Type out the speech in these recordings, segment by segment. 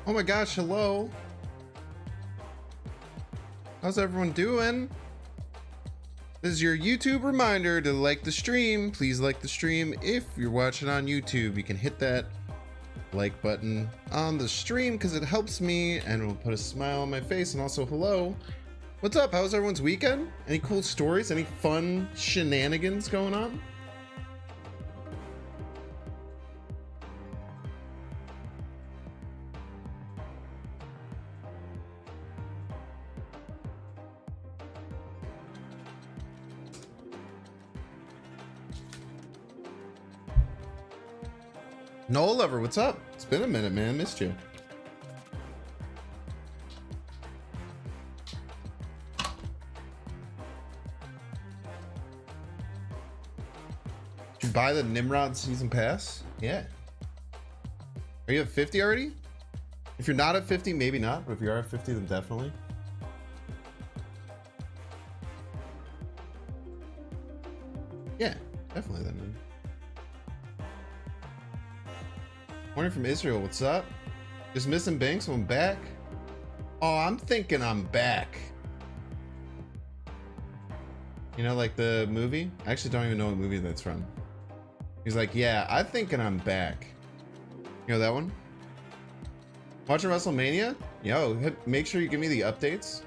Oh my gosh, hello. How's everyone doing? This is your YouTube reminder to like the stream. Please like the stream. If you're watching on YouTube, you can hit that like button on the stream because it helps me and it will put a smile on my face. And also, hello. What's up? How's everyone's weekend? Any cool stories? Any fun shenanigans going on? Noel Lover, what's up? It's been a minute, man. Missed you. Did you buy the Nimrod season pass? Yeah. Are you at 50 already? If you're not at 50, maybe not. But if you are at 50, then definitely. Yeah, definitely then, man. Morning from Israel, what's up? Just missing Banks, I'm back. Oh, I'm thinking I'm back. You know, like the movie? I actually don't even know what movie that's from. He's like, yeah, I'm thinking I'm back. You know that one? Watching WrestleMania? Yo, make sure you give me the updates.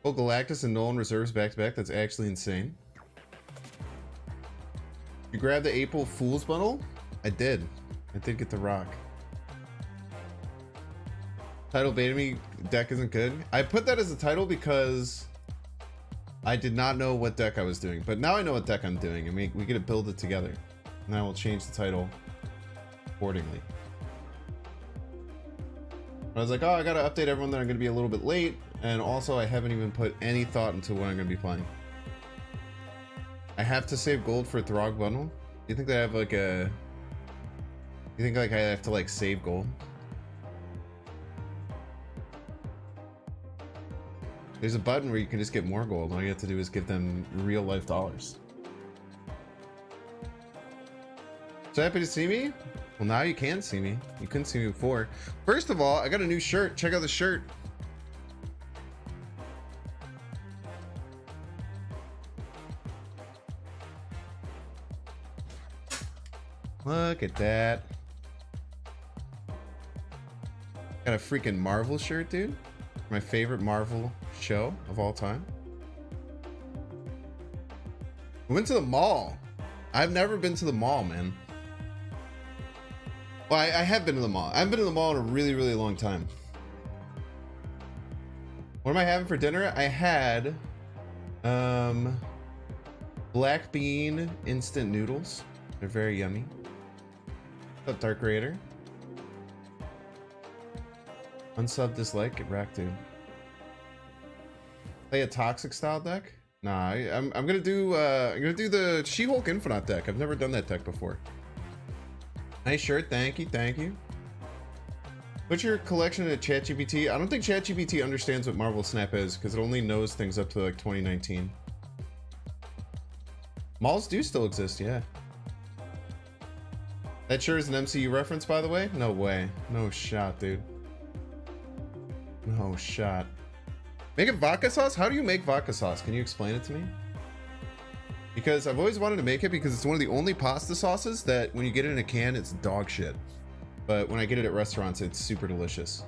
Oh, Galactus and Nolan reserves back to back. That's actually insane. You grabbed the April Fool's bundle? I did get the rock. Title beta me deck isn't good. I put that as a title because I did not know what deck I was doing, but now I know what deck I'm doing, and we get to build it together. And I will change the title accordingly. I was like, oh, I gotta update everyone that I'm gonna be a little bit late, and also I haven't even put any thought into what I'm gonna be playing. I have to save gold for Throg bundle. Do you think that I have like a... You think like I have to like save gold? There's a button where you can just get more gold. All you have to do is give them real life dollars. So happy to see me? Well, now you can see me. You couldn't see me before. First of all, I got a new shirt. Check out the shirt. Look at that. Got a freaking Marvel shirt, dude. My favorite Marvel show of all time. We went to the mall. I've never been to the mall, man. Well, I have been to the mall. I haven't been to the mall in a really, really long time. What am I having for dinner? I had black bean instant noodles. They're very yummy. What's up, Dark Raider? Unsub, dislike, get racked, dude. Play a toxic style deck? Nah, I'm gonna do the She-Hulk Infinite deck. I've never done that deck before. Nice shirt, thank you, thank you. Put your collection in ChatGPT. I don't think ChatGPT understands what Marvel Snap is because it only knows things up to like 2019. Malls do still exist, yeah. That sure is an MCU reference, by the way? No way. No shot, dude. No shot. Make it vodka sauce? How do you make vodka sauce? Can you explain it to me? Because I've always wanted to make it because it's one of the only pasta sauces that when you get it in a can, it's dog shit. But when I get it at restaurants, it's super delicious.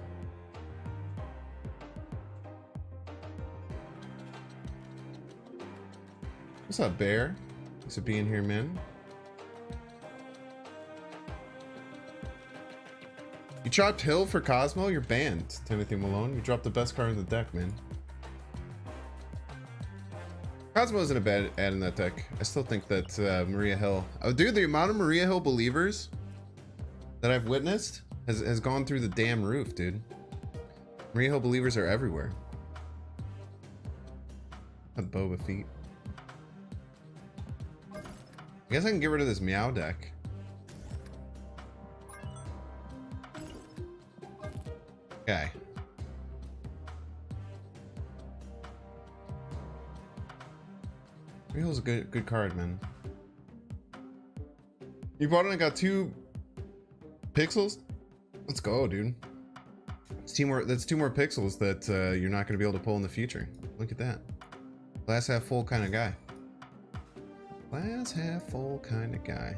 What's up, Bear? Thanks for being here, man. You chopped Hill for Cosmo? You're banned, Timothy Malone. You dropped the best card in the deck, man. Cosmo isn't a bad ad in that deck. I still think that Maria Hill... Oh, dude, the amount of Maria Hill believers that I've witnessed has gone through the damn roof, dude. Maria Hill believers are everywhere. A Boba Feet. I guess I can get rid of this Meow deck. Okay. Real's a good card, man. You bought it and got two Pixels? Let's go, dude. It's that's 2 more pixels that you're not going to be able to pull in the future. Look at that. Glass half full kind of guy. Glass half full kind of guy.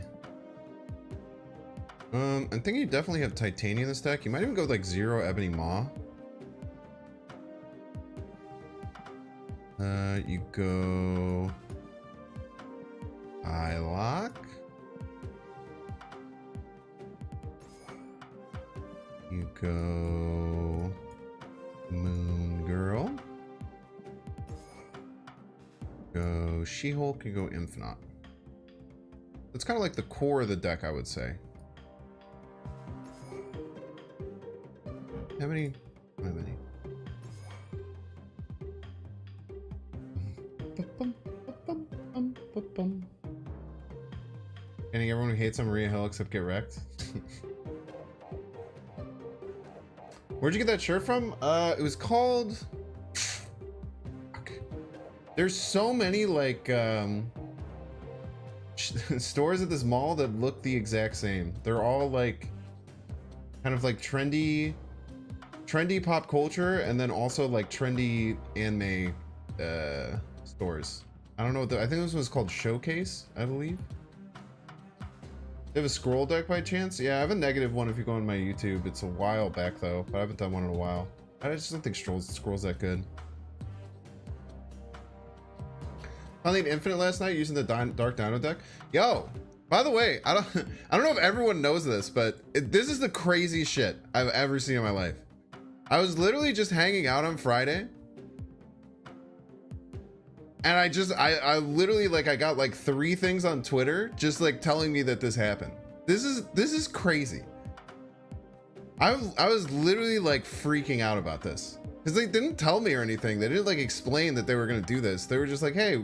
I'm thinking you definitely have Titania in this deck. You might even go with like 0 Ebony Maw. You go Ilock. You go Moon Girl. Go She-Hulk. You go Infinite. It's kind of like the core of the deck, I would say. How many? Getting everyone who hates on Maria Hill except get wrecked. Where'd you get that shirt from? It was called... Fuck. There's so many like stores at this mall that look the exact same. They're all like kind of like trendy pop culture, and then also like trendy anime stores. I don't know what I think this was called Showcase, I believe. You have a scroll deck by chance? Yeah, I have a negative one if you go on my YouTube. It's a while back though, but I haven't done one in a while. I just don't think scrolls that good. I played Infinite last night using the Dark Dino deck. Yo, by the way, I don't know if everyone knows this, but this is the craziest shit I've ever seen in my life. I was literally just hanging out on Friday, and I literally like I got like 3 things on Twitter just like telling me that this happened. This is crazy. I was literally like freaking out about this because they didn't tell me or anything. They didn't like explain that they were gonna do this. They were just like, hey,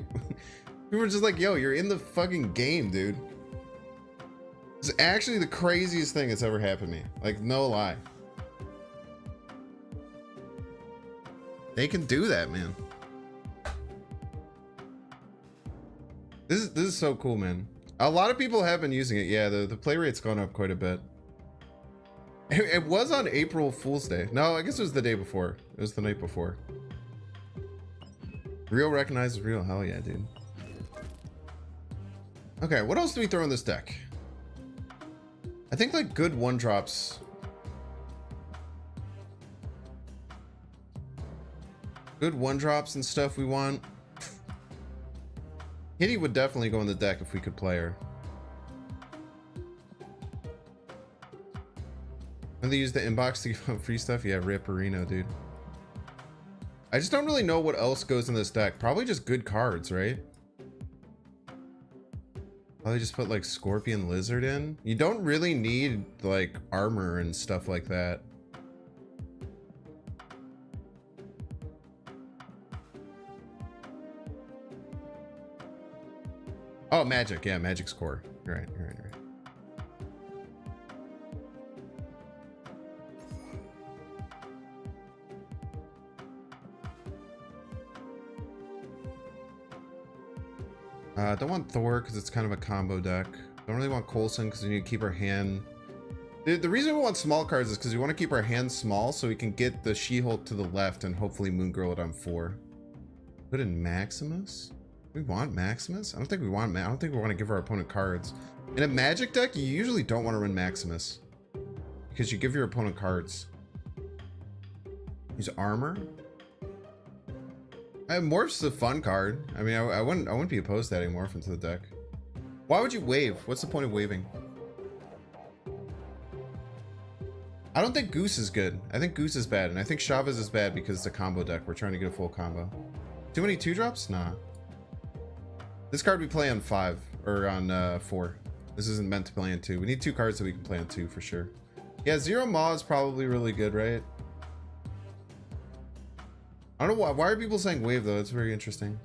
we were just like, yo, you're in the fucking game, dude. It's actually the craziest thing that's ever happened to me. Like, no lie. They can do that, man. This is so cool, man. A lot of people have been using it. Yeah, the play rate's gone up quite a bit. It was on April Fool's Day. No, I guess it was the day before. It was the night before. Real recognizes real. Hell yeah, dude. Okay, what else do we throw in this deck? I think like good 1-drops. Good 1-drops and stuff we want. Kitty would definitely go in the deck if we could play her. And they use the inbox to give out free stuff. Yeah, rip Reno, dude. I just don't really know what else goes in this deck. Probably just good cards, right? Probably just put like Scorpion Lizard in. You don't really need like armor and stuff like that. Oh, Magic. Yeah, Magic's core. You're right. You're right. You're right. Don't want Thor because it's kind of a combo deck. Don't really want Coulson because we need to keep our hand. The reason we want small cards is because we want to keep our hand small so we can get the She-Hulk to the left and hopefully Moon Girl it on 4. Put in Maximus. We want Maximus? I don't think we want. I don't think we want to give our opponent cards. In a Magic deck, you usually don't want to run Maximus because you give your opponent cards. Use armor. Morph's a fun card. I mean, I wouldn't be opposed to adding Morph into the deck. Why would you wave? What's the point of waving? I don't think Goose is good. I think Goose is bad, and I think Chavez is bad because it's a combo deck. We're trying to get a full combo. Too many 2-drops? Nah. This card we play on 5 or on 4. This isn't meant to play on 2. We need 2 cards that we can play on 2 for sure. Yeah, Zero Maw is probably really good, right? I don't know why are people saying wave though. It's very interesting.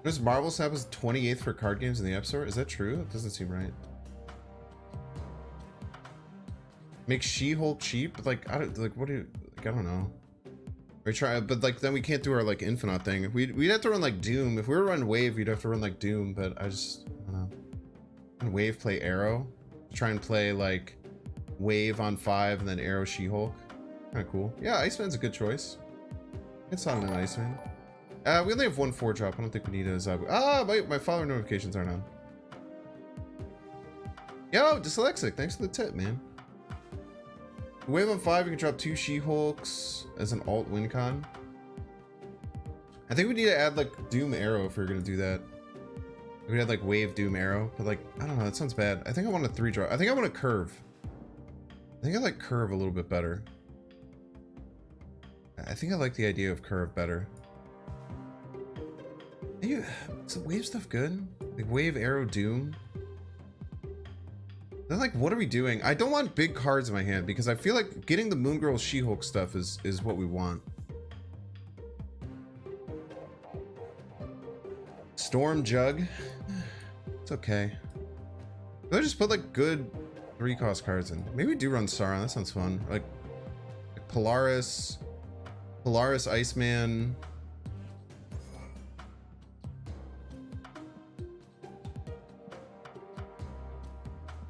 Does Marvel Snap was 28th for card games in the App Store? Is that true? That doesn't seem right. Make She-Hulk cheap? Like I don't like. What do you? Like, I don't know. Or try, but like then we can't do our like Infinite thing. We'd have to run like Doom. If we were running Wave, we'd have to run like Doom. But I don't know. And Wave play Arrow. Try and play like Wave on 5 and then Arrow She-Hulk. Kind of cool. Yeah, Iceman's a good choice. It's not an Iceman. We only have one 4-drop. I don't think we need a Zabu. Ah, my follower notifications aren't on. Yo, Dyslexic, thanks for the tip, man. Wave on 5, you can drop 2 She-Hulks as an alt win con. I think we need to add like Doom Arrow if we're gonna do that. We had like Wave Doom Arrow, but like I don't know, that sounds bad. I think I want a 3-drop. I think I want a Curve. I think I like Curve a little bit better. I think I like the idea of Curve better. Is the Wave stuff good? Like Wave Arrow Doom? Then like what are we doing? I don't want big cards in my hand because I feel like getting the Moon Girl She-Hulk stuff is what we want. Storm Jug. It's okay. Let's just put like good 3-cost cards in. Maybe we do run Sauron. That sounds fun. Like Polaris Iceman.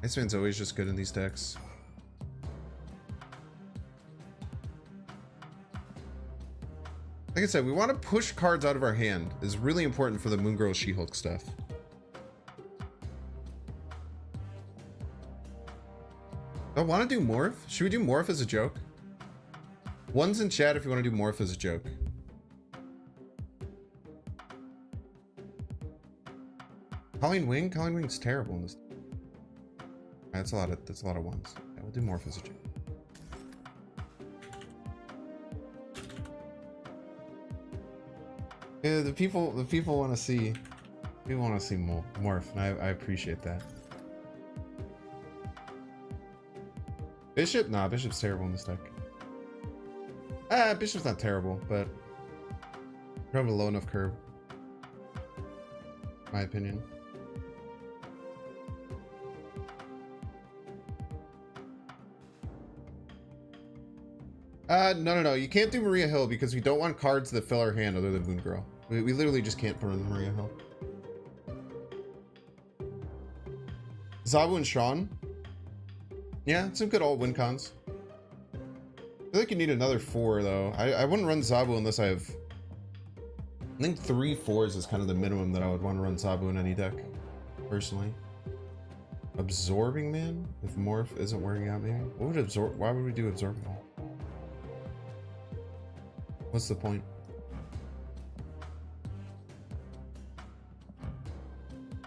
Iceman's always just good in these decks. Like I said, we want to push cards out of our hand. It's really important for the Moon Girl She-Hulk stuff. I want to do Morph. Should we do Morph as a joke? One's in chat if you want to do Morph as a joke. Colleen Wing? Colleen Wing's terrible in this. That's a lot of ones. Yeah, we'll do Morph as a joke. Yeah, the people want to see. People want to see Morph, and I appreciate that. Bishop? Nah, Bishop's terrible in this deck. Bishop's not terrible, but probably a low enough curve. My opinion. No. You can't do Maria Hill because we don't want cards that fill our hand other than Moon Girl. We literally just can't put in Maria Hill. Zabu and Sean. Yeah, some good alt win cons. I feel like you need another 4 though. I wouldn't run Zabu unless I have. I think 3 4s is kind of the minimum that I would want to run Zabu in any deck, personally. Absorbing Man? If Morph isn't working out, maybe. What would absorb? Why would we do Absorbing Man? What's the point?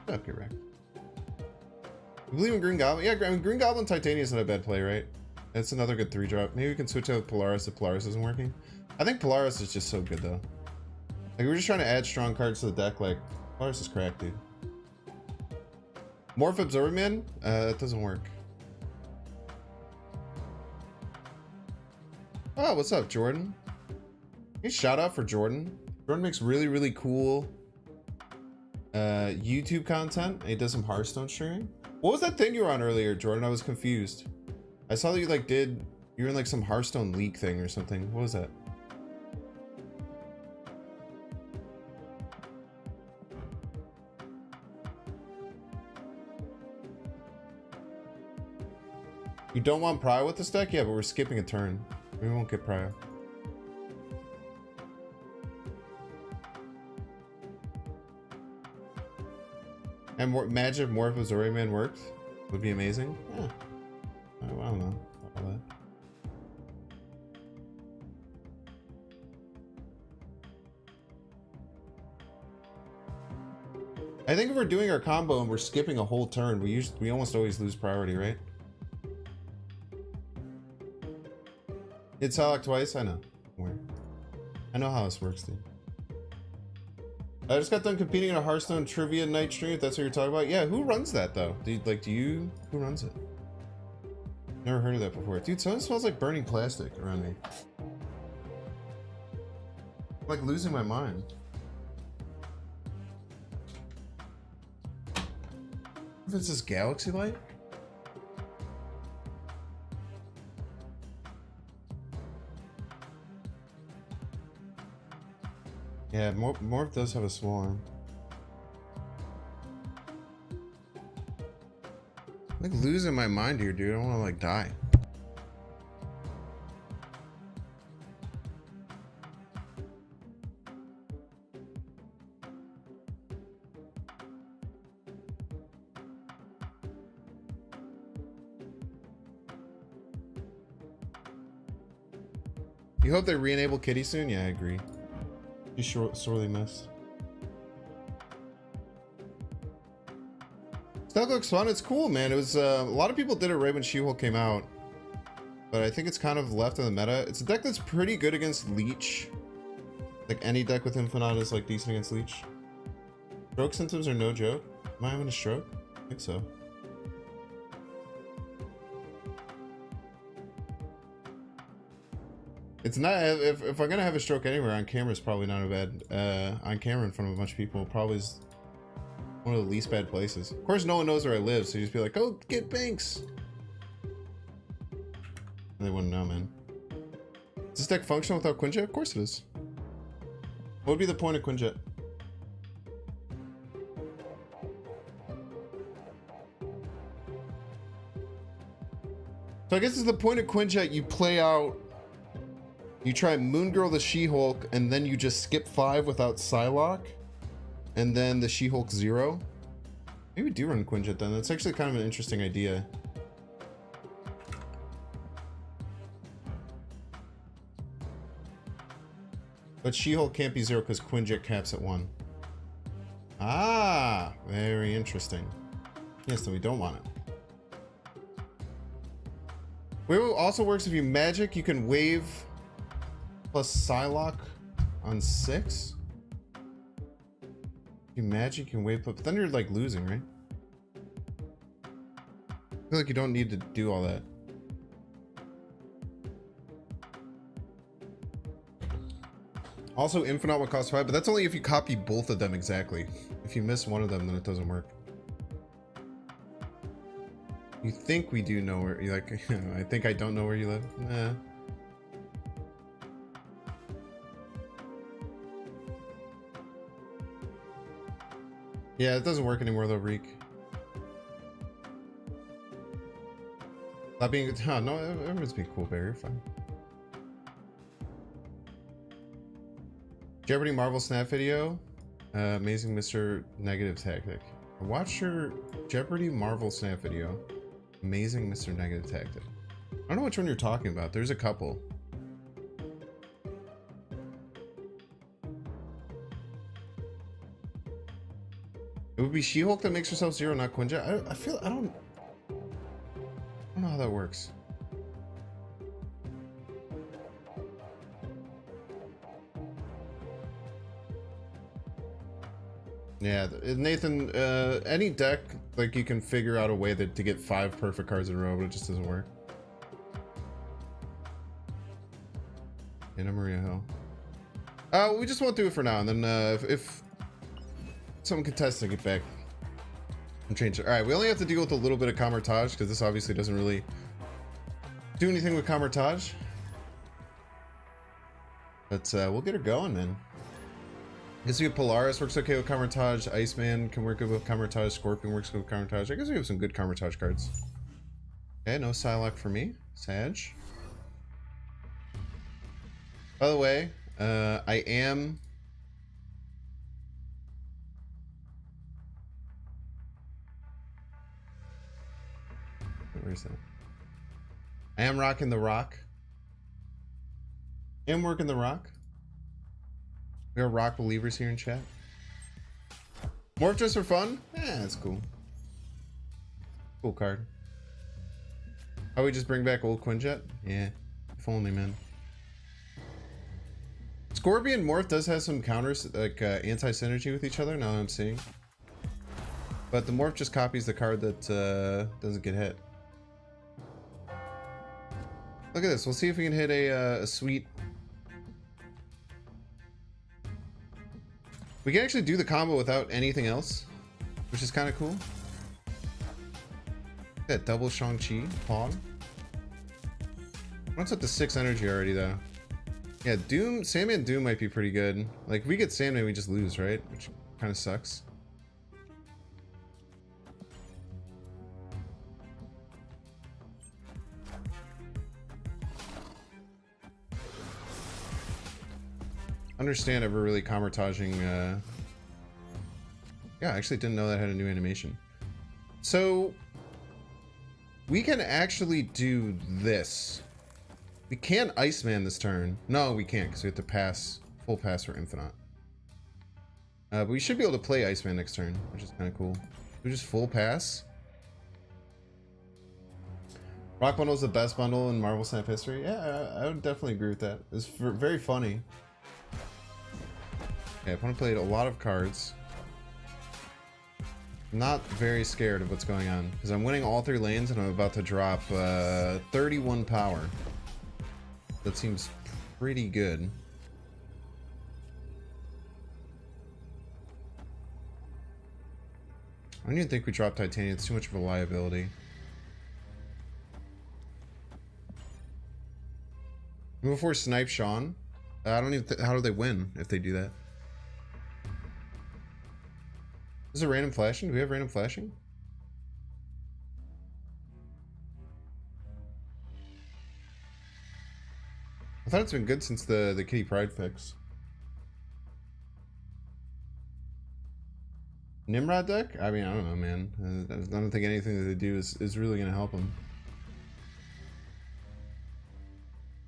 Okay, right. You believe in Green Goblin? Yeah, I mean, Green Goblin Titania is not a bad play, right? It's another good 3-drop. Maybe we can switch out with Polaris if Polaris isn't working. I think Polaris is just so good, though. Like, we're just trying to add strong cards to the deck. Like, Polaris is cracked, dude. Morph Absorbing Man? That doesn't work. Oh, what's up, Jordan? Hey, shout out for Jordan. Jordan makes really, really cool YouTube content. He does some Hearthstone streaming. What was that thing you were on earlier, Jordan? I was confused. I saw that you like you were in like some Hearthstone League thing or something. What was that? You don't want Prio with this deck? Yeah, but we're skipping a turn. We won't get Prio. And Magic Morph Absorbing Man worked? Would be amazing. Yeah. I don't know about that. I think if we're doing our combo and we're skipping a whole turn, we almost always lose priority, right? It's Alec twice? I know. Where? I know how this works, dude. I just got done competing in a Hearthstone trivia night stream, if that's what you're talking about. Yeah, who runs that though? Who runs it? Never heard of that before. Dude, something smells like burning plastic around me. I'm like losing my mind. If it's this galaxy light? Yeah, Morph does have a small arm. I'm like losing my mind here, dude. I don't want to like die. You hope they re-enable Kitty soon? Yeah, I agree. She's sorely missed. Stuff looks fun. It's cool, man. It was a lot of people did it right when She-Hulk came out, but I think it's kind of left in the meta. It's a deck that's pretty good against Leech. Like any deck with Infinite is like decent against Leech. Stroke symptoms are no joke. Am I having a stroke? I think so. It's not, if I'm gonna have a stroke anywhere, on camera is probably not a bad, on camera in front of a bunch of people probably is one of the least bad places. Of course, no one knows where I live, so you just be like, oh, get Banks. And they wouldn't know, man. Is this deck functional without Quinjet? Of course it is. What would be the point of Quinjet? So I guess it's the point of Quinjet, you play out, you try Moon Girl the She-Hulk, and then you just skip 5 without Psylocke, and then the She-Hulk 0. Maybe do run Quinjet then. That's actually kind of an interesting idea. But She-Hulk can't be 0 because Quinjet caps at 1. Ah, very interesting. Yes, then we don't want it. Wave also works if you magic, you can wave plus Psylocke on 6. If you magic, you can wave, but then you're like losing, right? I feel like you don't need to do all that. Also, Infinite will cost 5, but that's only if you copy both of them exactly. If you miss one of them, then it doesn't work. You think we do know where you like? I think I don't know where you live. Nah. Yeah, it doesn't work anymore though, Reek. That being, no, everyone's being cool, Barry. You're fine. Jeopardy Marvel Snap video. Amazing Mr. Negative Tactic. Watch your Jeopardy Marvel Snap video. Amazing Mr. Negative Tactic. I don't know which one you're talking about. There's a couple. It would be She-Hulk that makes herself 0, not Quinjet. I don't know how that works. Yeah, Nathan, any deck, like, you can figure out a way to get 5 perfect cards in a row, but it just doesn't work. Anna Maria Hill. We just won't do it for now, and then if someone contests, I get back and change it. Alright, we only have to deal with a little bit of Kamar-Taj, because this obviously doesn't really do anything with Kamar-Taj. But we'll get her going, man. I guess we have Polaris works okay with Kamar-Taj, Iceman can work good with Kamar-Taj, Scorpion works good with Kamar-Taj. I guess we have some good Kamar-Taj cards. Okay, no Psylocke for me. Sag. By the way, I am... Where is that? I am rocking the rock. I am working the rock. We are rock believers here in chat. Morph just for fun? Yeah, that's cool. Cool card. How we just bring back old Quinjet? Yeah, if only, man. Scorpion Morph does have some counters, like anti-synergy with each other, now that I'm seeing. But the Morph just copies the card that doesn't get hit. Look at this. We'll see if we can hit a sweet... We can actually do the combo without anything else, which is kind of cool. That double Shang-Chi, Pawn. What's up to 6 energy already, though? Yeah, Doom, Sandman Doom might be pretty good. Like, if we get Sandman, we just lose, right? Which kind of sucks. Understand ever really commertaging, yeah, I actually didn't know that had a new animation. So, we can actually do this. We can Iceman this turn. No, we can't, because we have to pass, full pass for Infinite. But we should be able to play Iceman next turn, which is kind of cool. We just full pass. Rock Bundle is the best bundle in Marvel Snap history. Yeah, I would definitely agree with that. It's very funny. Okay, opponent played a lot of cards. Not very scared of what's going on, because I'm winning all 3 lanes and I'm about to drop 31 power. That seems pretty good. I don't even think we dropped Titania. It's too much of a liability. Move before Snipe Sean. I don't even. How do they win if they do that? Is it random flashing? Do we have random flashing? I thought it's been good since the Kitty Pryde fix. Nimrod deck? I mean, I don't know, man. I don't think anything that they do is really going to help them.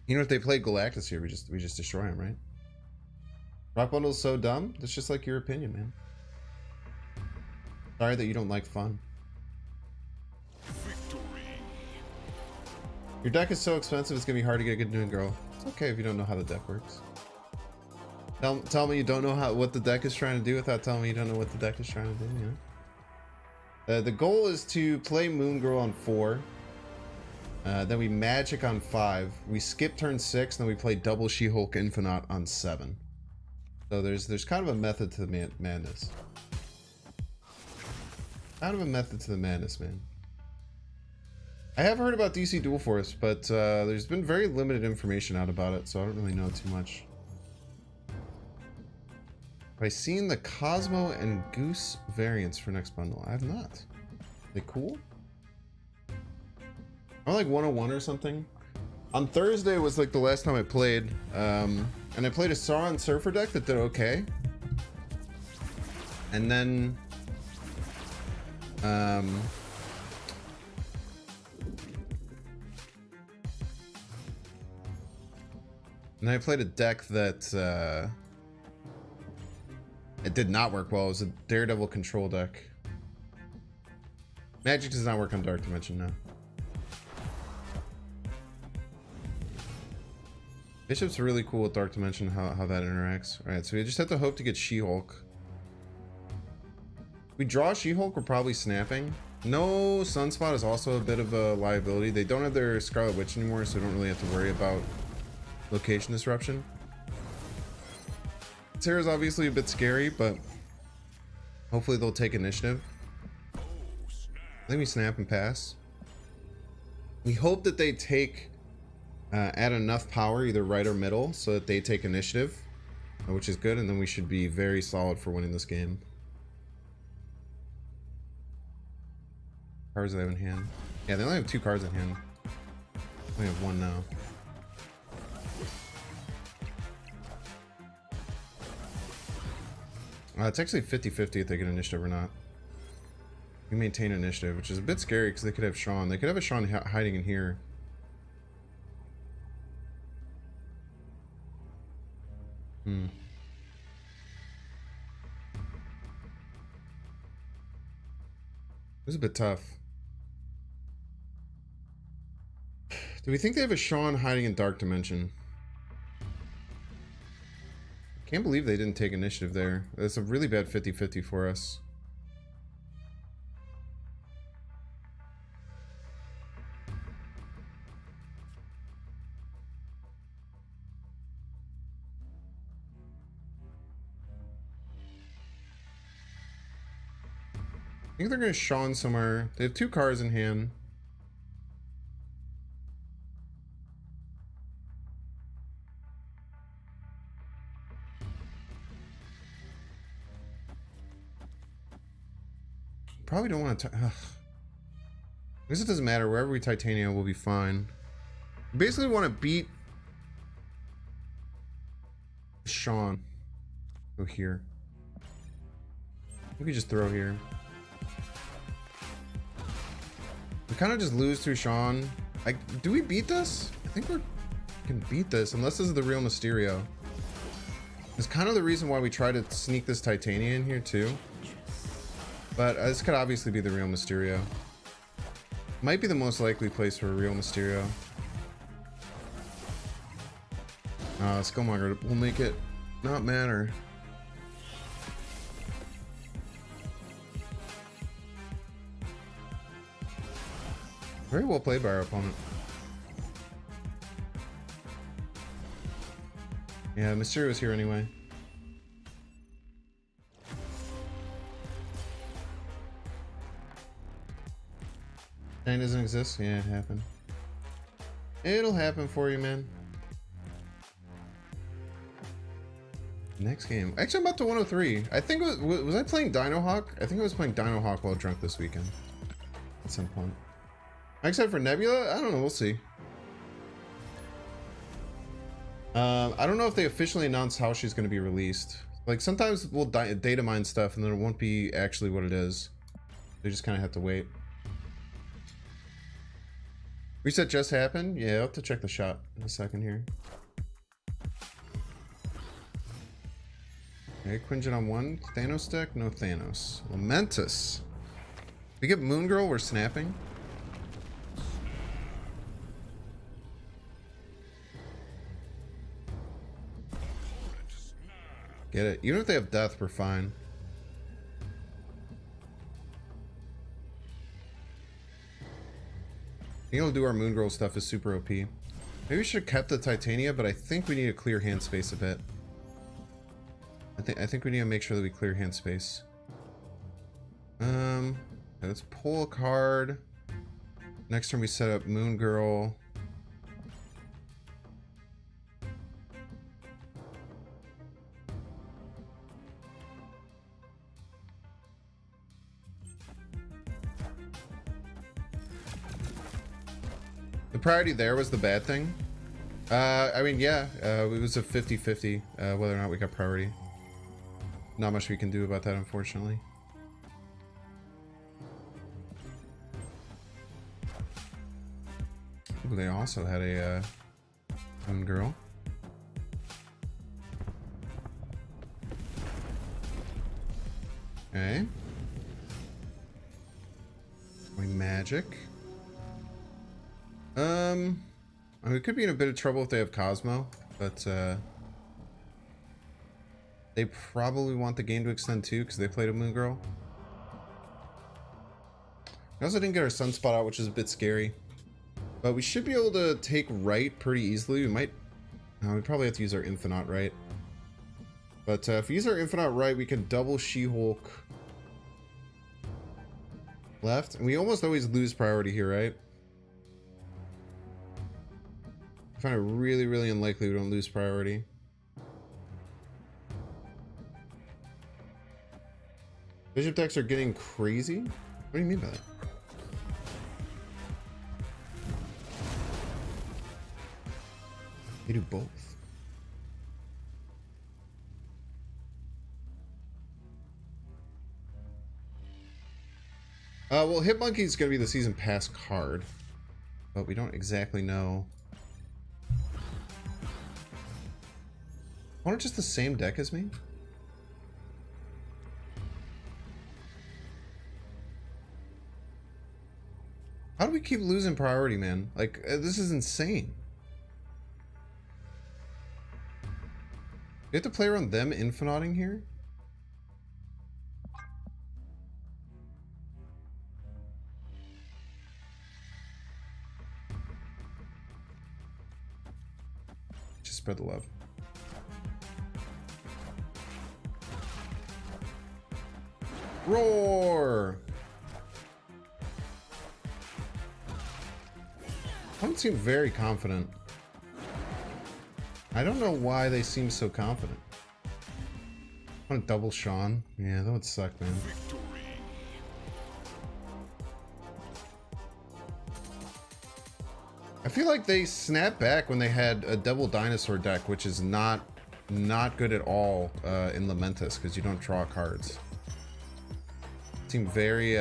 You know, if they play Galactus here, we just destroy him, right? Rock Bundle's so dumb. That's just like your opinion, man. Sorry that you don't like fun. Victory. Your deck is so expensive, it's gonna be hard to get a good new girl. It's okay if you don't know how the deck works. Tell me you don't know what the deck is trying to do without telling me you don't know what the deck is trying to do, you know? The goal is to play Moon Girl on 4. Then we Magic on 5. We skip turn 6, and then we play double She-Hulk Infinite on 7. So there's kind of a method to the madness. Kind of a method to the madness, man. I have heard about DC Dual Force, but there's been very limited information out about it, so I don't really know too much. Have I seen the Cosmo and Goose variants for next bundle? I have not. Are they cool? I'm like 101 or something. On Thursday was like the last time I played, and I played a Sauron Surfer deck that did okay. And then and I played a deck that it did not work well. It was a Daredevil control deck. Magic does not work on Dark Dimension now. Bishop's really cool with Dark Dimension, how that interacts. Alright, so we just have to hope to get She-Hulk. If we draw She-Hulk, we're probably snapping. No, Sunspot is also a bit of a liability. They don't have their Scarlet Witch anymore, so we don't really have to worry about location disruption. Sarah's obviously a bit scary, but hopefully they'll take initiative. I think we snap and pass. We hope that they take add enough power, either right or middle, so that they take initiative, which is good, and then we should be very solid for winning this game. Cards they have in hand. Yeah, they only have 2 cards in hand. I only have 1 now. It's actually 50-50 if they get initiative or not. We maintain initiative, which is a bit scary because they could have Sean. They could have a Sean hiding in here. This is a bit tough. Do we think they have a Sean hiding in Dark Dimension? Can't believe they didn't take initiative there. That's a really bad 50-50 for us. I think they're going to Sean somewhere. They have 2 cards in hand. probably don't want to... I guess it doesn't matter. Wherever we Titania, we'll be fine. We basically want to beat Sean. Go here. We could just throw here. We kind of just lose through Sean. Do we beat this? I think we can beat this, unless this is the real Mysterio. It's kind of the reason why we try to sneak this Titania in here too. But this could obviously be the real Mysterio. Might be the most likely place for a real Mysterio. Skullmonger will make it not matter. Very well played by our opponent. Yeah, Mysterio's here anyway. Shine doesn't exist? Yeah, it happened. It'll happen for you, man. Next game. Actually, I'm up to 103. I think it was I playing Dino Hawk? I think I was playing Dino Hawk while drunk this weekend. At some point. Except for Nebula? I don't know. We'll see. I don't know if they officially announced how she's going to be released. Like, sometimes we'll data mine stuff and then it won't be actually what it is. They just kind of have to wait. Reset just happened? Yeah, I'll have to check the shot in a second here. Okay, Quinjet on 1. Thanos deck? No Thanos. Lamentus. We get Moon Girl, we're snapping. Get it. Even if they have death, we're fine. Being able to do our Moon Girl stuff is super OP. Maybe we should have kept the Titania, but I think we need to clear hand space a bit. I think we need to make sure that we clear hand space. Let's pull a card. Next time we set up Moon Girl. The priority there was the bad thing. I mean, yeah, it was a 50-50 whether or not we got priority. Not much we can do about that, unfortunately. Ooh, they also had a Moon Girl. Okay. Magic. I mean, we could be in a bit of trouble if they have Cosmo, but they probably want the game to extend too because they played a Moon Girl. We also didn't get our Sunspot out, which is a bit scary, but we should be able to take right pretty easily. We might. We probably have to use our Infinite right, but if we use our Infinite right, we can double She-Hulk left, and we almost always lose priority here, right? I find it really, really unlikely we don't lose priority. Bishop decks are getting crazy? What do you mean by that? They do both. Well, Hitmonkey is going to be the season pass card, but we don't exactly know. Aren't just the same deck as me? How do we keep losing priority, man? Like, this is insane. You have to play around them infiniting here? Just spread the love. Roar! I don't seem very confident. I don't know why they seem so confident. I want to double Sean. Yeah, that would suck, man. I feel like they snapped back when they had a double dinosaur deck, which is not good at all in Lamentis because you don't draw cards. Seem very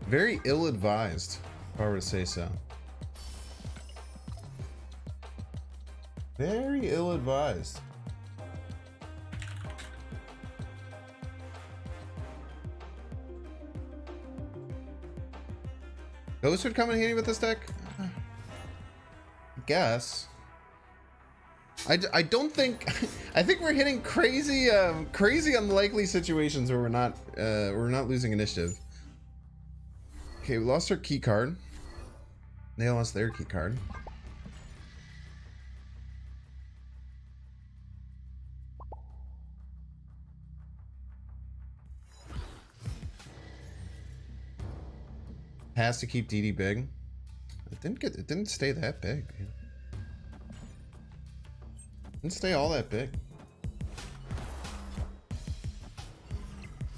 very ill-advised, if I were to say so. Very ill-advised. Ghost would come in handy with this deck? I guess. I don't think... I think we're hitting crazy crazy unlikely situations where we're not losing initiative. Okay, we lost our key card. They lost their key card. Has to keep DD big. It didn't stay that big. Didn't stay all that big.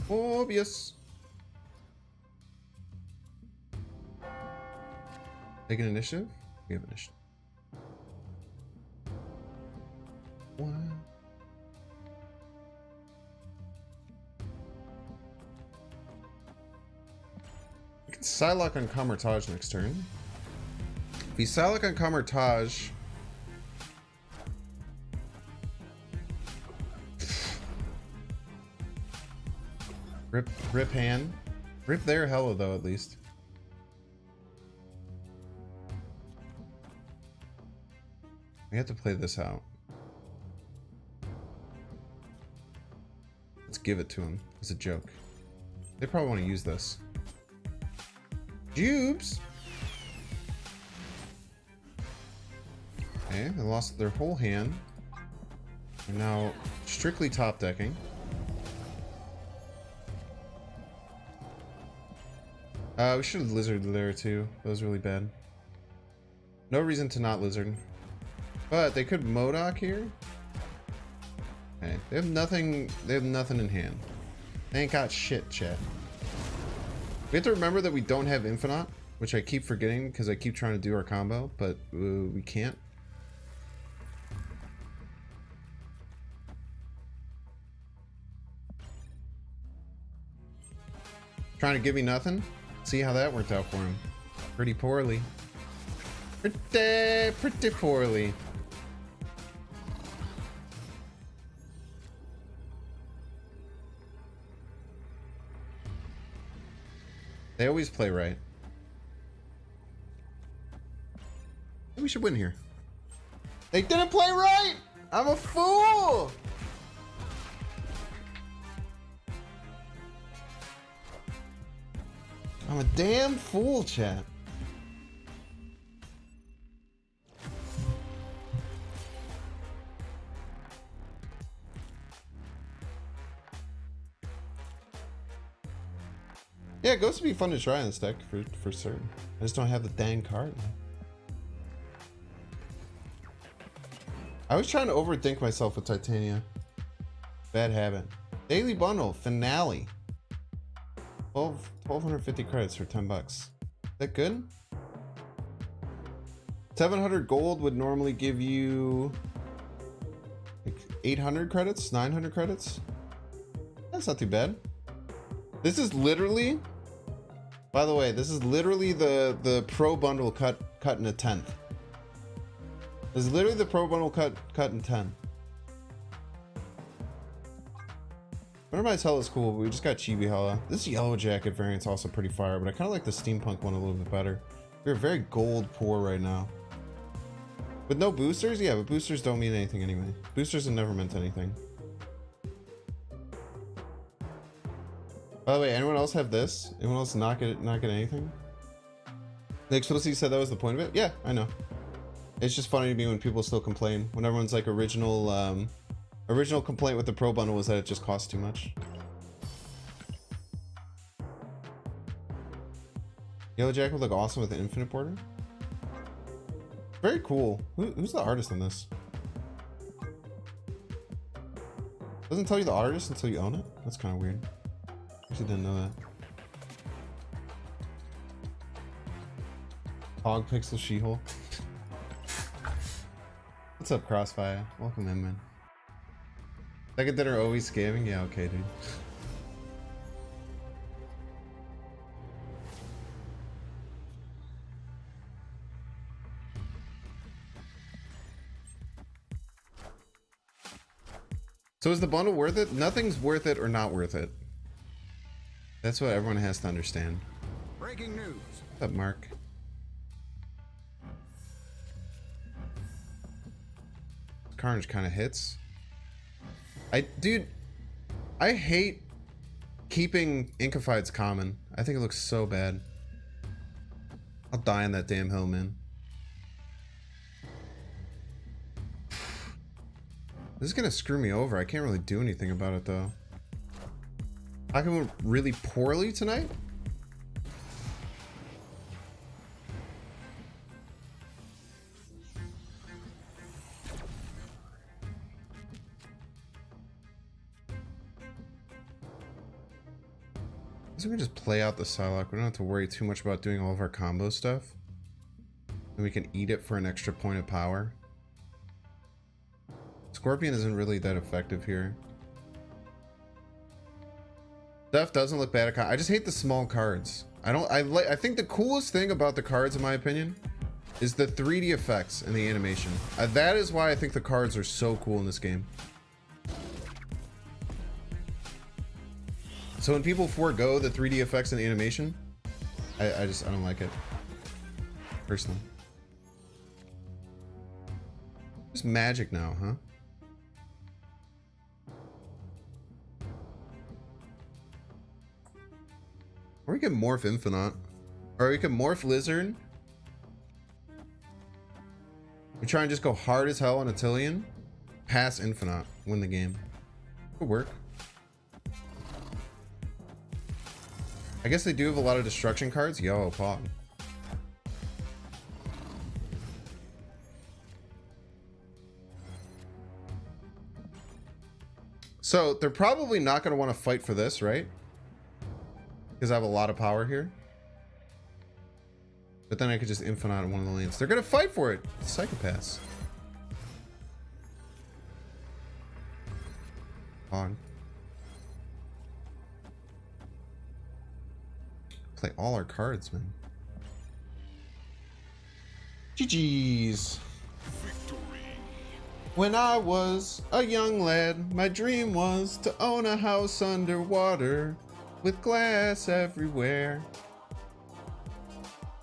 Obvious. Take an initiative? We have initiative. What? We can Psylocke on Kamar-Taj next turn. If we Psylocke on Kamar-Taj, rip hand. Rip their Hello though, at least. We have to play this out. Let's give it to him as a joke. They probably want to use this. Jubes! Okay, they lost their whole hand. They're now strictly top decking. We should have lizard there too. That was really bad. No reason to not lizard. But they could Modok here. Okay, they have nothing in hand. They ain't got shit, chat. We have to remember that we don't have Infinite, which I keep forgetting because I keep trying to do our combo, but we can't. Trying to give me nothing? See how that worked out for him. Pretty poorly. Pretty poorly. They always play right. We should win here. They didn't play right! I'm a fool! I'm a damn fool, chat. Yeah, Ghost would be fun to try in this deck for certain. I just don't have the dang card. I was trying to overthink myself with Titania. Bad habit. Daily bundle finale. 1,250 credits for 10 bucks. Is that good? 700 gold would normally give you like 800 credits, 900 credits. That's not too bad. This is literally, by the way, this is literally the pro bundle cut in a tenth. This is literally the pro bundle cut in 10. Wonder My Hell is cool, but we just got Chibi Hella. This Yellow Jacket variant's also pretty fire, but I kind of like the steampunk one a little bit better. We're very gold poor right now. With no boosters? Yeah, but boosters don't mean anything anyway. Boosters have never meant anything. By the way, anyone else have this? Anyone else not get anything? The Explicitly said that was the point of it? Yeah, I know. It's just funny to me when people still complain. When everyone's like original complaint with the pro bundle was that it just costs too much. Yellow Jack would look awesome with an infinite border. Very cool. Who's the artist on this? Doesn't tell you the artist until you own it? That's kind of weird. Actually didn't know that. Hog Pixel She-Hulk. What's up, Crossfire? Welcome in, man. Second dinner always scamming? Yeah, okay, dude. So is the bundle worth it? Nothing's worth it or not worth it. That's what everyone has to understand. Breaking news. What's up, Mark? Carnage kind of hits. Dude, I hate keeping Inkifieds common. I think it looks so bad. I'll die on that damn hill, man. This is gonna screw me over. I can't really do anything about it, though. I went really poorly tonight. So we can just play out the Psylocke. We don't have to worry too much about doing all of our combo stuff. And we can eat it for an extra point of power. Scorpion isn't really that effective here. Stuff doesn't look bad. I just hate the small cards. I think the coolest thing about the cards, in my opinion, is the 3D effects and the animation. That is why I think the cards are so cool in this game. So when people forego the 3D effects and the animation, I don't like it. Personally. Just magic now, huh? Or we can morph Infinite. Or we can morph Lizard. We try and just go hard as hell on Atilian. Pass Infinite. Win the game. Could work. I guess they do have a lot of destruction cards. Yo, Pog. So they're probably not going to want to fight for this, right? Because I have a lot of power here. But then I could just Infinite in one of the lanes. They're going to fight for it. Psychopaths. Pog. Play all our cards, man. GG's. Victory. When I was a young lad, my dream was to own a house underwater with glass everywhere.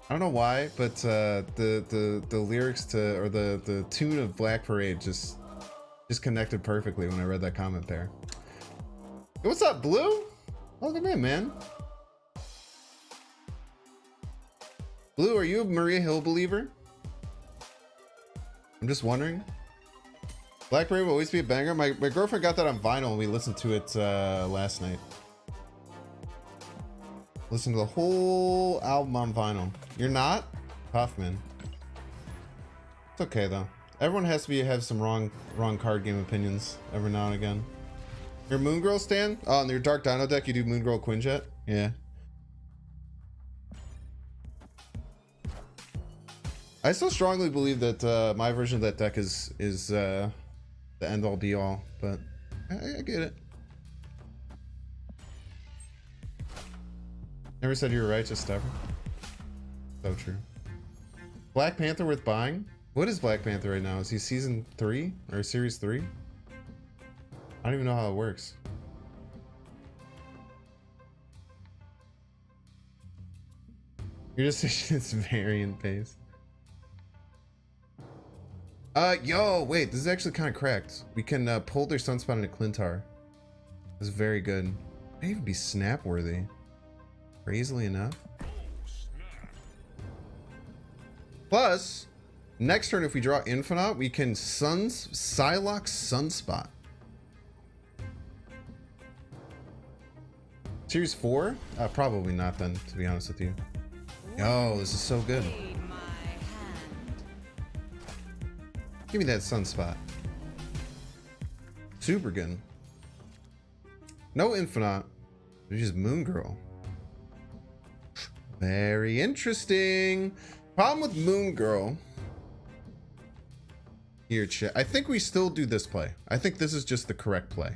I don't know why, but the lyrics to, or the tune of Black Parade just connected perfectly when I read that comment there. Hey, what's up, Blue? Welcome in, man. Blue, are you a Maria Hill believer? I'm just wondering. Black Parade will always be a banger. My girlfriend got that on vinyl and we listened to it last night. Listen to the whole album on vinyl. You're not? Tough, man. It's okay though. Everyone has to have some wrong card game opinions every now and again. Your Moon Girl stand? Oh, in your Dark Dino deck you do Moon Girl Quinjet? Yeah. I still strongly believe that my version of that deck is the end all be all, but I get it. Never said you were righteous ever. So true. Black Panther worth buying? What is Black Panther right now? Is he season 3 or series 3? I don't even know how it works. Your decision is variant based. Yo, wait, this is actually kind of cracked. We can pull their Sunspot into Clintar. This is very good. May even be snap worthy. Crazily enough. Plus, next turn if we draw Infinite, we can Psylocke Sunspot. Series 4? Probably not then, to be honest with you. Yo, this is so good. Give me that Sunspot. Super good. No Infinite. There's just Moon Girl. Very interesting. Problem with Moon Girl. Here, chat. I think we still do this play. I think this is just the correct play.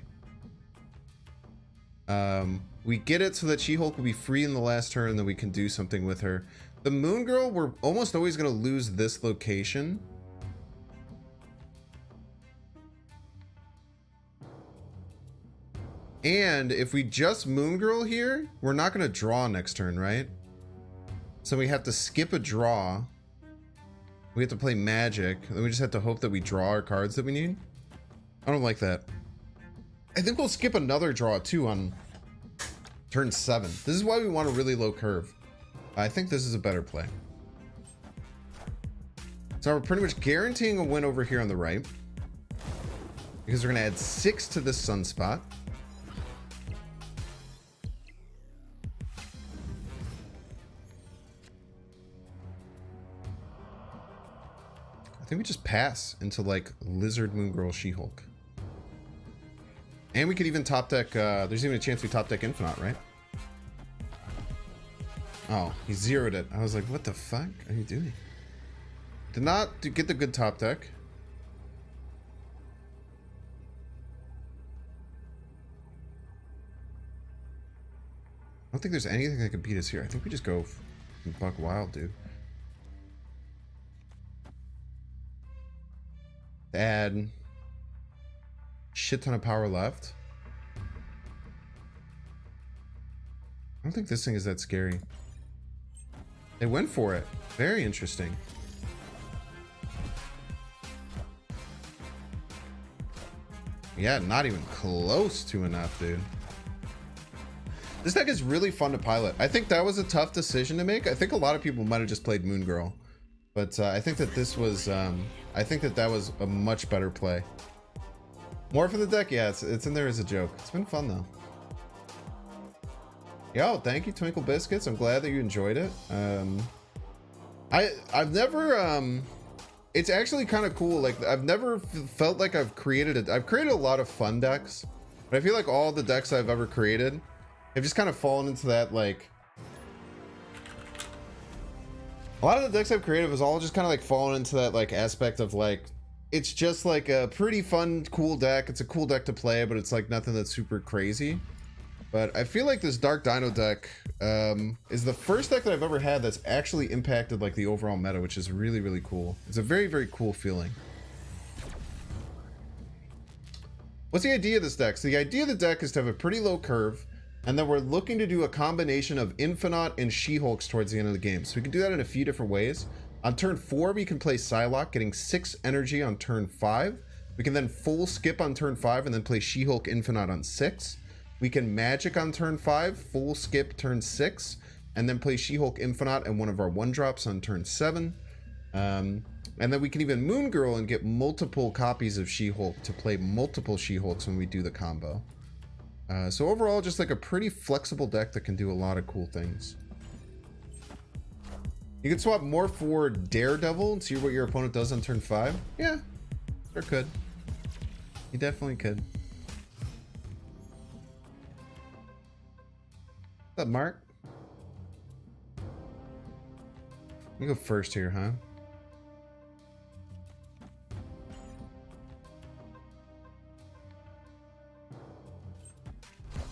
We get it so that She-Hulk will be free in the last turn and then we can do something with her. The Moon Girl, we're almost always going to lose this location. And if we just Moon Girl here, we're not going to draw next turn, right? So we have to skip a draw. We have to play Magic. Then we just have to hope that we draw our cards that we need. I don't like that. I think we'll skip another draw too on turn 7. This is why we want a really low curve. I think this is a better play. So we're pretty much guaranteeing a win over here on the right. Because we're going to add 6 to this Sunspot. I think we just pass into like Lizard, Moon Girl, She-Hulk. And we could even top deck, there's even a chance we top deck Infinite, right? Oh, he zeroed it. I was like, what the fuck are you doing? Did not get the good top deck. I don't think there's anything that could beat us here. I think we just go buck wild, dude. Add shit ton of power left. I don't think this thing is that scary. They went for it. Very interesting. Yeah, not even close to enough, dude. This deck is really fun to pilot. I think that was a tough decision to make. I think a lot of people might have just played Moon Girl. But I think that this was, I think that that was a much better play. More for the deck? Yeah, it's in there as a joke. It's been fun, though. Yo, thank you, Twinkle Biscuits. I'm glad that you enjoyed it. I've never, it's actually kind of cool. Like, I've never felt like I've created a lot of fun decks. But I feel like all the decks I've ever created have just kind of fallen into that, like, a lot of the decks I've created was all just kind of like falling into that like aspect of like, it's just like a pretty fun, cool deck. It's a cool deck to play, but it's like nothing that's super crazy. But I feel like this Dark Dino deck is the first deck that I've ever had that's actually impacted like the overall meta, which is really, really cool. It's a very, very cool feeling. What's the idea of this deck? So the idea of the deck is to have a pretty low curve, and then we're looking to do a combination of Infinite and She-Hulks towards the end of the game. So we can do that in a few different ways. On turn 4, we can play Psylocke, getting 6 energy on turn 5. We can then full skip on turn 5 and then play She-Hulk Infinite on 6. We can Magic on turn 5, full skip turn 6, and then play She-Hulk Infinite and one of our 1-drops on turn 7. And then we can even Moon Girl and get multiple copies of She-Hulk to play multiple She-Hulks when we do the combo. So overall, just like a pretty flexible deck that can do a lot of cool things. You can swap more for Daredevil and see what your opponent does on turn 5. Yeah, sure could. You definitely could. What's up, Mark? You go first here, huh?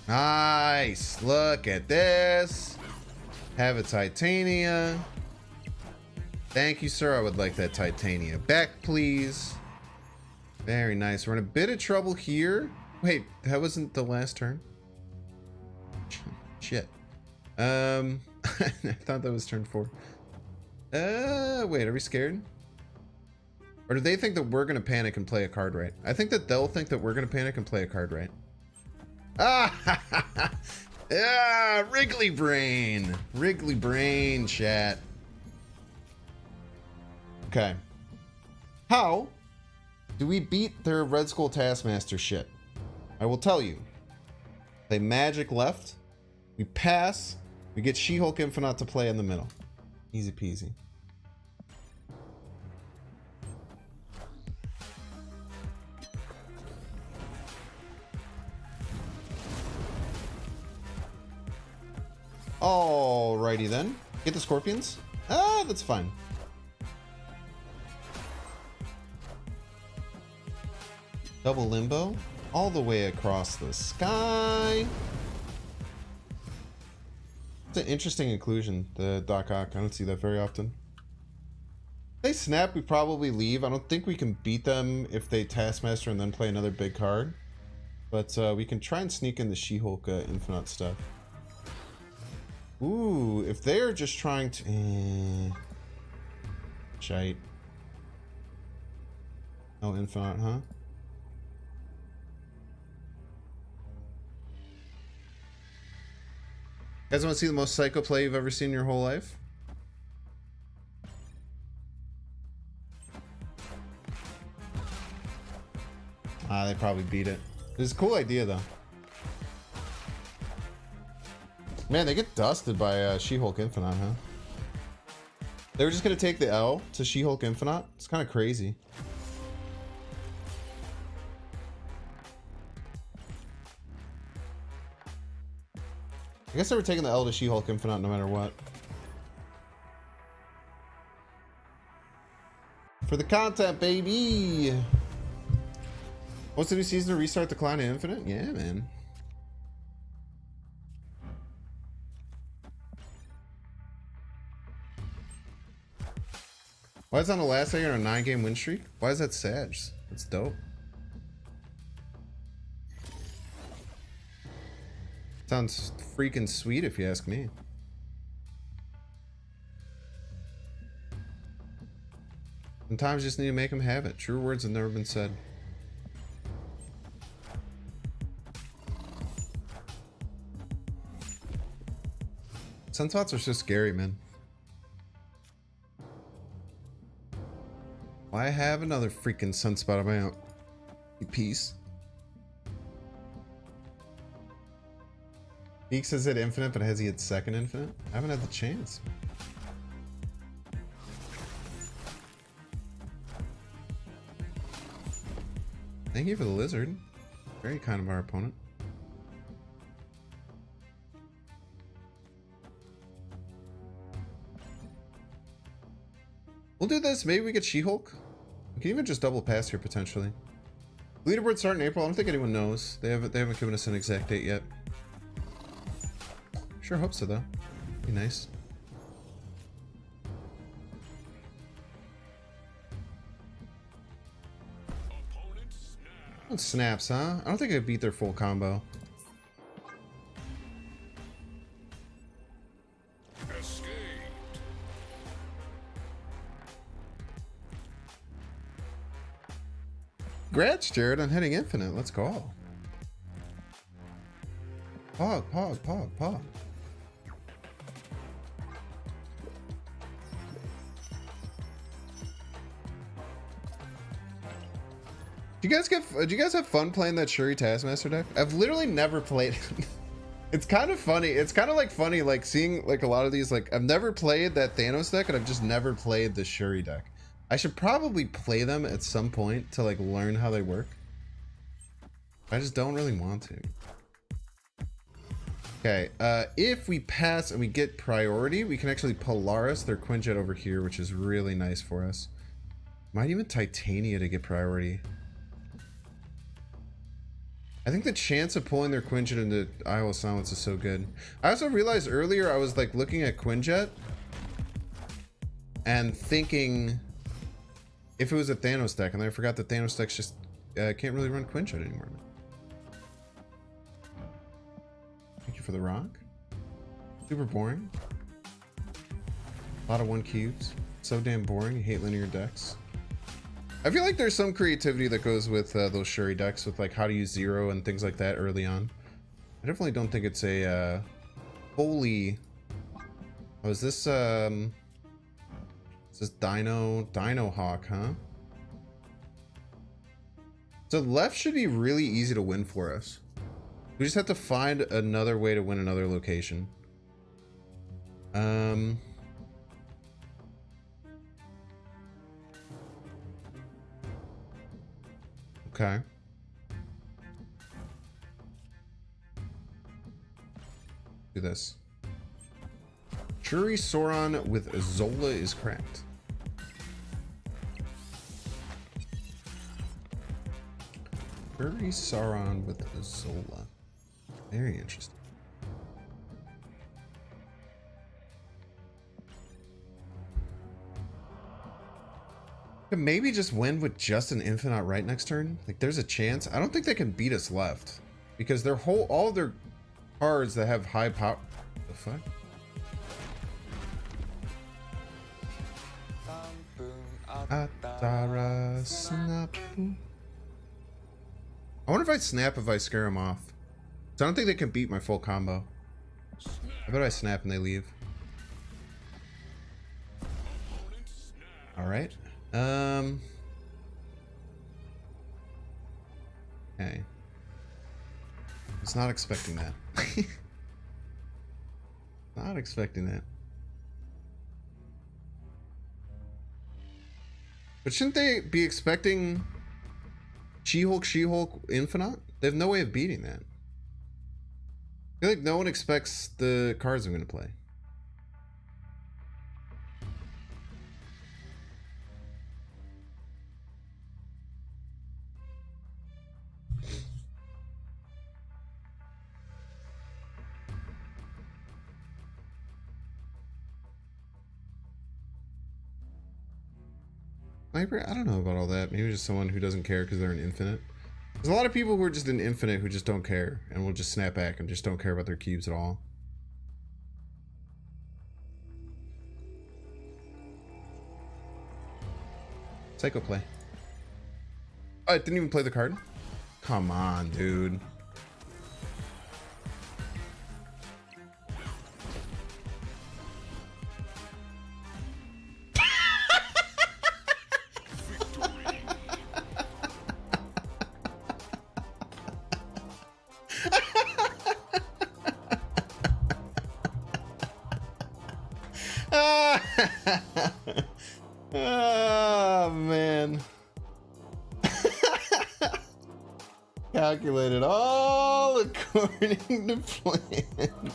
Nice. Look at this. Have a Titania. Thank you, sir. I would like that Titania back, please. Very nice. We're in a bit of trouble here. Wait, that wasn't the last turn? Shit. I thought that was turn 4. Wait, are we scared? Or do they think that we're gonna panic and play a card right? I think that they'll think that we're gonna panic and play a card right. Ah! Yeah, Wrigley Brain. Wrigley Brain, chat. Okay. How do we beat their Red Skull Taskmaster shit? I will tell you. They Magic left. We pass. We get She-Hulk Infinite to play in the middle. Easy peasy. Alrighty then. Get the Scorpions. Ah, that's fine. Double limbo all the way across the sky. It's an interesting inclusion, the Doc Ock. I don't see that very often. If they snap, we probably leave. I don't think we can beat them if they Taskmaster and then play another big card. But we can try and sneak in the She-Hulk Infinite stuff. Ooh, if they're just trying to... Shite. No Infinite, huh? You guys want to see the most psycho play you've ever seen in your whole life? Ah, they probably beat it. It's a cool idea, though. Man, they get dusted by She-Hulk Infinite, huh? They were just gonna take the L to She-Hulk Infinite? It's kind of crazy. I guess they were taking the L to She-Hulk Infinite no matter what. For the content, baby! What's the new season to restart the Clown Infinite? Yeah, man. Why is it on the last day on a 9-game win streak? Why is that Sag? That's dope. Sounds freaking sweet if you ask me. Sometimes you just need to make them have it. True words have never been said. Sunspots are so scary, man. Why have another freaking sunspot on my own? Peace. Geek says it infinite, but has he had second infinite? I haven't had the chance. Thank you for the lizard. Very kind of our opponent. We'll do this. Maybe we get She-Hulk. We can even just double pass here potentially. Leaderboard start in April. I don't think anyone knows. They haven't given us an exact date yet. Sure hope so though. Be nice. Oh, snaps, huh? I don't think I beat their full combo. Congrats, Jared, on hitting infinite. Let's go. Pog. Do you guys have fun playing that Shuri Taskmaster deck? I've literally never played it. It's kind of funny. It's kind of like funny, like seeing like a lot of these, like I've never played that Thanos deck and I've just never played the Shuri deck. I should probably play them at some point to like learn how they work. I just don't really want to. Okay, if we pass and we get priority, we can actually Polaris their Quinjet over here, which is really nice for us. Might even Titania to get priority. I think the chance of pulling their Quinjet into Iowa Silence is so good. I also realized earlier I was like looking at Quinjet and thinking if it was a Thanos deck, and then I forgot that Thanos decks just can't really run Quinjet anymore. Thank you for the rock. Super boring. A lot of 1 cubes. So damn boring. You hate linear decks. I feel like there's some creativity that goes with those Shuri decks with like how to use zero and things like that early on. I definitely don't think it's a wholly... Oh, is this Dino Hawk, huh? So left should be really easy to win for us. We just have to find another way to win another location. Okay. Do this. Shuri Sauron with Zola is cracked. Furry Sauron with Azula. Very interesting. Could maybe just win with just an Infinite right next turn. Like there's a chance. I don't think they can beat us left because their all their cards that have high power. The fuck? Atara Snapu. I wonder if I snap if I scare them off. So I don't think they can beat my full combo. I bet I snap and they leave. All right. Okay. Was not expecting that. Not expecting that. But shouldn't they be expecting She-Hulk Infinite? They have no way of beating that. I feel like no one expects the cards I'm going to play. Sniper? I don't know about all that. Maybe just someone who doesn't care because they're an Infinite. There's a lot of people who are just an Infinite who just don't care and will just snap back and just don't care about their cubes at all. Psycho play. Oh, it didn't even play the card? Come on, dude. Oh, man. Calculated all according to plan.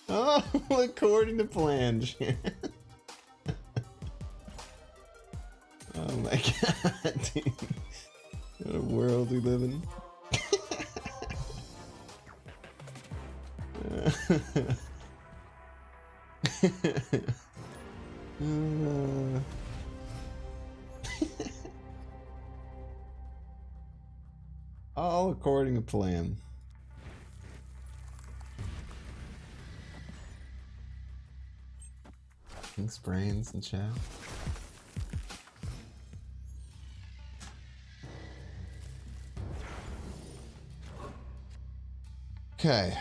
All according to plan, Chan. Oh my god, dude. What a world we live in. All according to plan. King's brains and chat. Okay.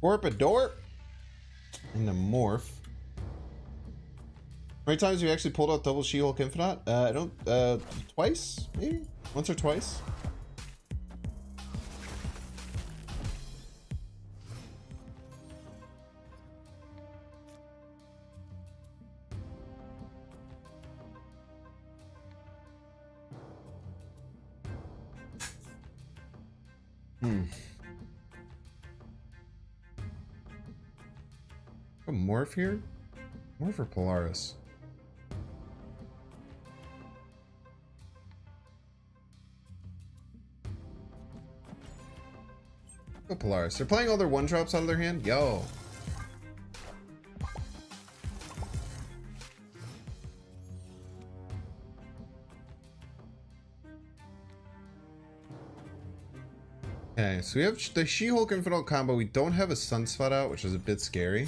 Warpadorp and the morph. How many times have you actually pulled out double She-Hulk Infinite? I don't, twice, maybe? Once or twice? A morph here? Morph or Polaris? Go Polaris. They're playing all their one drops out of their hand? Yo. Okay, so we have the She-Hulk Infinite combo. We don't have a Sunspot out, which is a bit scary.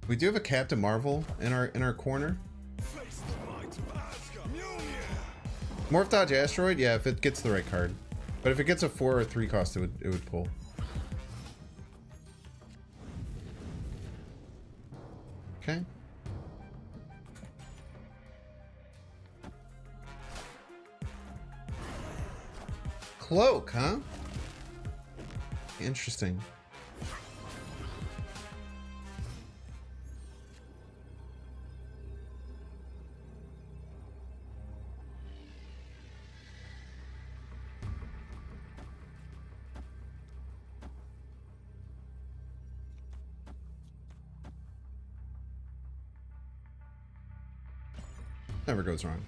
We do have a Captain Marvel in our corner. Morph Dodge Asteroid, yeah, if it gets the right card. But if it gets a 4 or 3 cost, it would pull. Okay. Cloak, huh? Interesting. Never goes wrong.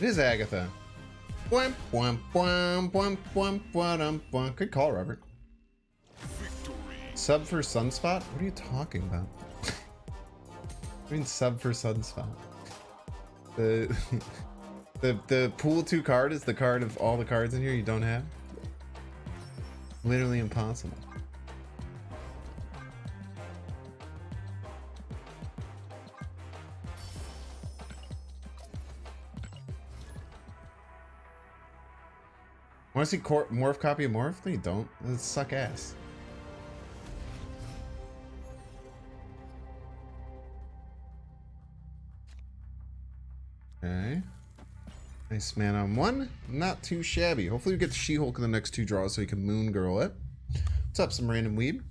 It is Agatha. Bwam, bwam, bwam, bwam, bwam, bwam, bwam. Good call, Robert. Sub for Sunspot? What are you talking about? I mean sub for Sunspot. The the pool 2 card is the card of all the cards in here you don't have. Literally impossible. Want to see morph copy of morph? No, you don't. That'd suck ass. Okay. Nice man on 1. Not too shabby. Hopefully we get She-Hulk in the next 2 draws so we can Moon Girl it. What's up, some random weeb?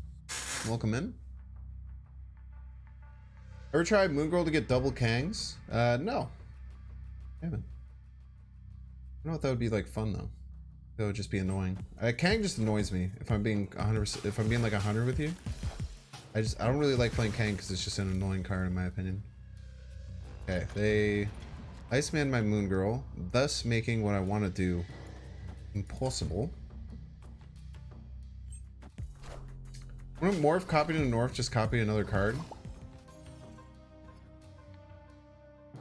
Welcome in. Ever tried Moon Girl to get double Kangs? No. Haven't. I don't know if that would be like fun though. That would just be annoying. Kang just annoys me if I'm being 100%. If I'm being like 100 with you, I don't really like playing Kang because it's just an annoying card in my opinion. Okay, they Iceman my Moon Girl, thus making what I want to do impossible. Wouldn't morph copied into North just copy another card?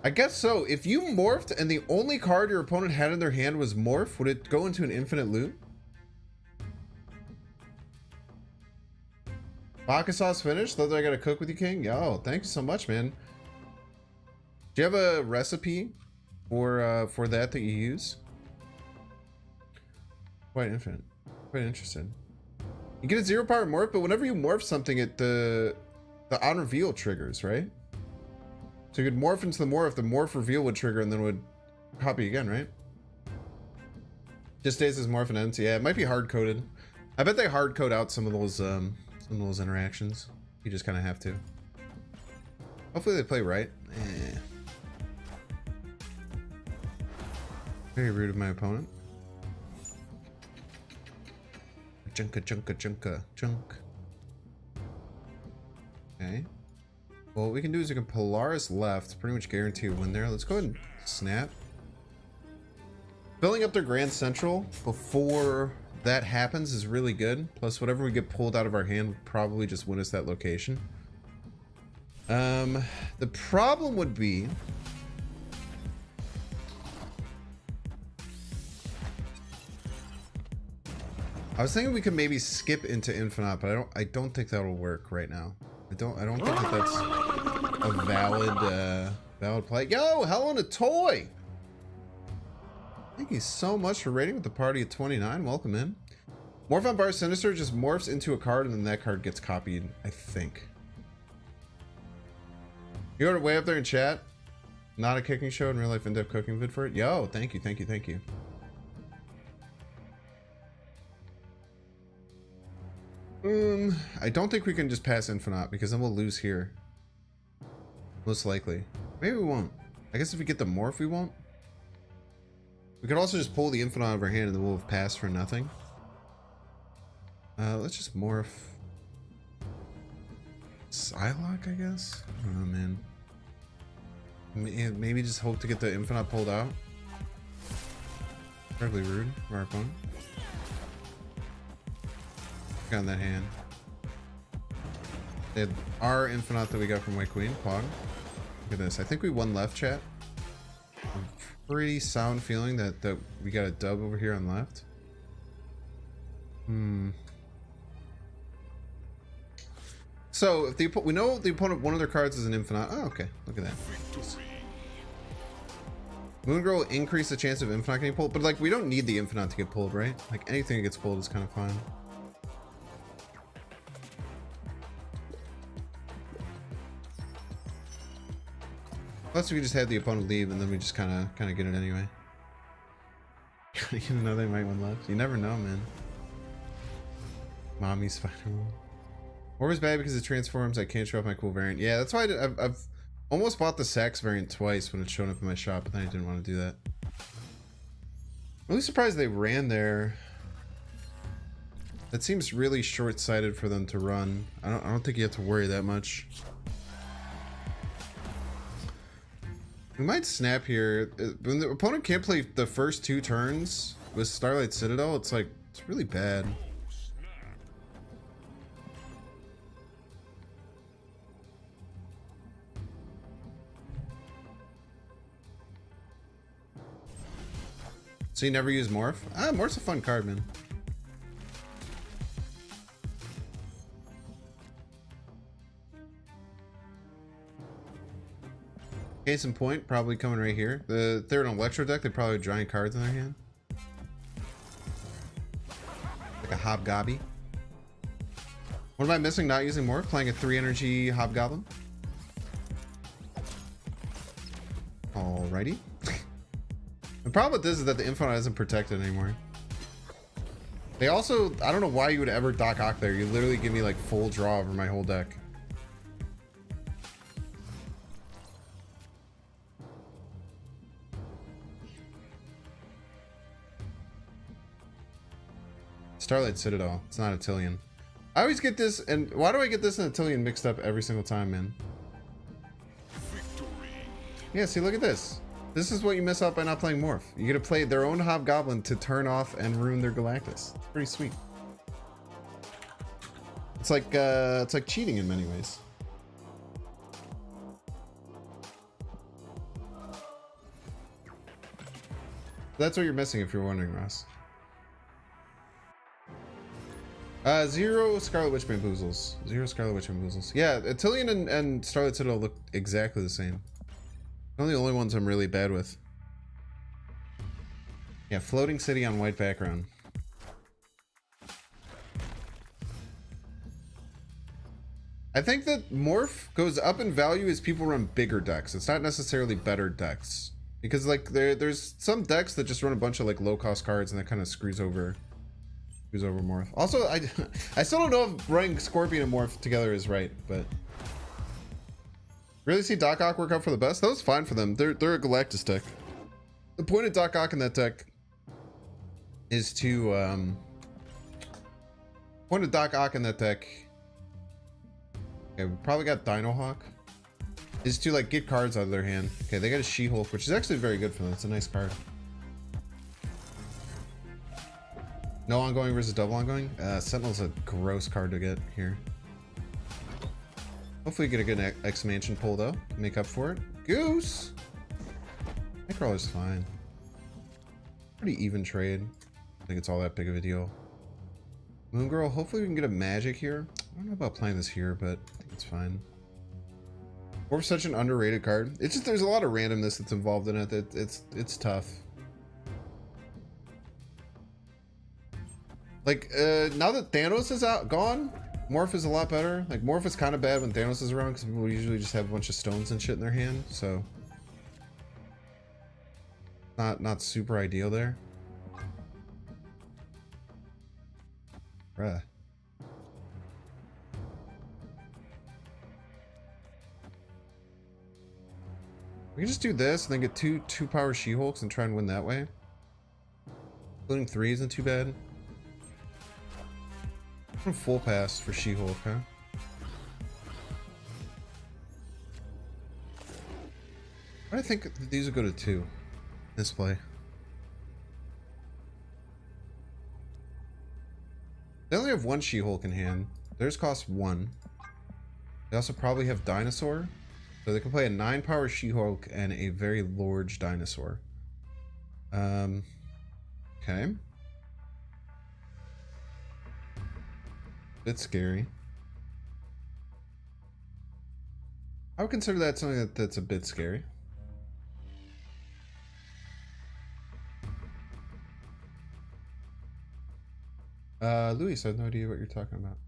I guess so. If you morphed and the only card your opponent had in their hand was morph, would it go into an infinite loop? Baka sauce finished? Thought I gotta cook with you, King? Yo, thank you so much, man. Do you have a recipe for that you use? Quite infinite. Quite interested. You get a 0 power morph, but whenever you morph something, the on reveal triggers, right? So you could morph into the morph reveal would trigger and then would copy again, right? Just stays as morph and ends. Yeah, it might be hard coded. I bet they hard code out some of those interactions. You just kind of have to. Hopefully they play right. Very rude of my opponent. Chunka. Okay. Well, what we can do is we can Polaris left, pretty much guarantee a win there. Let's go ahead and snap. Filling up their Grand Central before that happens is really good. Plus, whatever we get pulled out of our hand would probably just win us that location. The problem would be... I was thinking we could maybe skip into Infinite, but I don't think that'll work right now. I don't think that that's a valid play. Yo, Helen a toy. Thank you so much for rating with the party at 29. Welcome in. Morph on Bar Sinister just morphs into a card and then that card gets copied, I think. You ordered way up there in chat. Not a cooking show in real life, in-depth cooking vid for it. Yo, thank you. I don't think we can just pass Infinite because then we'll lose here. Most likely. Maybe we won't. I guess if we get the morph, we won't. We could also just pull the Infinite out of our hand and then we'll have passed for nothing. Let's just morph. Psylocke, I guess? I don't know, man. Maybe just hope to get the Infinite pulled out. Incredibly rude of our opponent. Got in that hand. They had our Infinite that we got from White Queen. Pog. Look at this. I think we won left, chat. I'm pretty sound feeling that we got a dub over here on left. So if we know the opponent, one of their cards is an Infinite. Oh, okay. Look at that. Moon Girl will increase the chance of Infinite getting pulled, but like we don't need the Infinite to get pulled, right? Like anything that gets pulled is kind of fine. Plus we just have the opponent leave and then we just kind of get it anyway. You know they might win left. You never know, man. Mommy Spider-Man. Or was bad because it transforms. I can't show off my cool variant. Yeah, that's why I've almost bought the Sax variant twice when it's shown up in my shop, but then I didn't want to do that. I'm really surprised they ran there. That seems really short-sighted for them to run. I don't think you have to worry that much. We might snap here. When the opponent can't play the first 2 turns with Starlight Citadel, it's like, it's really bad. So you never use Morph? Ah, Morph's a fun card, man. Case in point, probably coming right here. If they're an Electro deck, they probably have giant cards in their hand. Like a Hobgobby. What am I missing not using Morph? Playing a 3 energy Hobgoblin? Alrighty. The problem with this is that the Infinite isn't protected anymore. They also, I don't know why you would ever Doc Ock there. You literally give me like full draw over my whole deck. Starlight Citadel. It's not Atilian. I always get this, and why do I get this and Atilian mixed up every single time, man? Victory. Yeah, see, look at this. This is what you miss out by not playing Morph. You get to play their own Hobgoblin to turn off and ruin their Galactus. It's pretty sweet. It's like cheating in many ways. That's what you're missing if you're wondering, Ross. 0 Scarlet Witch Bamboozles. 0 Scarlet Witch Bamboozles. Yeah, Atilian and Starlight Citadel look exactly the same. They're the only ones I'm really bad with. Yeah, Floating City on white background. I think that Morph goes up in value as people run bigger decks. It's not necessarily better decks. Because like there's some decks that just run a bunch of like low cost cards and that kind of screws over Morph. Also, I still don't know if running Scorpion and Morph together is right, but really see Doc Ock work out for the best? That was fine for them. They're a Galactus deck. The point of Doc Ock in that deck is to point of Doc Ock in that deck. Okay, we probably got Dino Hawk. Is to like get cards out of their hand. Okay, they got a She-Hulk, which is actually very good for them. It's a nice card. No ongoing versus double ongoing. Sentinel's a gross card to get here. Hopefully get a good X-Mansion pull though. Make up for it. Goose! Nightcrawler's fine. Pretty even trade. I think it's all that big of a deal. Moon Girl, hopefully we can get a magic here. I don't know about playing this here, but I think it's fine. Morph's such an underrated card. It's just there's a lot of randomness that's involved in it. It's tough. Like now that Thanos is gone, Morph is a lot better. Like Morph is kind of bad when Thanos is around because people usually just have a bunch of stones and shit in their hand. So not super ideal there. Bruh. We can just do this and then get two power She-Hulks and try and win that way. Including 3 isn't too bad. Full pass for She-Hulk, huh? I think these would go to 2. This play. They only have 1 She-Hulk in hand. Theirs costs 1. They also probably have Dinosaur. So they can play a 9 power She-Hulk and a very large Dinosaur. Okay. Bit scary. I would consider that something that's a bit scary. Luis, I have no idea what you're talking about.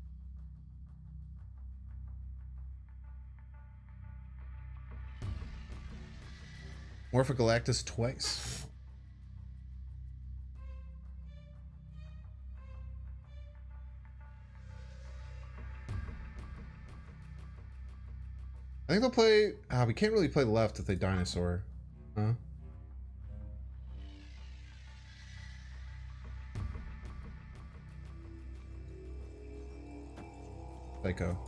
Morph Galactus twice. I think they'll play... we can't really play left if they Dinosaur. Huh? Psycho.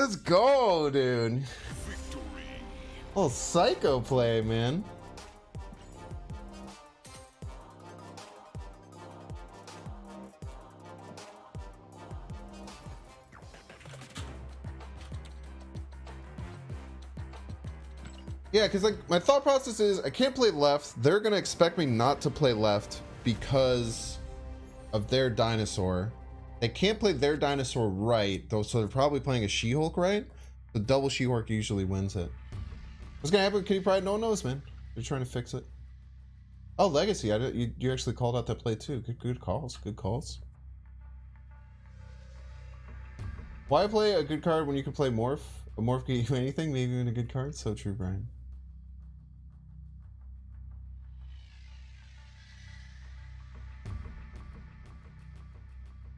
Let's go, dude. Oh, psycho play, man. Yeah, because like my thought process is I can't play left. They're gonna expect me not to play left because of their dinosaur. They can't play their dinosaur right though, so they're probably playing a She-Hulk right. The double She-Hulk usually wins it. What's gonna happen with Kitty Pryde? No one knows, man. They're trying to fix it. Oh, Legacy! You actually called out that play too. Good calls. Good calls. Why play a good card when you can play Morph? A Morph can do anything, maybe even a good card. So true, Brian.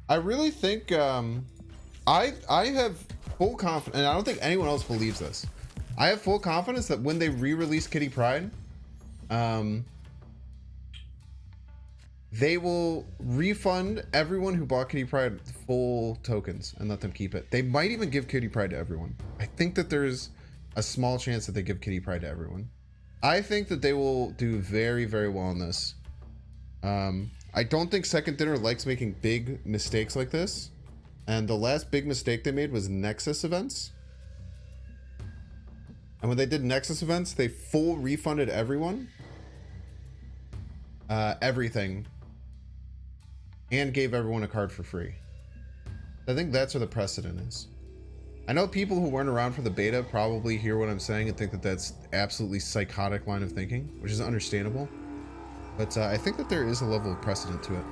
I really think I have full confidence, and I don't think anyone else believes this. I have full confidence that when they re-release Kitty Pryde, they will refund everyone who bought Kitty Pryde full tokens and let them keep it. They might even give Kitty Pryde to everyone. I think that there's a small chance that they give Kitty Pryde to everyone. I think that they will do very, very well on this. I don't think Second Dinner likes making big mistakes like this. And the last big mistake they made was Nexus events. And when they did Nexus events, they full refunded everyone. Everything. And gave everyone a card for free. I think that's where the precedent is. I know people who weren't around for the beta probably hear what I'm saying and think that that's absolutely psychotic line of thinking, which is understandable. But I think that there is a level of precedent to it.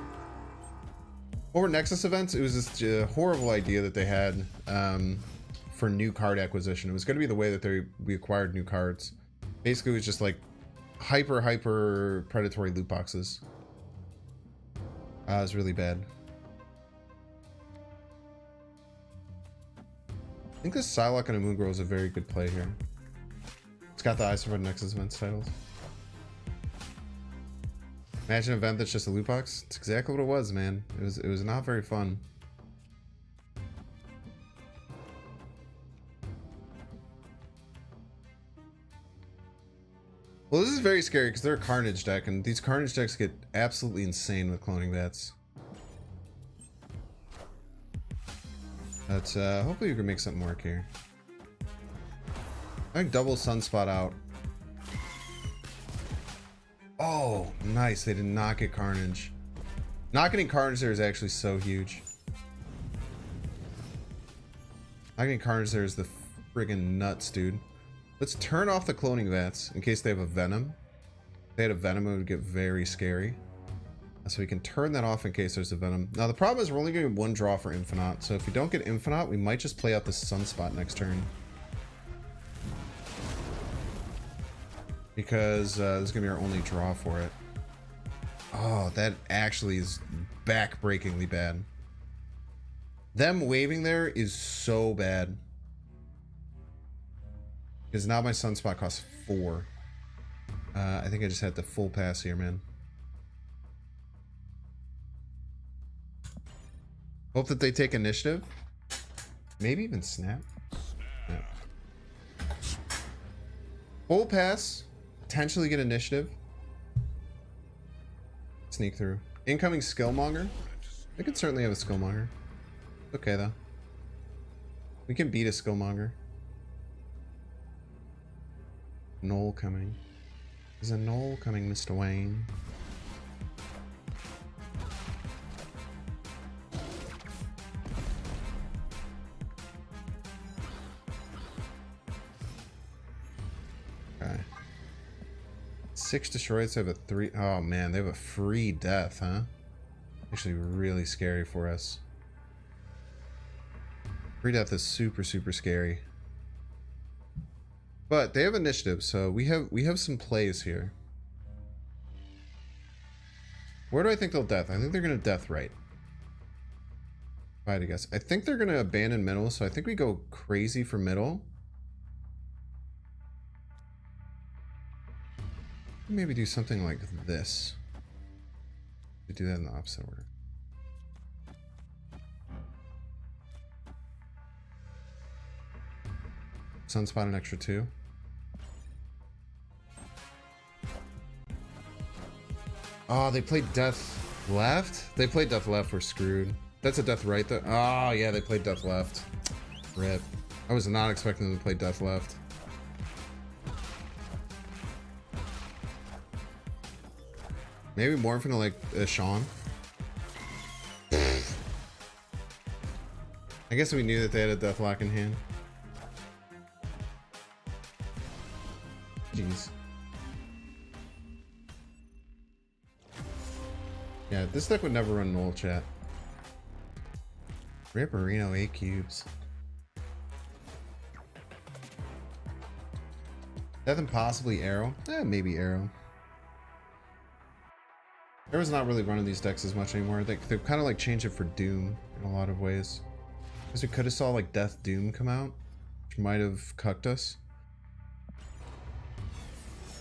Over Nexus events, it was just a horrible idea that they had for new card acquisition. It was going to be the way that we acquired new cards. Basically, it was just like hyper predatory loot boxes. It was really bad. I think this Psylocke and a Moongrove is a very good play here. It's got the eyes for Nexus events titles. Imagine an event that's just a loot box. It's exactly what it was, man. It was not very fun. Well, this is very scary because they're a Carnage deck, and these Carnage decks get absolutely insane with cloning bats. But hopefully you can make something work here. I think double Sunspot out. Oh, nice. They did not get Carnage. Not getting Carnage there is actually so huge. Not getting Carnage there is the friggin' nuts, dude. Let's turn off the cloning vats in case they have a Venom. If they had a Venom, it would get very scary. So we can turn that off in case there's a Venom. Now the problem is we're only getting one draw for Infinite. So if we don't get Infinite, we might just play out the Sunspot next turn. Because this is going to be our only draw for it. Oh, that actually is back-breakingly bad. Them waving there is so bad. Because now my Sunspot costs 4. I think I just had the full pass here, man. Hope that they take initiative. Maybe even snap. Yeah. Full pass. Potentially get initiative. Sneak through. Incoming Skillmonger. I could certainly have a Skillmonger. Okay, though. We can beat a Skillmonger. Knoll coming. Is a Knoll coming, Mr. Wayne? Okay. 6 destroyed, so they have a 3. Oh man, they have a free death, huh? Actually, really scary for us. Free death is super scary. But they have initiative, so we have some plays here. Where do I think they'll death? I think they're gonna death right. If I had to guess. I think they're gonna abandon middle, so I think we go crazy for middle. Maybe do something like this. We do that in the opposite order. Sunspot an extra 2. Oh, they played Death Left? They played Death Left, we're screwed. That's a Death Right though. Oh yeah, they played Death Left. Rip. I was not expecting them to play Death Left. Maybe morphing to like Sean. I guess we knew that they had a Deathlock in hand. Jeez. Yeah, this deck would never run null, chat. Ripperino 8 cubes. Death and possibly Arrow? Maybe Arrow. Arrow's not really running these decks as much anymore. They've kind of like changed it for Doom in a lot of ways. Because we could have saw like Death Doom come out, which might have cucked us.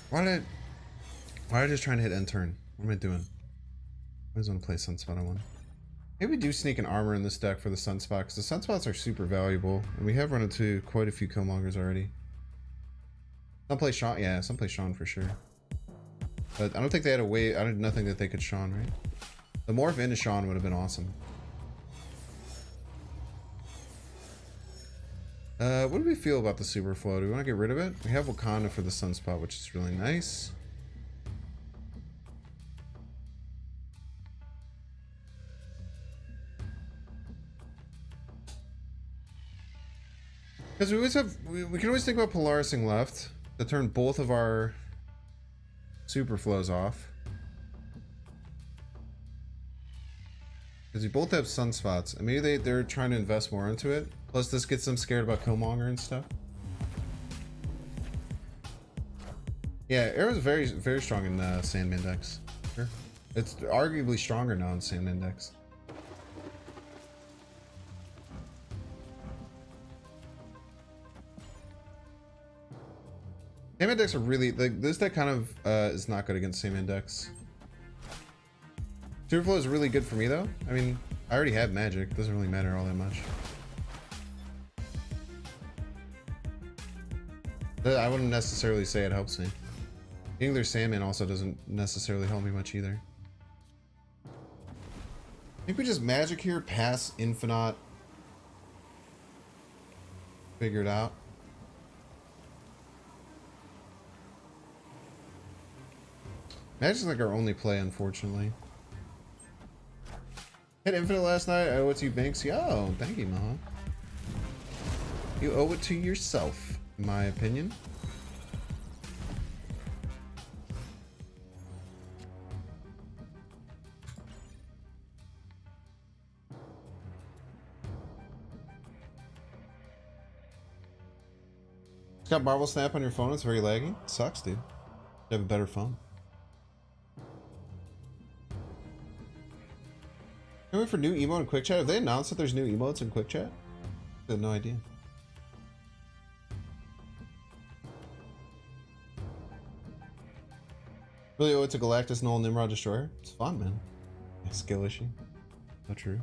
Why did I just try to hit end turn? What am I doing? I just want to play Sunspot on one. Maybe we do sneak an armor in this deck for the Sunspot, because the Sunspots are super valuable, and we have run into quite a few Killmongers already. Some play Sean, yeah, some play Sean for sure. But I don't think they had a way, I had nothing that they could Sean, right? The morph into Sean would have been awesome. What do we feel about the Super Flow? Do we want to get rid of it? We have Wakanda for the Sunspot, which is really nice. Because we always have, we can always think about Polarising left to turn both of our Super Flows off. Because we both have Sunspots, and maybe they're trying to invest more into it. Plus this gets them scared about Killmonger and stuff. Yeah, Arrow's very, very strong in Sandman decks. Sure. It's arguably stronger now in Sandman decks. Sandman decks are really, like, this deck kind of is not good against Sandman decks. Superflow is really good for me though. I mean, I already have magic. It doesn't really matter all that much. I wouldn't necessarily say it helps me. Getting their Sandman also doesn't necessarily help me much either. I think we just magic here, pass Infinite. Figure it out. Magic's like our only play, unfortunately. Hit Infinite last night. I owe it to you, Banks. Yo, thank you, Maha. You owe it to yourself, in my opinion. It's got Marvel Snap on your phone. It's very laggy. It sucks, dude. You have a better phone. Can we wait for new emote in Quick Chat? Have they announced that there's new emotes in Quick Chat? I had no idea. Really owe it to Galactus, Null, Nimrod, Destroyer? It's fun, man. A skill issue. Not true.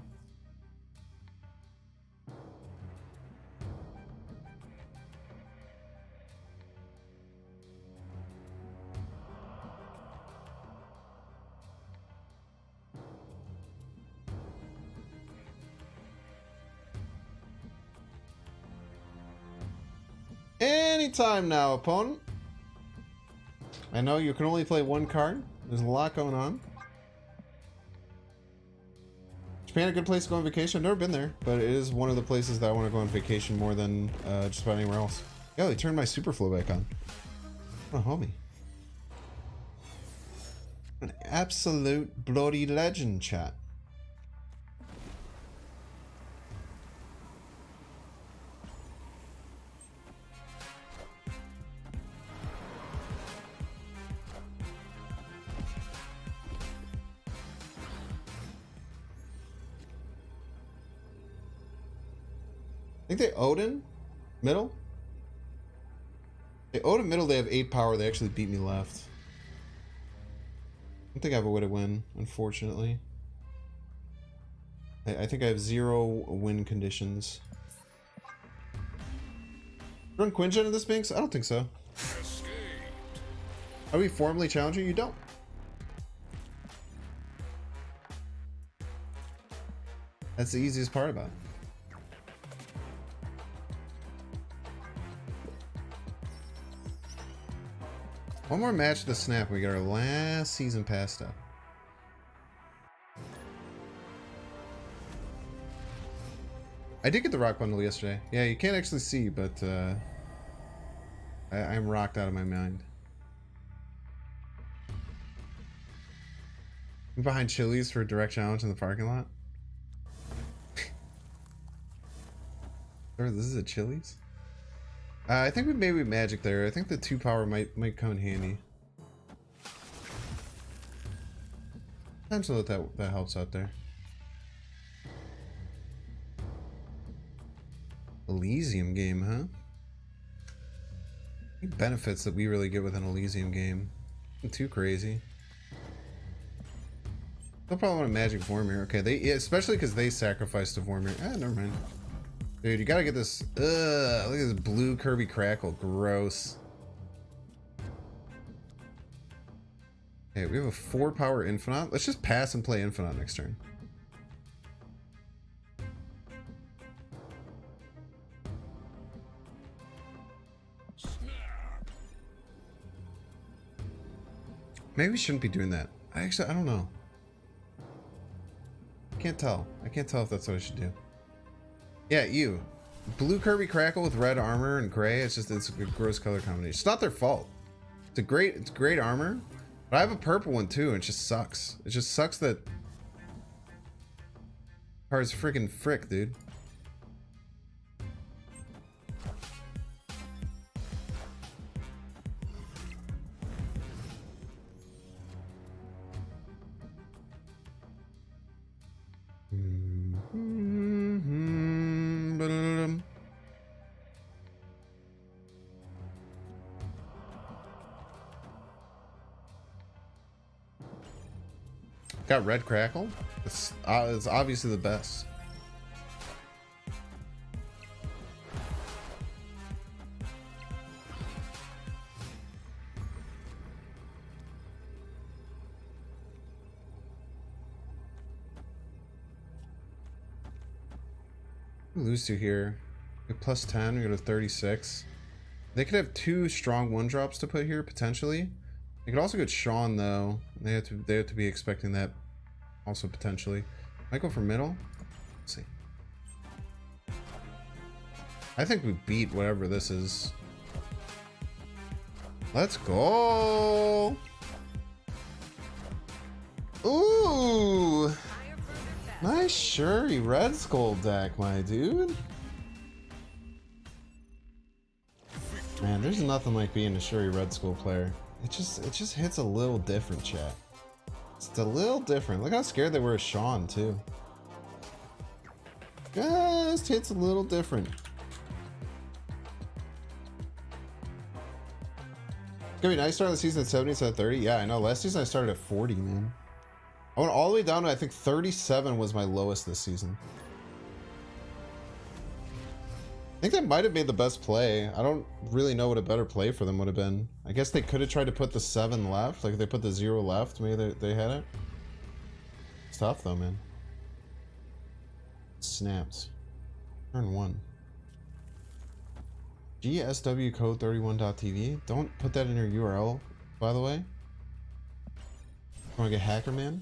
Anytime now, opponent. I know you can only play one card. There's a lot going on. Japan a good place to go on vacation? I've never been there, but it is one of the places that I want to go on vacation more than just about anywhere else. Yo, they turned my Super Flow back on. What a homie. An absolute bloody legend, chat. I think they Odin middle. They Odin middle. They have 8 power. They actually beat me left. I don't think I have a way to win, unfortunately. I think I have 0 win conditions. Run Quinjet in this Binks? I don't think so. Are we formally challenging? You don't. That's the easiest part about it. One more match of the snap. We got our last season pass up. I did get the rock bundle yesterday. Yeah, you can't actually see, but I'm rocked out of my mind. I'm behind Chili's for a direct challenge in the parking lot. Or this is a Chili's? I think we maybe magic there. I think the 2 power might come in handy. Potentially that helps out there. Elysium game, huh? Benefits that we really get with an Elysium game. Not too crazy. They'll probably want a magic Vormir. Okay, yeah, especially because they sacrificed a Vormir. Ah, never mind. Dude, you gotta get this. Ugh, look at this blue Kirby Crackle. Gross. Okay, we have a 4 power Infinite. Let's just pass and play Infinite next turn. Maybe we shouldn't be doing that. I don't know. I can't tell. I can't tell if that's what I should do. Yeah, you. Blue Kirby Crackle with red armor and gray. It's a gross color combination. It's not their fault. It's great armor. But I have a purple one too, and it just sucks. It just sucks that card's freaking frick, dude. Got red Crackle. It's obviously the best. Lose to here. We have plus 10. We go to 36. They could have 2 strong 1-drops to put here potentially. They could also get Sean though. They have to be expecting that also potentially. Might go for middle. Let's see. I think we beat whatever this is. Let's go. Ooh. Nice Shuri Red Skull deck, my dude. Man, there's nothing like being a Shuri Red Skull player. It just hits a little different, chat. It's a little different. Look how scared they were of Sean too. Just hits a little different. It's gonna be nice starting the season at 70 instead of 30. Yeah, I know. Last season I started at 40, man. I went all the way down to I think 37 was my lowest this season. I think that might have made the best play. I don't really know what a better play for them would have been. I guess they could have tried to put the 7 left. Like if they put the 0 left, maybe they had it. It's tough though, man. Snaps. Turn 1. GSW code 31.tv. Don't put that in your URL, by the way. Wanna get Hacker Man?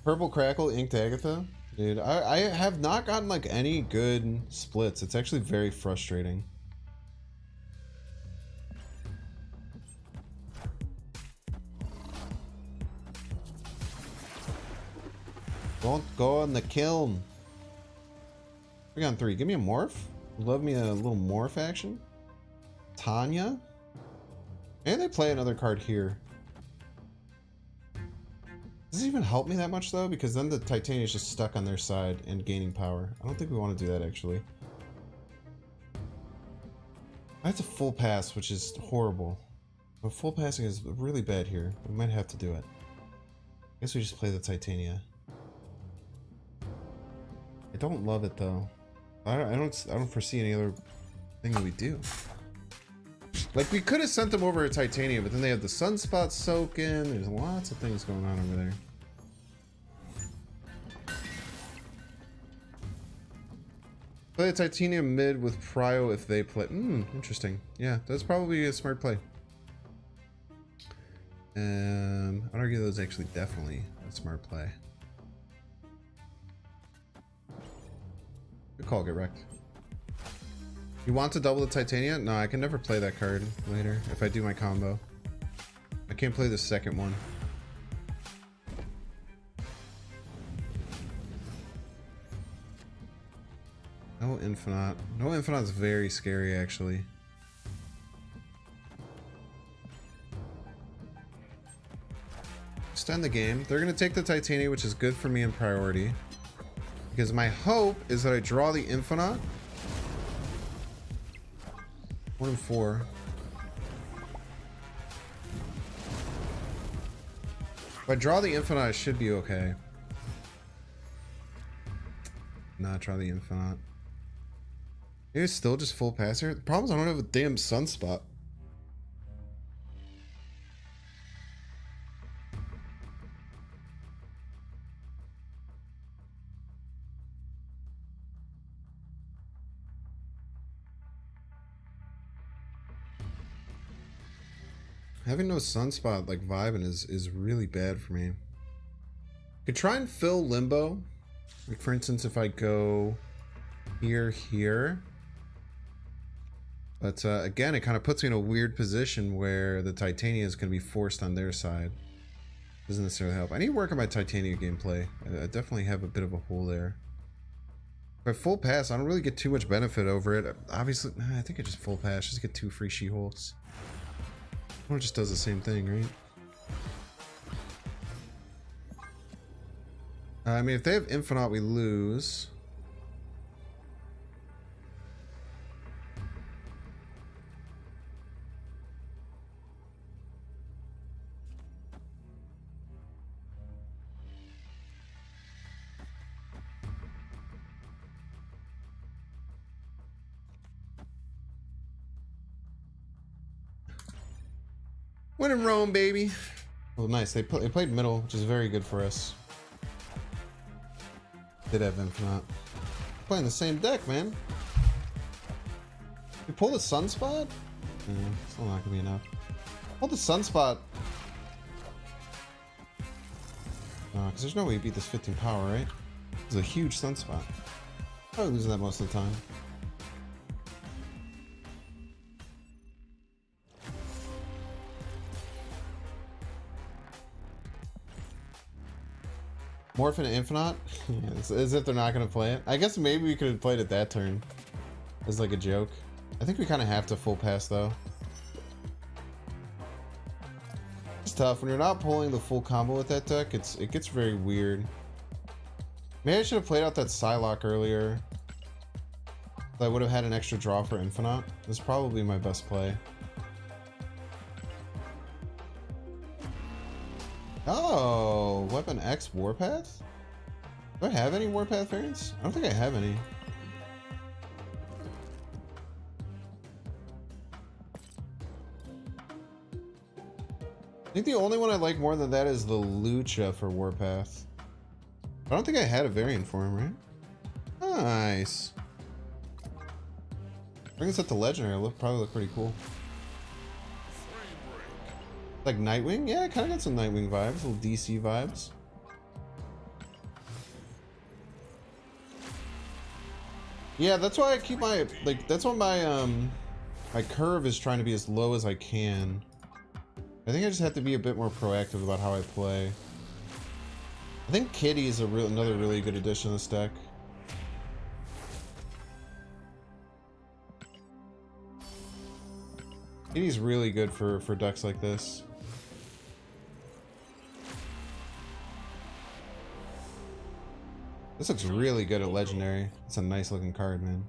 Purple Crackle, Inked Agatha. Dude, I have not gotten like any good splits. It's actually very frustrating. Don't go in the kiln. 3-on-3. Give me a morph. Love me a little morph action. Tanya. And they play another card here. Does it even help me that much though? Because then the Titania is just stuck on their side and gaining power. I don't think we want to do that actually. That's a full pass, which is horrible. But full passing is really bad here. We might have to do it. I guess we just play the Titania. I don't love it though. I don't foresee any other thing that we do. Like, we could have sent them over to Titania, but then they have the Sunspot soaking. There's lots of things going on over there. Play the Titanium mid with Prio if they play. Interesting. Yeah, that's probably a smart play. I'd argue that's actually definitely a smart play. Good call, get wrecked. You want to double the Titania? No, I can never play that card later if I do my combo. I can't play the second one. No Infinite. No Infinite's very scary, actually. Extend the game. They're going to take the Titania, which is good for me in priority. Because my hope is that I draw the Infinite. 1 and 4. If I draw the Infinite, I should be okay. Not draw the Infinite. Maybe it's still just full passer. The problem is I don't have a damn Sunspot. Having no Sunspot like vibing is really bad for me. Could try and fill Limbo. Like, for instance, if I go here. But again, it kind of puts me in a weird position where the Titania is going to be forced on their side. Doesn't necessarily help. I need to work on my Titania gameplay. I definitely have a bit of a hole there. If I full pass, I don't really get too much benefit over it. Obviously, I think I just full pass. Just get 2 free She-Hulks. Or it just does the same thing, right? I mean, if they have Infinite, we lose. Win in Rome, baby. Oh, nice. They played middle, which is very good for us. Did have Infinite. Playing the same deck, man. You pull the Sunspot? Yeah, still not gonna be enough. Pull the Sunspot. Because there's no way you beat this 15 power, right? It's a huge Sunspot. Probably losing that most of the time. Morphin and Infinite? As if they're not going to play it. I guess maybe we could have played it that turn. As like a joke. I think we kind of have to full pass though. It's tough. When you're not pulling the full combo with that deck, it gets very weird. Maybe I should have played out that Psylocke earlier. I would have had an extra draw for Infinite. This is probably my best play. Oh, Weapon X Warpath? Do I have any Warpath variants? I don't think I have any. I think the only one I like more than that is the Lucha for Warpath. I don't think I had a variant for him, right? Nice. Bring this up to Legendary, probably look pretty cool. Like Nightwing? Yeah, I kind of got some Nightwing vibes, little DC vibes. Yeah, that's why I keep my, like, that's why my curve is trying to be as low as I can. I think I just have to be a bit more proactive about how I play. I think Kitty is another really good addition to this deck. Kitty's really good for decks like this. This looks really good at Legendary. It's a nice looking card, man.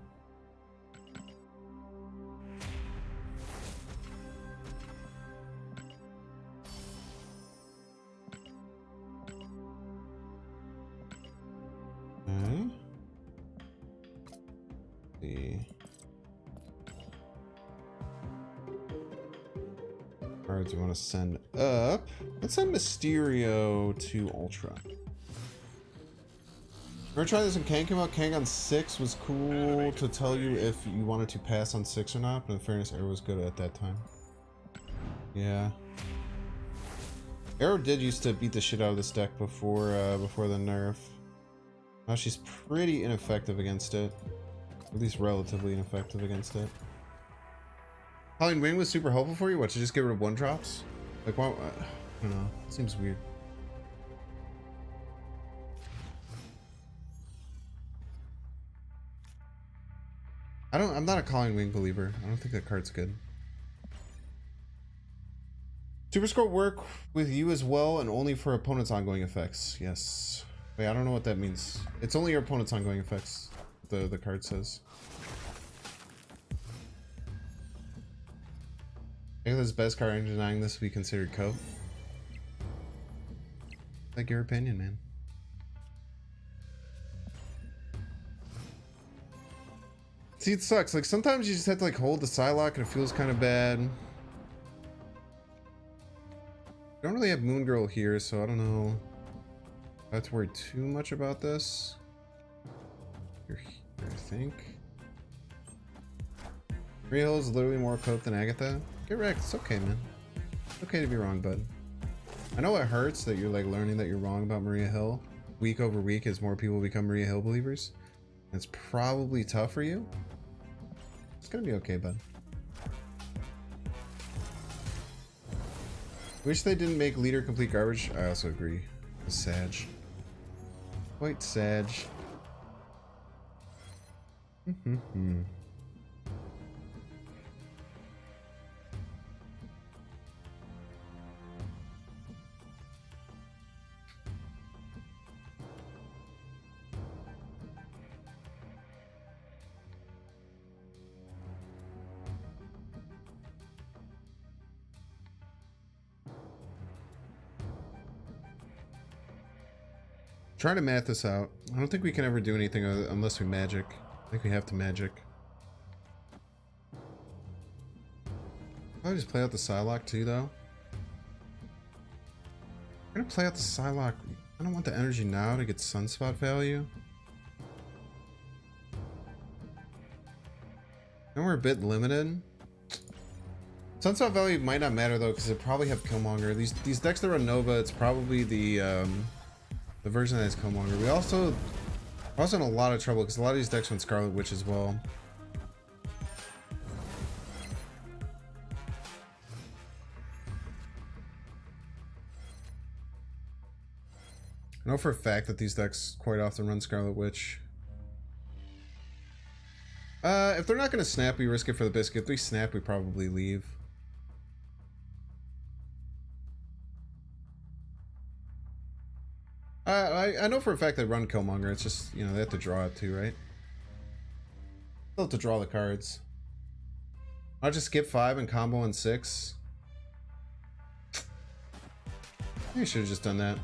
Okay. The cards we want to send up. Let's send Mysterio to Ultra. Remember trying this in Kank came out? Kank on 6 was cool to tell you if you wanted to pass on 6 or not, but in fairness, Arrow was good at that time. Yeah. Arrow did used to beat the shit out of this deck before the nerf. Now she's pretty ineffective against it. At least relatively ineffective against it. Howling Wing was super helpful for you? What, to just get rid of 1-drops? Like, why? I don't know. It seems weird. I'm not a Calling Wing believer. I don't think that card's good. Super Scope work with you as well and only for opponent's ongoing effects. Yes. Wait, I don't know what that means. It's only your opponent's ongoing effects, the card says. Agatha's best card in denying this would be considered Co. Like your opinion, man. See, it sucks. Like, sometimes you just have to, like, hold the Psylocke and it feels kind of bad. I don't really have Moon Girl here, so I don't know. I have to worry too much about this. You're here, I think. Maria Hill is literally more cope than Agatha. Get wrecked. It's okay, man. It's okay to be wrong, bud. I know it hurts that you're, like, learning that you're wrong about Maria Hill week over week as more people become Maria Hill believers. It's probably tough for you. It's gonna be okay, bud. Wish they didn't make leader complete garbage. I also agree. It's Sag. Quite Sag. Try to math this out. I don't think we can ever do anything unless we magic. I think we have to magic. I'll just play out the Psylocke too, though. I'm gonna play out the Psylocke. I don't want the energy now to get Sunspot value. And we're a bit limited. Sunspot value might not matter though, because they probably have Killmonger. These decks that run Nova, it's probably the version that has Killmonger. We're also in a lot of trouble because a lot of these decks run Scarlet Witch as well. I know for a fact that these decks quite often run Scarlet Witch. If they're not going to snap, we risk it for the biscuit. If they snap, we probably leave. I know for a fact they run Killmonger. It's just, you know, they have to draw it too, right? They'll have to draw the cards. I'll just skip 5 and combo in 6. I should have just done that.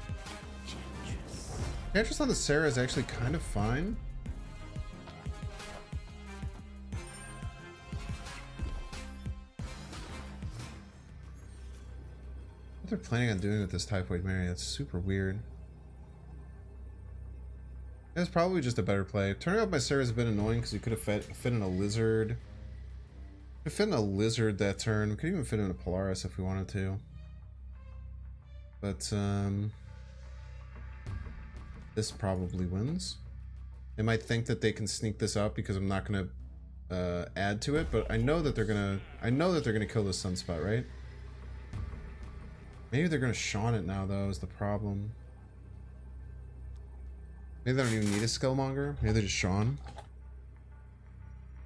Cantress on the Sarah is actually kind of fine. What they're planning on doing with this Typhoid Mary, that's super weird. It's probably just a better play. Turning off my Sarah's a bit annoying because you could have fit in a Lizard. Could fit in a Lizard that turn. We could even fit in a Polaris if we wanted to. But, this probably wins. They might think that they can sneak this up because I'm not going to add to it, but I know that they're going to kill this Sunspot, right? Maybe they're going to Shawn it now, though, is the problem. Maybe they don't even need a Skillmonger. Maybe they just Shawn.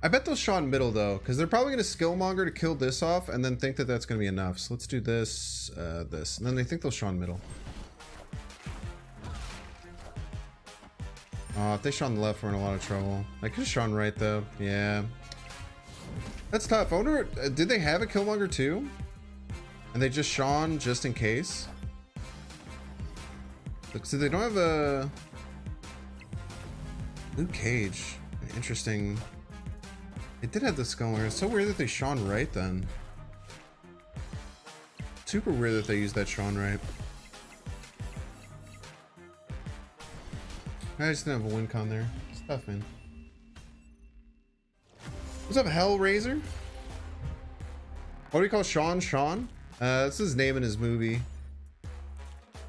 I bet they'll Shawn middle, though, because they're probably going to Skillmonger to kill this off and then think that that's going to be enough. So let's do this, this. And then they think they'll Shawn middle. If they Shawn the left, we're in a lot of trouble. I could have Shawn right, though. Yeah. That's tough. I wonder, did they have a Killmonger, too? And they just Shawn just in case? Look, so they don't have a... Luke Cage. Interesting It did have the sculler. It's so weird that they Sean Wright then. Super weird that they used that Sean Wright. I just didn't have a win con there. It's tough, man. What's up, Hellraiser? What do we call Sean? Sean? That's his name in his movie.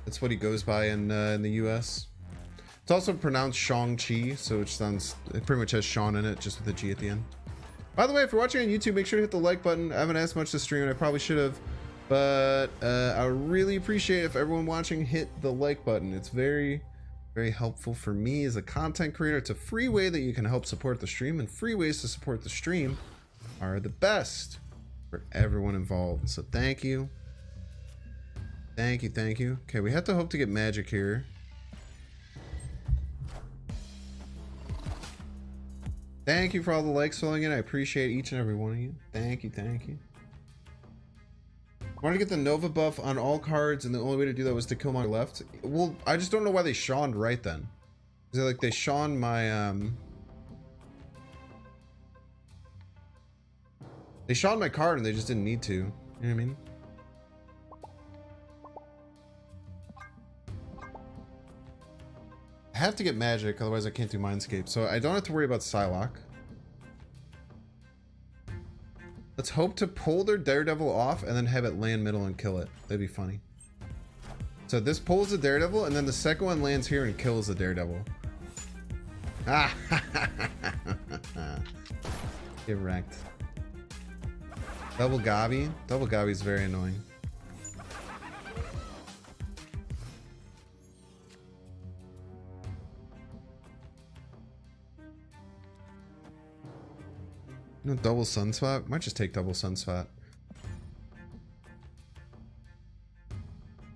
That's what he goes by in the US. It's also pronounced Shang-Chi, so it pretty much has Sean in it, just with a G at the end. By the way, if you're watching on YouTube, make sure to hit the like button. I haven't asked much this stream, and I probably should have, but I would really appreciate if everyone watching hit the like button. It's very, very helpful for me as a content creator. It's a free way that you can help support the stream, and free ways to support the stream are the best for everyone involved. So thank you. Thank you, thank you. Okay, we have to hope to get magic here. Thank you for all the likes filling in. I appreciate each and every one of you. Thank you, thank you. I want to get the Nova buff on all cards, and the only way to do that was to kill my left. Well, I just don't know why they Shawned right then. Is it like they Shawned my they Shawned my card and they just didn't need to. You know what I mean? I have to get magic, otherwise I can't do Mindscape. So I don't have to worry about Psylocke. Let's hope to pull their Daredevil off and then have it land middle and kill it. That'd be funny. So this pulls the Daredevil, and then the second one lands here and kills the Daredevil. Ah! Get wrecked. Double Gabi. Double Gabi is very annoying. You know, double Sunspot? Might just take double Sunspot.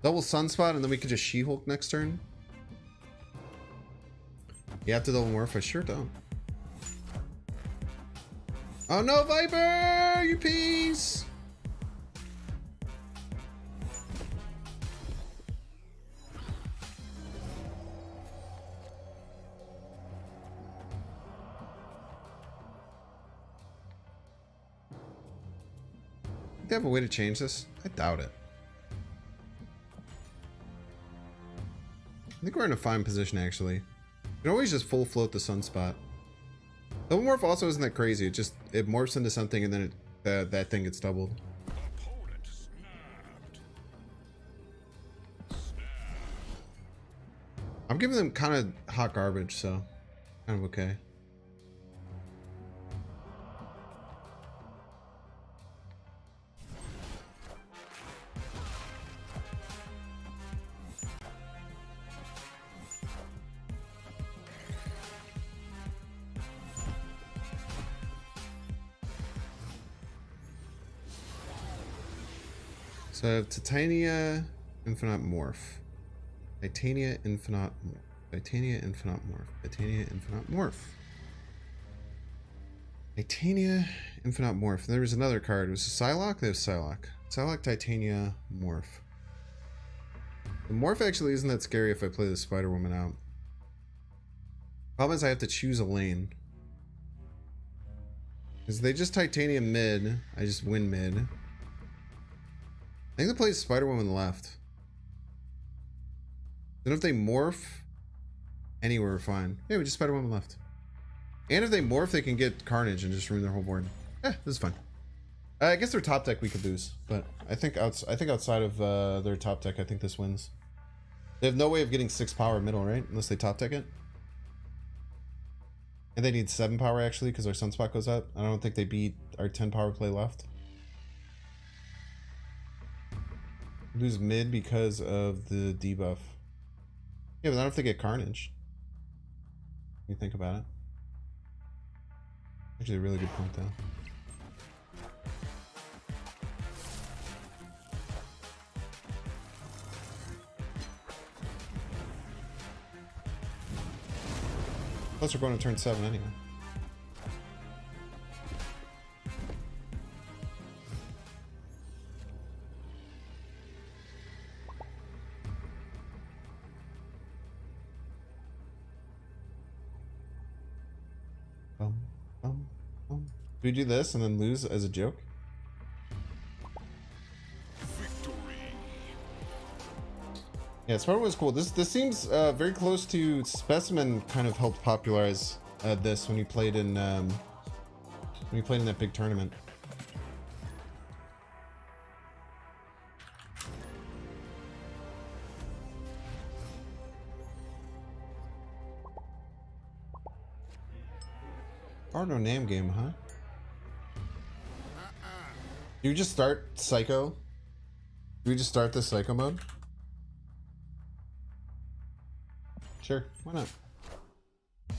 Double Sunspot, and then we could just She-Hulk next turn. You have to double morph? I sure don't. Oh no, Viper! You piece! Do they have a way to change this? I doubt it. I think we're in a fine position, actually. You can always just full float the Sunspot. Double morph also isn't that crazy. It morphs into something and then that thing gets doubled. I'm giving them kind of hot garbage, so kind of okay. So I have Titania, Infinite Morph. Titania, Infinite Morph. Titania, Infinite Morph. Titania, Infinite Morph. Titania, Infinite Morph. There was another card. Was it Psylocke? There's Psylocke. Psylocke, Titania, Morph. The Morph actually isn't that scary if I play the Spider-Woman out. Problem is I have to choose a lane. Because they just Titanium mid. I just win mid. I think they play Spider-Woman left. Then if they morph anywhere, we're fine. Yeah, we just Spider-Woman left. And if they morph, they can get Carnage and just ruin their whole board. Yeah, this is fine. I guess their top deck we could lose, but I think outside of their top deck, I think this wins. They have no way of getting 6 power middle, right? Unless they top deck it. And they need 7 power actually, because our Sunspot goes up. I don't think they beat our 10 power play left. Lose mid because of the debuff. Yeah, but I don't think they get Carnage. You think about it. Actually, a really good point, though. Plus, we're going to turn 7 anyway. we do this and then lose as a joke? Yeah, Spartan was cool. This seems very close to Specimen. Kind of helped popularize this when he played in that big tournament. Arno Nam game, huh? Do you just start Psycho? Do we just start this Psycho mode? Sure, why not?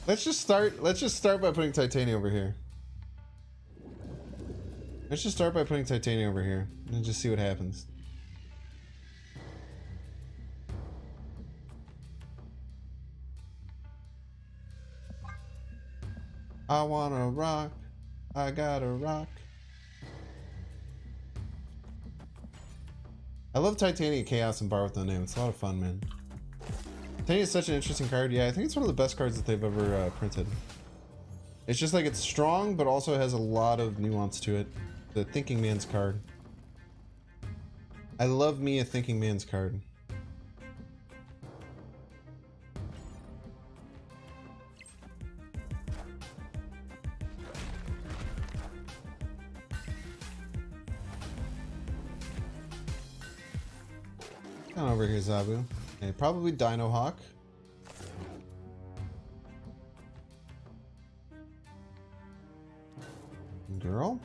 Let's just start by putting Titania over here. Let's just start by putting Titania over here and just see what happens. I wanna rock, I gotta rock. I love Titania Chaos and Bar with No Name. It's a lot of fun, man. Titania is such an interesting card. Yeah, I think it's one of the best cards that they've ever printed. It's just like it's strong, but also has a lot of nuance to it. The Thinking Man's card. I love me a Thinking Man's card. Come on over here, Zabu. Okay, probably Dino Hawk. Girl.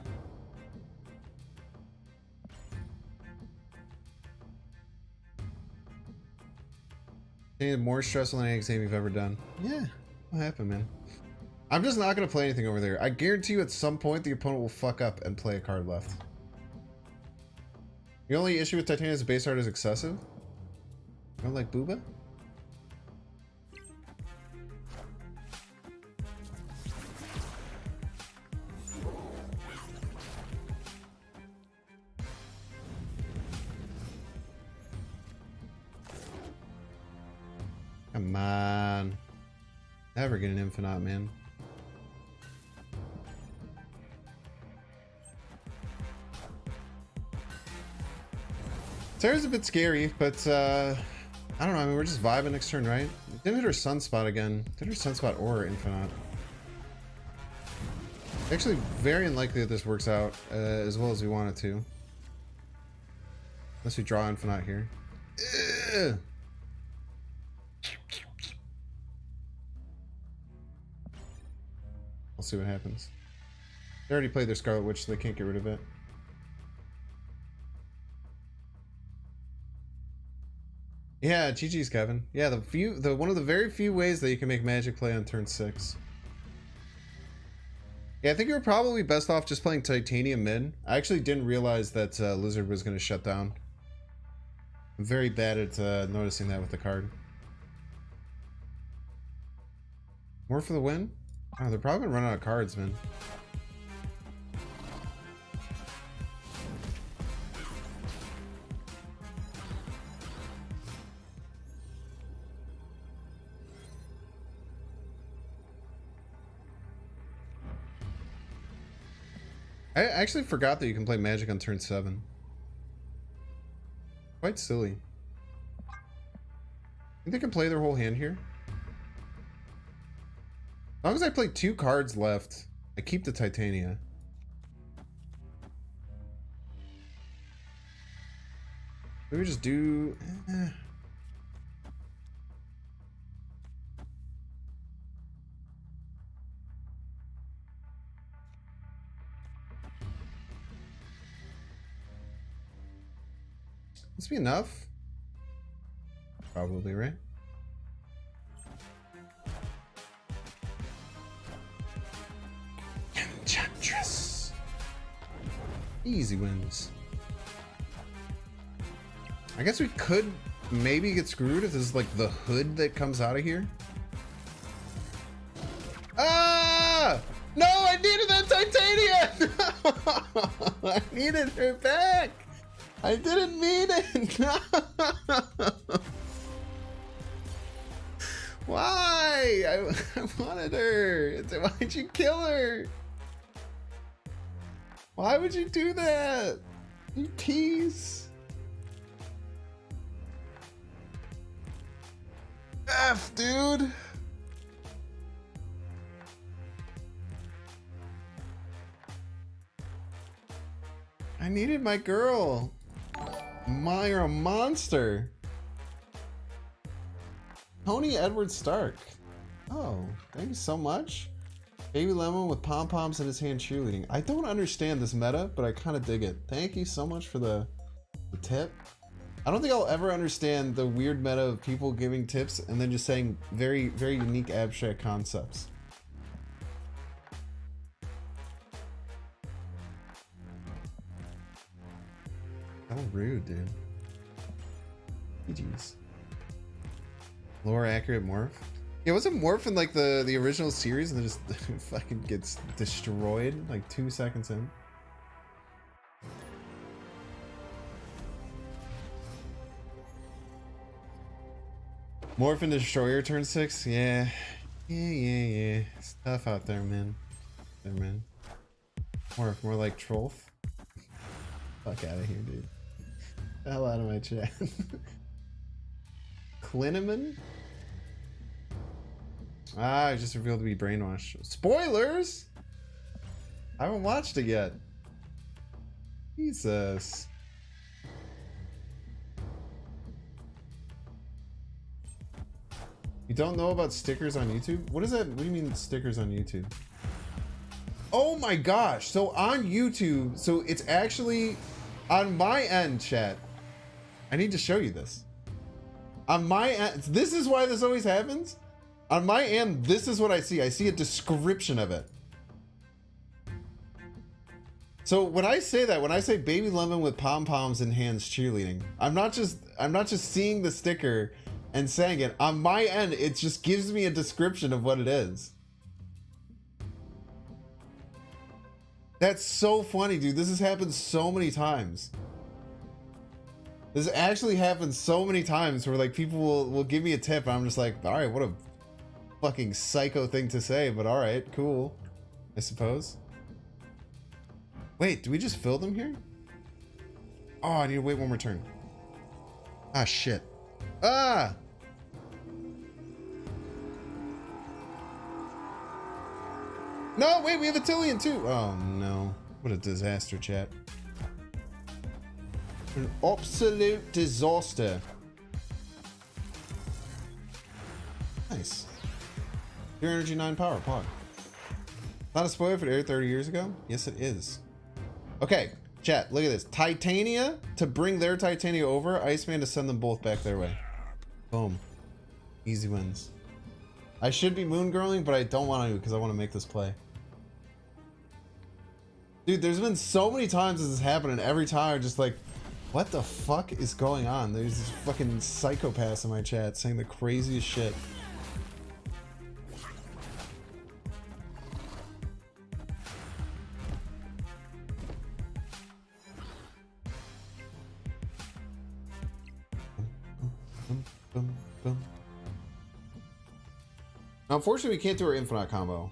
More stressful than any exam you've ever done. Yeah, what happened, man? I'm just not gonna play anything over there. I guarantee you at some point the opponent will fuck up and play a card left. The only issue with Titania's base art is excessive. You don't like Booba? Come on. Never get an Infinite, man. Terra's a bit scary, but I don't know. I mean, we're just vibing next turn, right? Didn't hit her Sunspot again. Did her Sunspot or Infinite. Actually, very unlikely that this works out as well as we want it to. Unless we draw Infinite here. Ugh. We'll see what happens. They already played their Scarlet Witch, so they can't get rid of it. Yeah, GG's, Kevin. Yeah, the one of the very few ways that you can make Magic play on turn 6. Yeah, I think you're probably best off just playing Titanium mid. I actually didn't realize that Lizard was going to shut down. I'm very bad at noticing that with the card. More for the win? Oh, they're probably gonna run out of cards, man. I actually forgot that you can play Magic on turn 7. Quite silly. Think they can play their whole hand here? As long as I play 2 cards left, I keep the Titania. Maybe just do... This be enough? Probably, right? Enchantress. Easy wins. I guess we could maybe get screwed if this is like the hood that comes out of here. Ah! No, I needed that Titania! No! I needed her back! I didn't mean it! No! Why? I wanted her. Why'd you kill her? Why would you do that? You tease. F, dude. I needed my girl. You're a monster. Tony Edward Stark. Oh, thank you so much. Baby Lemon with pom-poms in his hand cheerleading. I don't understand this meta, but I kind of dig it. Thank you so much for the tip. I don't think I'll ever understand the weird meta of people giving tips and then just saying very, very unique abstract concepts. So rude, dude. GG's. Lore accurate morph. Yeah, wasn't morph in like the original series and then just fucking gets destroyed like 2 seconds in? Morph and Destroyer turn 6? Yeah. Yeah. It's tough out there, man. Morph, more like Trollf. Fuck out of here, dude. The hell out of my chat. Klineman? Ah, I just revealed to be brainwashed. Spoilers! I haven't watched it yet. Jesus. You don't know about stickers on YouTube? What is that? What do you mean stickers on YouTube? Oh my gosh. So on YouTube, so it's actually on my end, chat. I need to show you this. On my end, this is why this always happens. On my end, this is what I see. I see a description of it. So when I say that, when I say Baby Lemon with pom-poms in hands cheerleading, I'm not just seeing the sticker and saying it. On my end, it just gives me a description of what it is. That's so funny, dude. This has happened so many times. This actually happens so many times where like people will give me a tip and I'm just like, all right, what a fucking psycho thing to say, but all right, cool, I suppose. Wait, do we just fill them here? Oh, I need to wait one more turn. Ah, shit. Ah! No, wait, we have a Tillion too. Oh no. What a disaster, chat. An absolute disaster. Nice. Pure Energy 9 power, pod. Not a spoiler if it aired 30 years ago? Yes, it is. Okay, chat, look at this. Titania to bring their Titania over, Iceman to send them both back their way. Boom. Easy wins. I should be moon girling, but I don't want to because I want to make this play. Dude, there's been so many times this has happened, and every time I'm just like, what the fuck is going on? There's this fucking psychopaths in my chat saying the craziest shit. Now, unfortunately, we can't do our Infinite combo.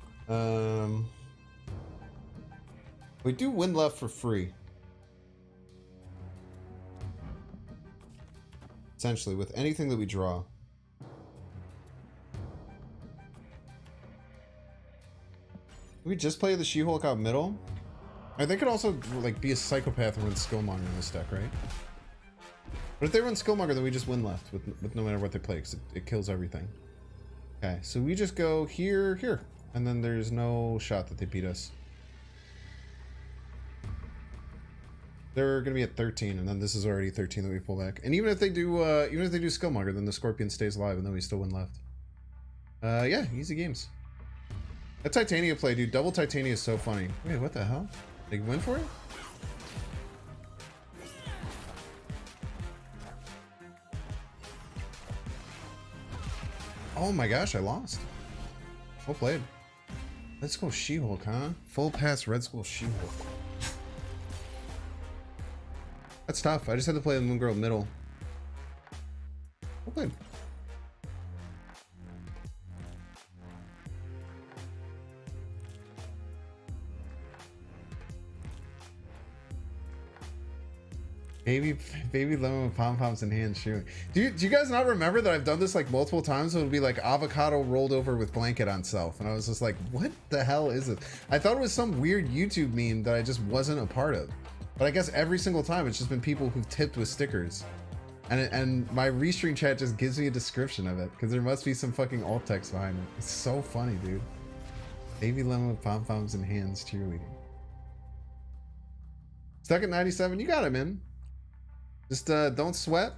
We do win left for free. Essentially, with anything that we draw. Can we just play the She-Hulk out middle? Or they could also like be a psychopath and run Skillmonger in this deck, right? But if they run Skillmonger, then we just win left with no matter what they play, because it kills everything. Okay, so we just go here, and then there's no shot that they beat us. They're gonna be at 13, and then this is already 13 that we pull back. And even if they do Skillmonger, then the Scorpion stays alive, and then we still win left. Yeah, easy games. That Titania play, dude. Double Titania is so funny. Wait, what the hell? They went for it? Oh my gosh, I lost. Well played. Let's go She-Hulk, huh? Full pass Red Skull She-Hulk. That's tough. I just had to play the Moon Girl middle. Well played. Baby, baby lemon with pom poms in hands shooting. Do you guys not remember that I've done this like multiple times? It would be like avocado rolled over with blanket on self, and I was just like, what the hell is it? I thought it was some weird YouTube meme that I just wasn't a part of. But I guess every single time it's just been people who've tipped with stickers, and my restream chat just gives me a description of it because there must be some fucking alt text behind it. It's so funny, dude. Baby lemon with pom poms in hands cheerleading. Stuck at 97. You got it, man. Just don't sweat.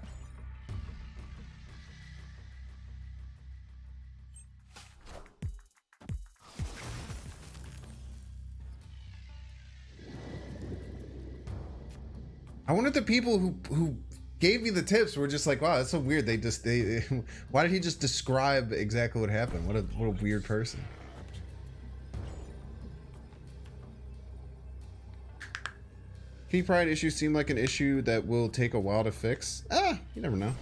I wonder if the people who gave me the tips were just like, wow, that's so weird. They why did he just describe exactly what happened? What a weird person. Kitty Pryde issues seem like an issue that will take a while to fix. You never know.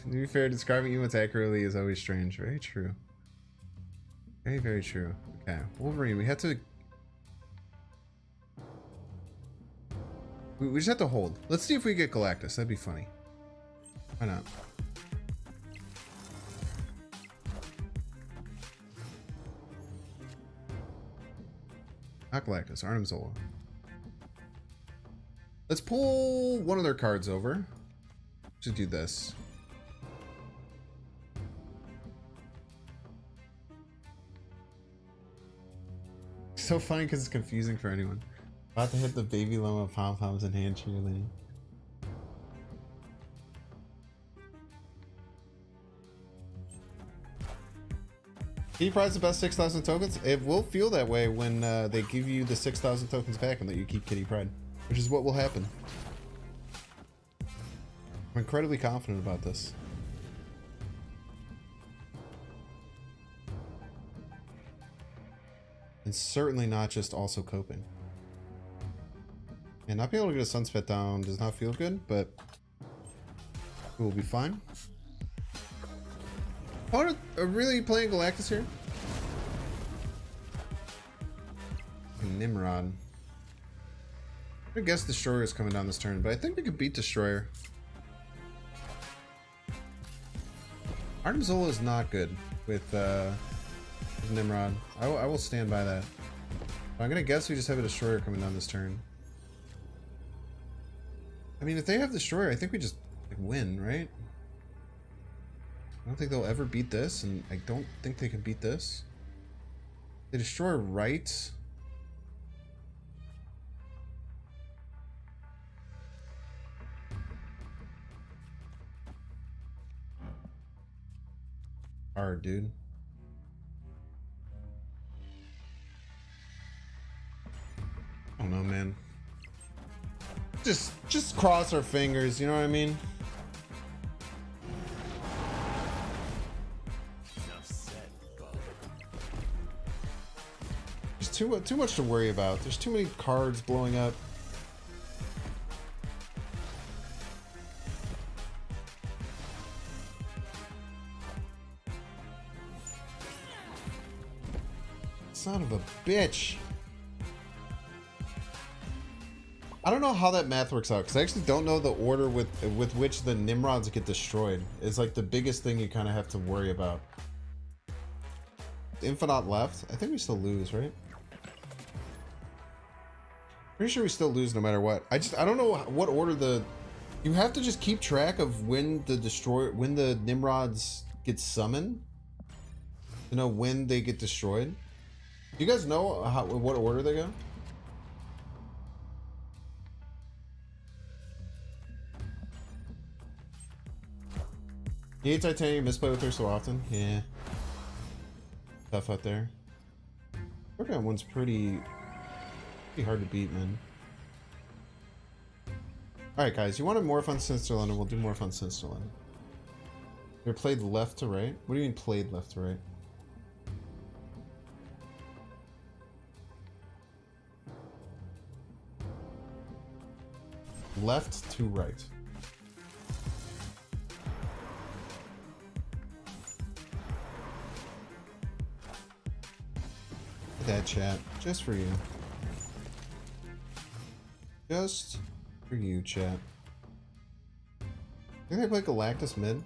To be fair, describing emotes accurately is always strange. Very true. Very, very true. Okay, Wolverine, we have to... We just have to hold. Let's see if we get Galactus. That'd be funny. Why not? Not Galactus, Arnim Zola. Let's pull one of their cards over. Just do this. So funny because it's confusing for anyone. About to hit the baby llama pom poms in hand cheerleading. Kitty Pryde's the best 6,000 tokens. It will feel that way when they give you the 6,000 tokens back and let you keep Kitty Pryde, which is what will happen. I'm incredibly confident about this. And certainly not just also coping. And not being able to get a sunspot down does not feel good, but we'll be fine. Are really playing Galactus here? Nimrod. I guess Destroyer is coming down this turn, but I think we could beat Destroyer. Arnim Zola is not good with Nimrod. I will stand by that. But I'm gonna guess we just have a Destroyer coming down this turn. I mean, if they have Destroyer, I think we just like, win, right? I don't think they'll ever beat this, and I don't think they can beat this. They destroy right. Hard, dude. I don't know, man. Just cross our fingers, you know what I mean? There's too much to worry about. There's too many cards blowing up. Son of a bitch. I don't know how that math works out, because I actually don't know the order with which the Nimrods get destroyed. It's like the biggest thing you kind of have to worry about. Infinite left. I think we still lose, right? Pretty sure we still lose no matter what. I don't know what order the... You have to just keep track of when the Nimrods get summoned to know when they get destroyed. Do you guys know what order they go? You hate Titanium, misplay with her so often? Yeah. Tough out there. Workout one's pretty hard to beat, man. Alright guys, you wanted more fun Sinisterland, and we'll do more fun Sinisterland. They're played left to right? What do you mean played left to right? left to right. That chat, just for you. Just for you, chat. Think they play Galactus mid?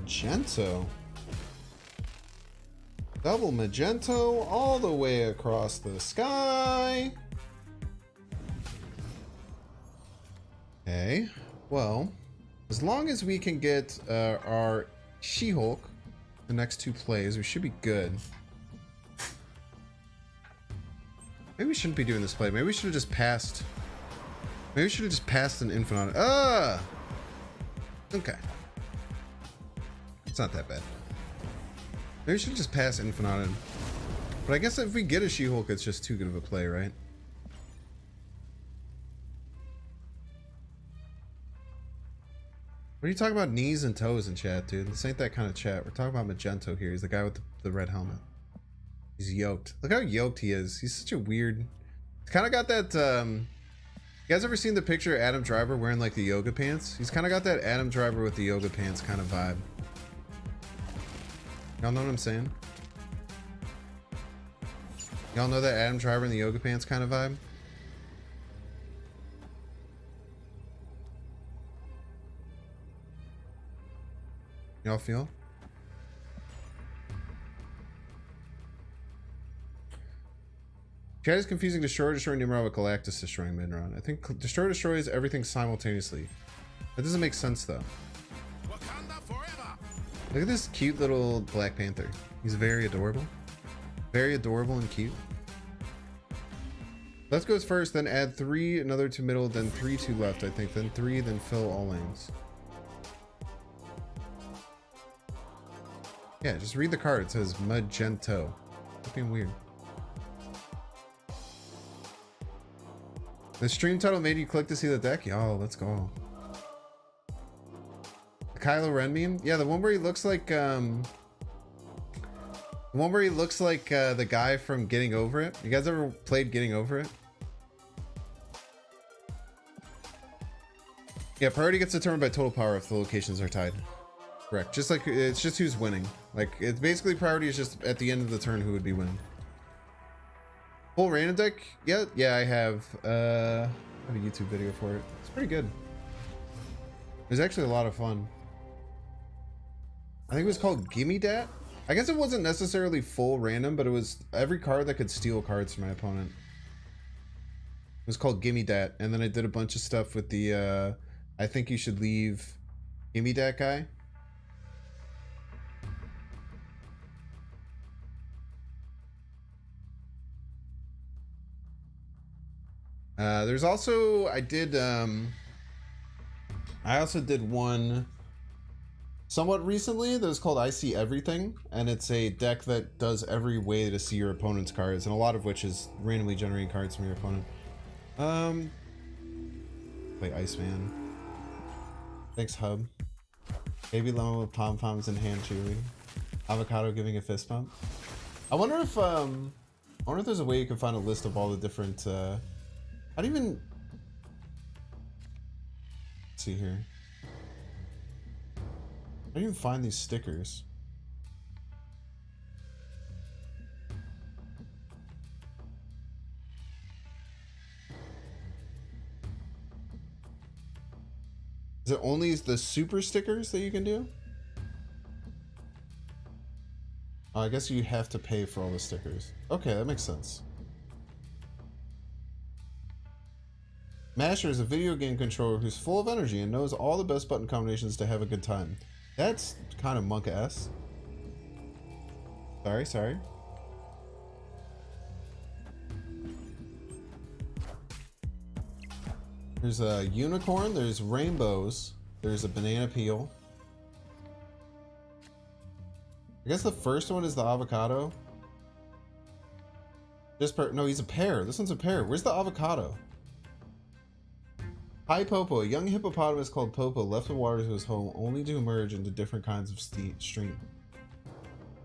Magento. Double Magento all the way across the sky. Okay, well, as long as we can get our She-Hulk the next two plays, we should be good. Maybe we shouldn't be doing this play. Maybe we should have just passed. Maybe we should have just passed an Infinite. Okay. It's not that bad. Maybe we should just pass Infinite. But I guess if we get a She-Hulk, it's just too good of a play, right? What are you talking about knees and toes in chat, dude? This ain't that kind of chat. We're talking about Magento here. He's the guy with the red helmet. He's yoked. Look how yoked he is. He's such a weird... He's kind of got that... You guys ever seen the picture of Adam Driver wearing like the yoga pants? He's kind of got that Adam Driver with the yoga pants kind of vibe. Y'all know what I'm saying? Y'all know that Adam Driver in the yoga pants kind of vibe? Y'all feel? Chat is confusing Destroyer Nimrod with Galactus destroying Midron. I think Destroyer destroys everything simultaneously. That doesn't make sense though. Look at this cute little Black Panther. He's very adorable. Very adorable and cute. Let's go first, then add 3, another to middle, then 3 to left, I think. Then 3, then fill all lanes. Yeah, just read the card. It says Magento. Looking weird. The stream title made you click to see the deck? Yo, let's go. The Kylo Ren meme? Yeah, the one where he looks like the one where he looks like the guy from Getting Over It. You guys ever played Getting Over It? Yeah, priority gets determined by total power if the locations are tied. Correct. Just like it's just who's winning. Like it's basically priority is just at the end of the turn who would be winning. Full random deck? Yeah, I have a YouTube video for it. It's pretty good. It was actually a lot of fun. I think it was called Gimme Dat. I guess it wasn't necessarily full random, but it was every card that could steal cards from my opponent. It was called Gimme Dat, and then I did a bunch of stuff with the I think you should leave Gimme Dat guy. There's also I also did one somewhat recently that was called I See Everything, and it's a deck that does every way to see your opponent's cards, and a lot of which is randomly generating cards from your opponent. Play Iceman. Thanks, Hub. Baby lemon with pom-poms and hand chewy. Avocado giving a fist bump. I wonder if there's a way you can find a list of all the different I don't even see here. I don't even find these stickers. Is it only the super stickers that you can do? Oh, I guess you have to pay for all the stickers. Okay, that makes sense. Masher is a video game controller who's full of energy and knows all the best button combinations to have a good time. That's kind of monk-ass. Sorry. There's a unicorn, there's rainbows, there's a banana peel. I guess the first one is the avocado. No, he's a pear. This one's a pear. Where's the avocado? Hi Popo, a young hippopotamus called Popo left the waters of his home only to emerge into different kinds of stream.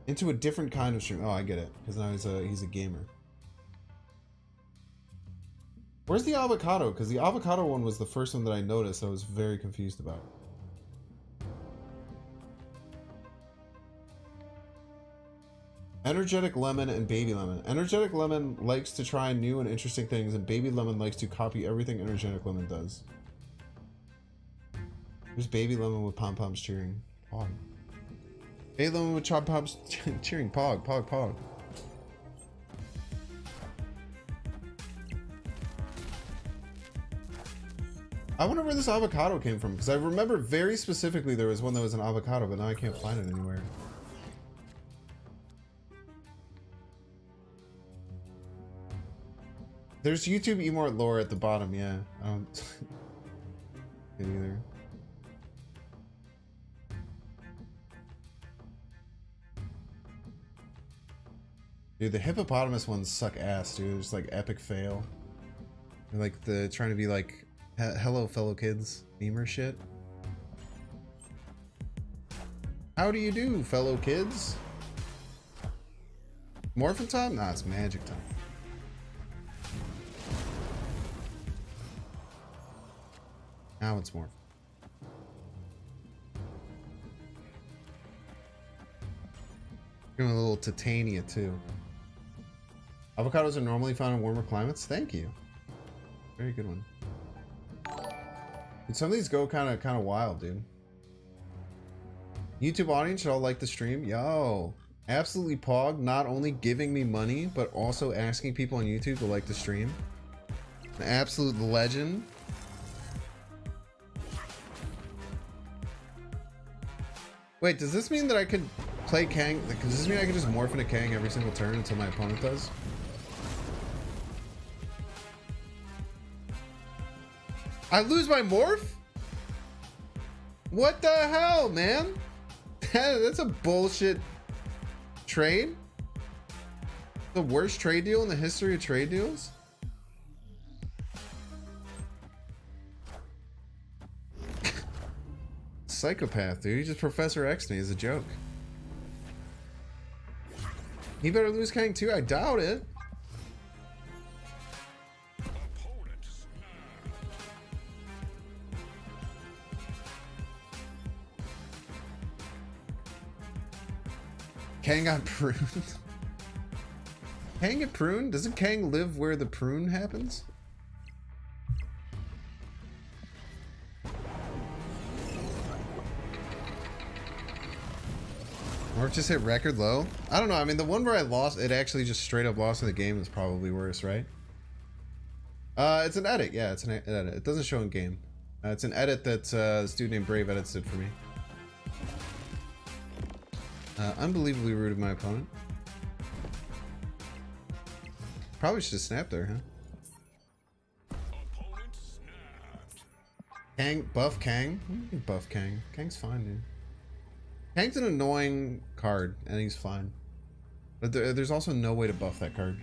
Into a different kind of stream. Oh, I get it. Because now he's a gamer. Where's the avocado? Because the avocado one was the first one that I noticed. I was very confused about. Energetic Lemon and Baby Lemon. Energetic Lemon likes to try new and interesting things, and Baby Lemon likes to copy everything Energetic Lemon does. There's Baby Lemon with pom-poms cheering. Pog. Baby Lemon with pom-poms cheering. Pog, pog, pog. I wonder where this avocado came from, because I remember very specifically there was one that was an avocado, but now I can't find it anywhere. There's YouTube Emort lore at the bottom, yeah. I don't get either. Dude, the hippopotamus ones suck ass, dude. It's like epic fail. They're like the trying to be like hello fellow kids memer shit. How do you do, fellow kids? Morphin time? Nah, it's magic time. Now it's more. Give him a little Titania too. Avocados are normally found in warmer climates. Thank you. Very good one. Dude, some of these go kind of wild, dude. YouTube audience should all like the stream. Yo, absolutely Pog. Not only giving me money, but also asking people on YouTube to like the stream. An absolute legend. Wait, does this mean that I could play Kang? Does this mean I could just morph into Kang every single turn until my opponent does? I lose my morph? What the hell, man? That's a bullshit trade. The worst trade deal in the history of trade deals? Psychopath, dude. He just Professor X'd me as a joke. He better lose Kang too? I doubt it. Kang got pruned. Kang get pruned? Doesn't Kang live where the prune happens? Or just hit record low? I don't know. I mean, the one where I lost, it actually just straight up lost in the game is probably worse, right? It's an edit. Yeah, it's an edit. It doesn't show in game. It's an edit that this dude named Brave Edits did for me. Unbelievably rude of my opponent. Probably should have snapped there, huh? Kang, buff Kang? Buff Kang. Kang's fine, dude. Kang's an annoying card, and he's fine. But there's also no way to buff that card.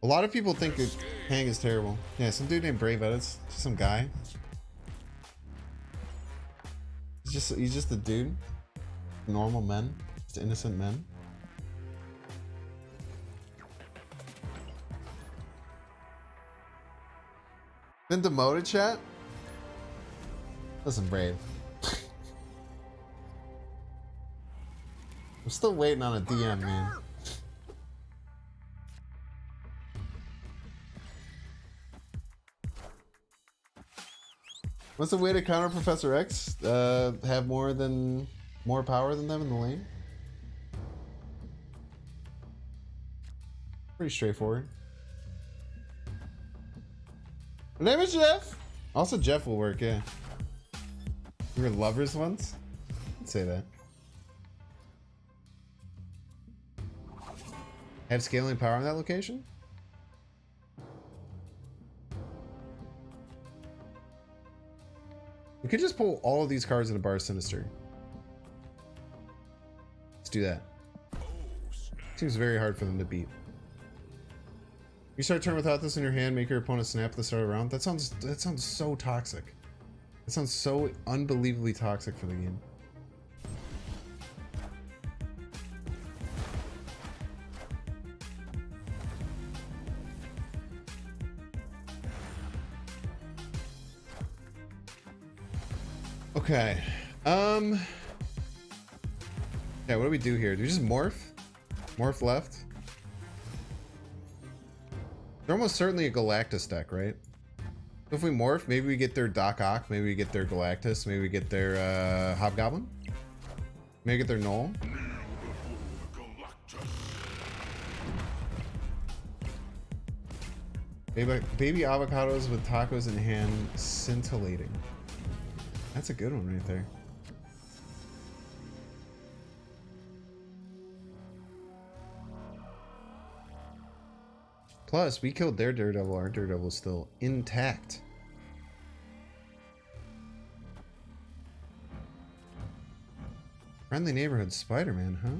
A lot of people think that Kang is terrible. Yeah, some dude named Brave Edits. Just some guy. He's just a dude. Normal men. Just innocent men. Been demoted, chat? Listen, Brave. I'm still waiting on a DM, man. What's the way to counter Professor X? Have more power than them in the lane? Pretty straightforward. My name is Jeff. Also, Jeff will work, yeah. We were lovers once? I'd say that. Have scaling power on that location? We could just pull all of these cards in a Bar Sinister. Let's do that. Seems very hard for them to beat. You start turn without this in your hand, make your opponent snap at the start of the round. That sounds so toxic. That sounds so unbelievably toxic for the game. Okay. Yeah, what do we do here? Do we just morph? Morph left? They're almost certainly a Galactus deck, right? If we morph, maybe we get their Doc Ock, maybe we get their Galactus, maybe we get their Hobgoblin. Maybe get their Null. Baby avocados with tacos in hand, scintillating. That's a good one right there. Plus, we killed their Daredevil. Our Daredevil is still intact. Friendly neighborhood Spider-Man, huh?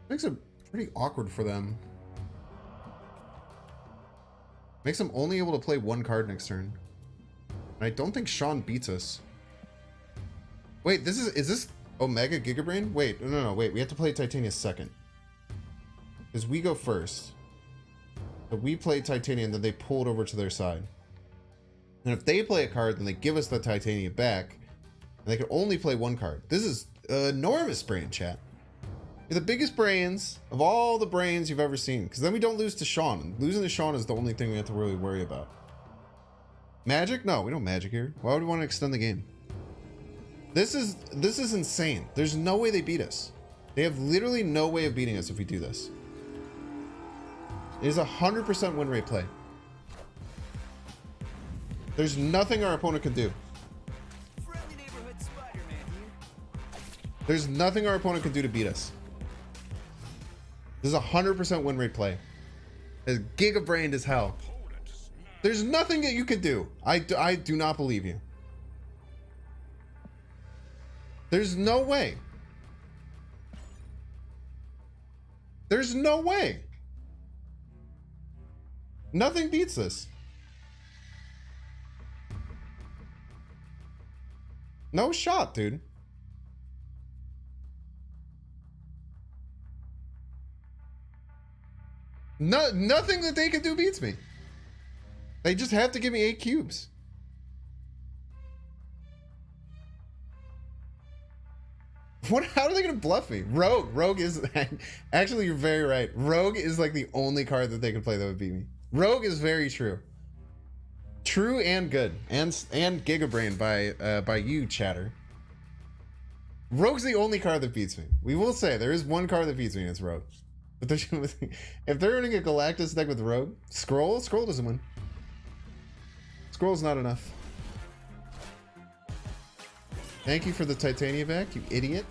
Makes it pretty awkward for them. Makes them only able to play one card next turn. And I don't think Sean beats us. Wait, is this Omega Gigabrain? Wait, no, wait, we have to play Titania second. Because we go first. So we play Titania and then they pull it over to their side. And if they play a card, then they give us the Titania back. And they can only play one card. This is enormous brain, chat. You're the biggest brains of all the brains you've ever seen. Because then we don't lose to Sean. And losing to Sean is the only thing we have to really worry about. Magic? No, we don't magic here. Why would we want to extend the game? This is insane. There's no way they beat us. They have literally no way of beating us if we do this. It is 100% win rate play. There's nothing our opponent can do. There's nothing our opponent can do to beat us. This is 100% win rate play. As giga-brained as hell. There's nothing that you could do. I do not believe you. There's no way. There's no way. Nothing beats this. No shot, dude. No, nothing that they can do beats me. They just have to give me 8 cubes. What? How are they gonna bluff me? Rogue is actually, you're very right. Rogue is like the only card that they can play that would beat me. Rogue is very true. True and good. And Gigabrain by you, chatter. Rogue's the only card that beats me. We will say there is one card that beats me, and it's Rogue. But if they're running a Galactus deck with Rogue, Scroll doesn't win. Scroll's not enough. Thank you for the Titania back, you idiot.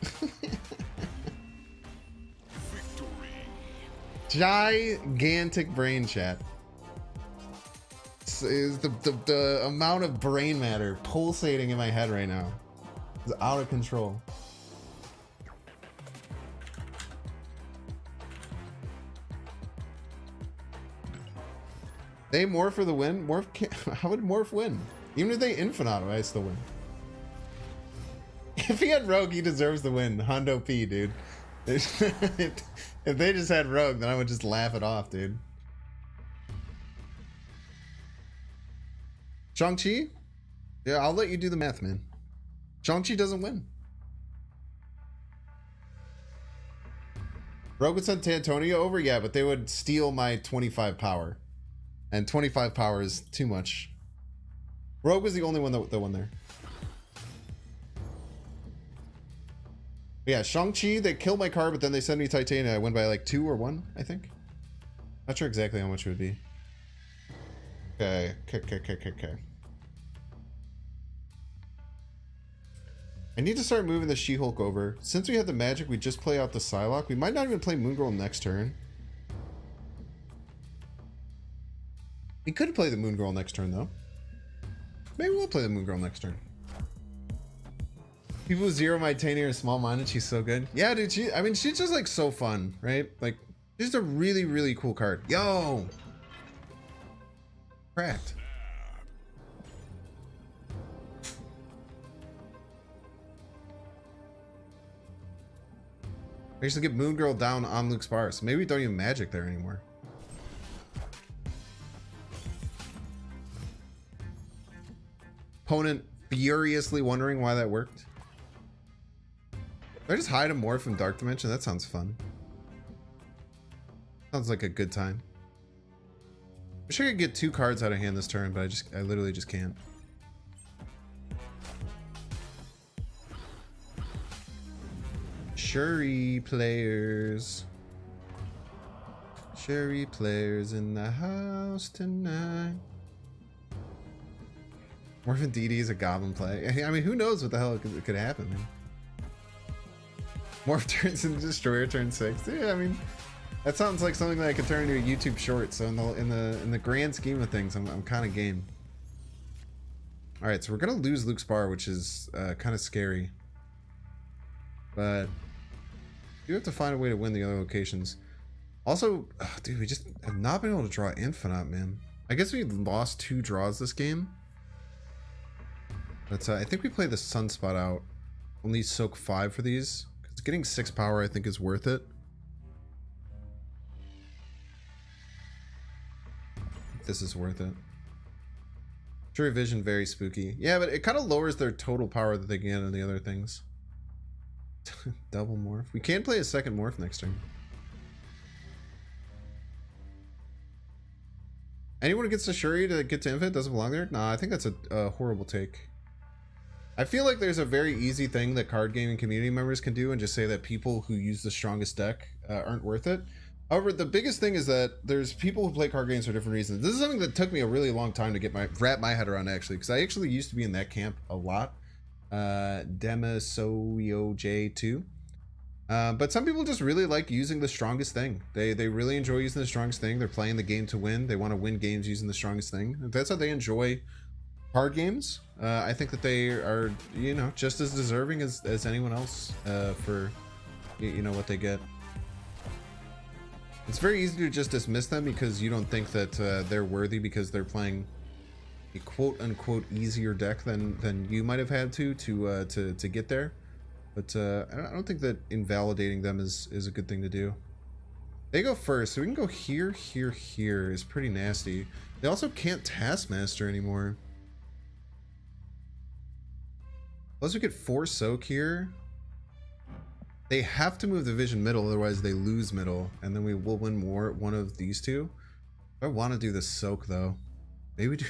Gigantic brain, chat. Is the amount of brain matter pulsating in my head right now is out of control. They morph for the win? Morph can't, how would Morph win? Even if they Infinato, I still win. If he had Rogue, he deserves the win. Hondo P, dude. If they just had Rogue, then I would just laugh it off, dude. Shang-Chi? Yeah, I'll let you do the math, man. Shang-Chi doesn't win. Rogue would send Tantonia over? Yeah, but they would steal my 25 power. And 25 power is too much. Rogue was the only one that won there. But yeah, Shang-Chi, they kill my card, but then they send me Titania. I win by like 2 or 1, I think. Not sure exactly how much it would be. Okay. I need to start moving the She-Hulk over. Since we have the magic, we just play out the Psylocke. We might not even play Moon Girl next turn. We could play the Moon Girl next turn, though. Maybe we'll play the Moon Girl next turn. People with zero my Titania are small-minded. She's so good. Yeah, dude. She's just like so fun, right? Like, she's a really, really cool card. Yo! Cracked. I used to get Moon Girl down on Luke's bar, so maybe we don't even magic there anymore. Opponent furiously wondering why that worked. Did I just hide a morph from Dark Dimension? That sounds fun. Sounds like a good time. Wish I could get 2 cards out of hand this turn, but I literally just can't. Shuri players. Shuri players in the house tonight. Morphin DD is a goblin play. I mean, who knows what the hell could happen, man. Morph turns into Destroyer turn 6. Yeah, I mean, that sounds like something that I could turn into a YouTube short. So in the grand scheme of things, I'm kind of game. All right, so we're gonna lose Luke's bar, which is kind of scary. But you have to find a way to win the other locations. Also, dude, we just have not been able to draw Infinite, man. I guess we lost 2 draws this game. But I think we play the Sunspot out. Only soak 5 for these. Because getting 6 power, I think, is worth it. This is worth it. True Vision, very spooky. Yeah, but it kind of lowers their total power that they get in the other things. Double morph. We can play a second morph next turn. Anyone who gets to Shuri to get to Infinite doesn't belong there? Nah, I think that's a horrible take. I feel like there's a very easy thing that card gaming community members can do and just say that people who use the strongest deck aren't worth it. However, the biggest thing is that there's people who play card games for different reasons. This is something that took me a really long time to wrap my head around, actually, because I actually used to be in that camp a lot. Demasoyo2. But some people just really like using the strongest thing. They really enjoy using the strongest thing. They're playing the game to win. They want to win games using the strongest thing. If that's how they enjoy card games, I think that they are, you know, just as deserving as anyone else for, you know, what they get. It's very easy to just dismiss them because you don't think that they're worthy because they're playing a quote-unquote easier deck than you might have had to get there. But I don't think that invalidating them is a good thing to do. They go first, so we can go here, here, here is pretty nasty. They also can't Taskmaster anymore. Unless we get 4 soak here. They have to move the vision middle, otherwise they lose middle, and then we will win one of these two. I want to do the soak though. Maybe do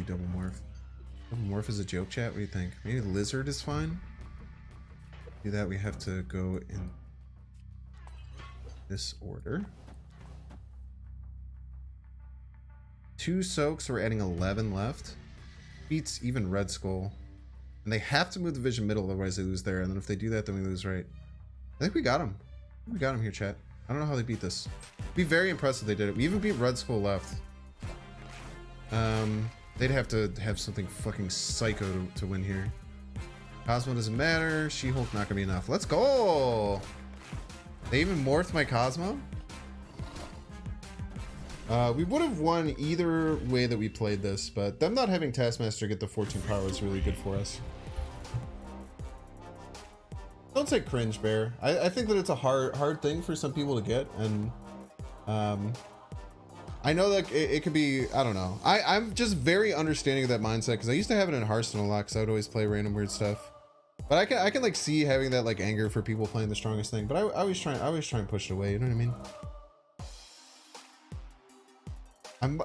double morph. Double morph is a joke, chat. What do you think? Maybe lizard is fine. Do that. We have to go in this order. 2 soaks. We're adding 11 left. Beats even Red Skull. And they have to move the vision middle, otherwise they lose there. And then if they do that, then we lose right. I think we got him. We got him here, chat. I don't know how they beat this. Be very impressed if they did it. We even beat Red Skull left. They'd have to have something fucking psycho to win here. Cosmo doesn't matter. She-Hulk not gonna be enough. Let's go! They even morphed my Cosmo? We would have won either way that we played this, but them not having Taskmaster get the 14 power is really good for us. Don't say cringe, Bear. I think that it's a hard thing for some people to get, and I know that it could be, I don't know. I'm just very understanding of that mindset, because I used to have it in Hearthstone a lot, because I would always play random weird stuff. But I can like see having that like anger for people playing the strongest thing, but I always try and push it away, you know what I mean?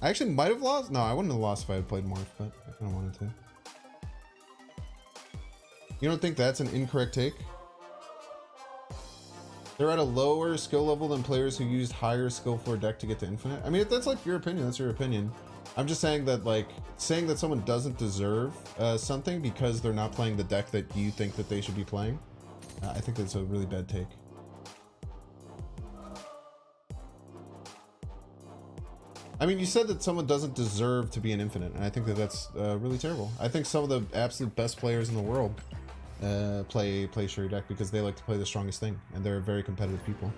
I actually might have lost. No, I wouldn't have lost if I had played Morph, but I kind of wanted to. You don't think that's an incorrect take? They're at a lower skill level than players who used higher skill for a deck to get to Infinite. I mean, if that's like your opinion, that's your opinion. I'm just saying that, like, saying that someone doesn't deserve something because they're not playing the deck that you think that they should be playing, I think that's a really bad take. I mean, you said that someone doesn't deserve to be an Infinite, and I think that that's really terrible. I think some of the absolute best players in the world play Shuri deck because they like to play the strongest thing, and they're very competitive people.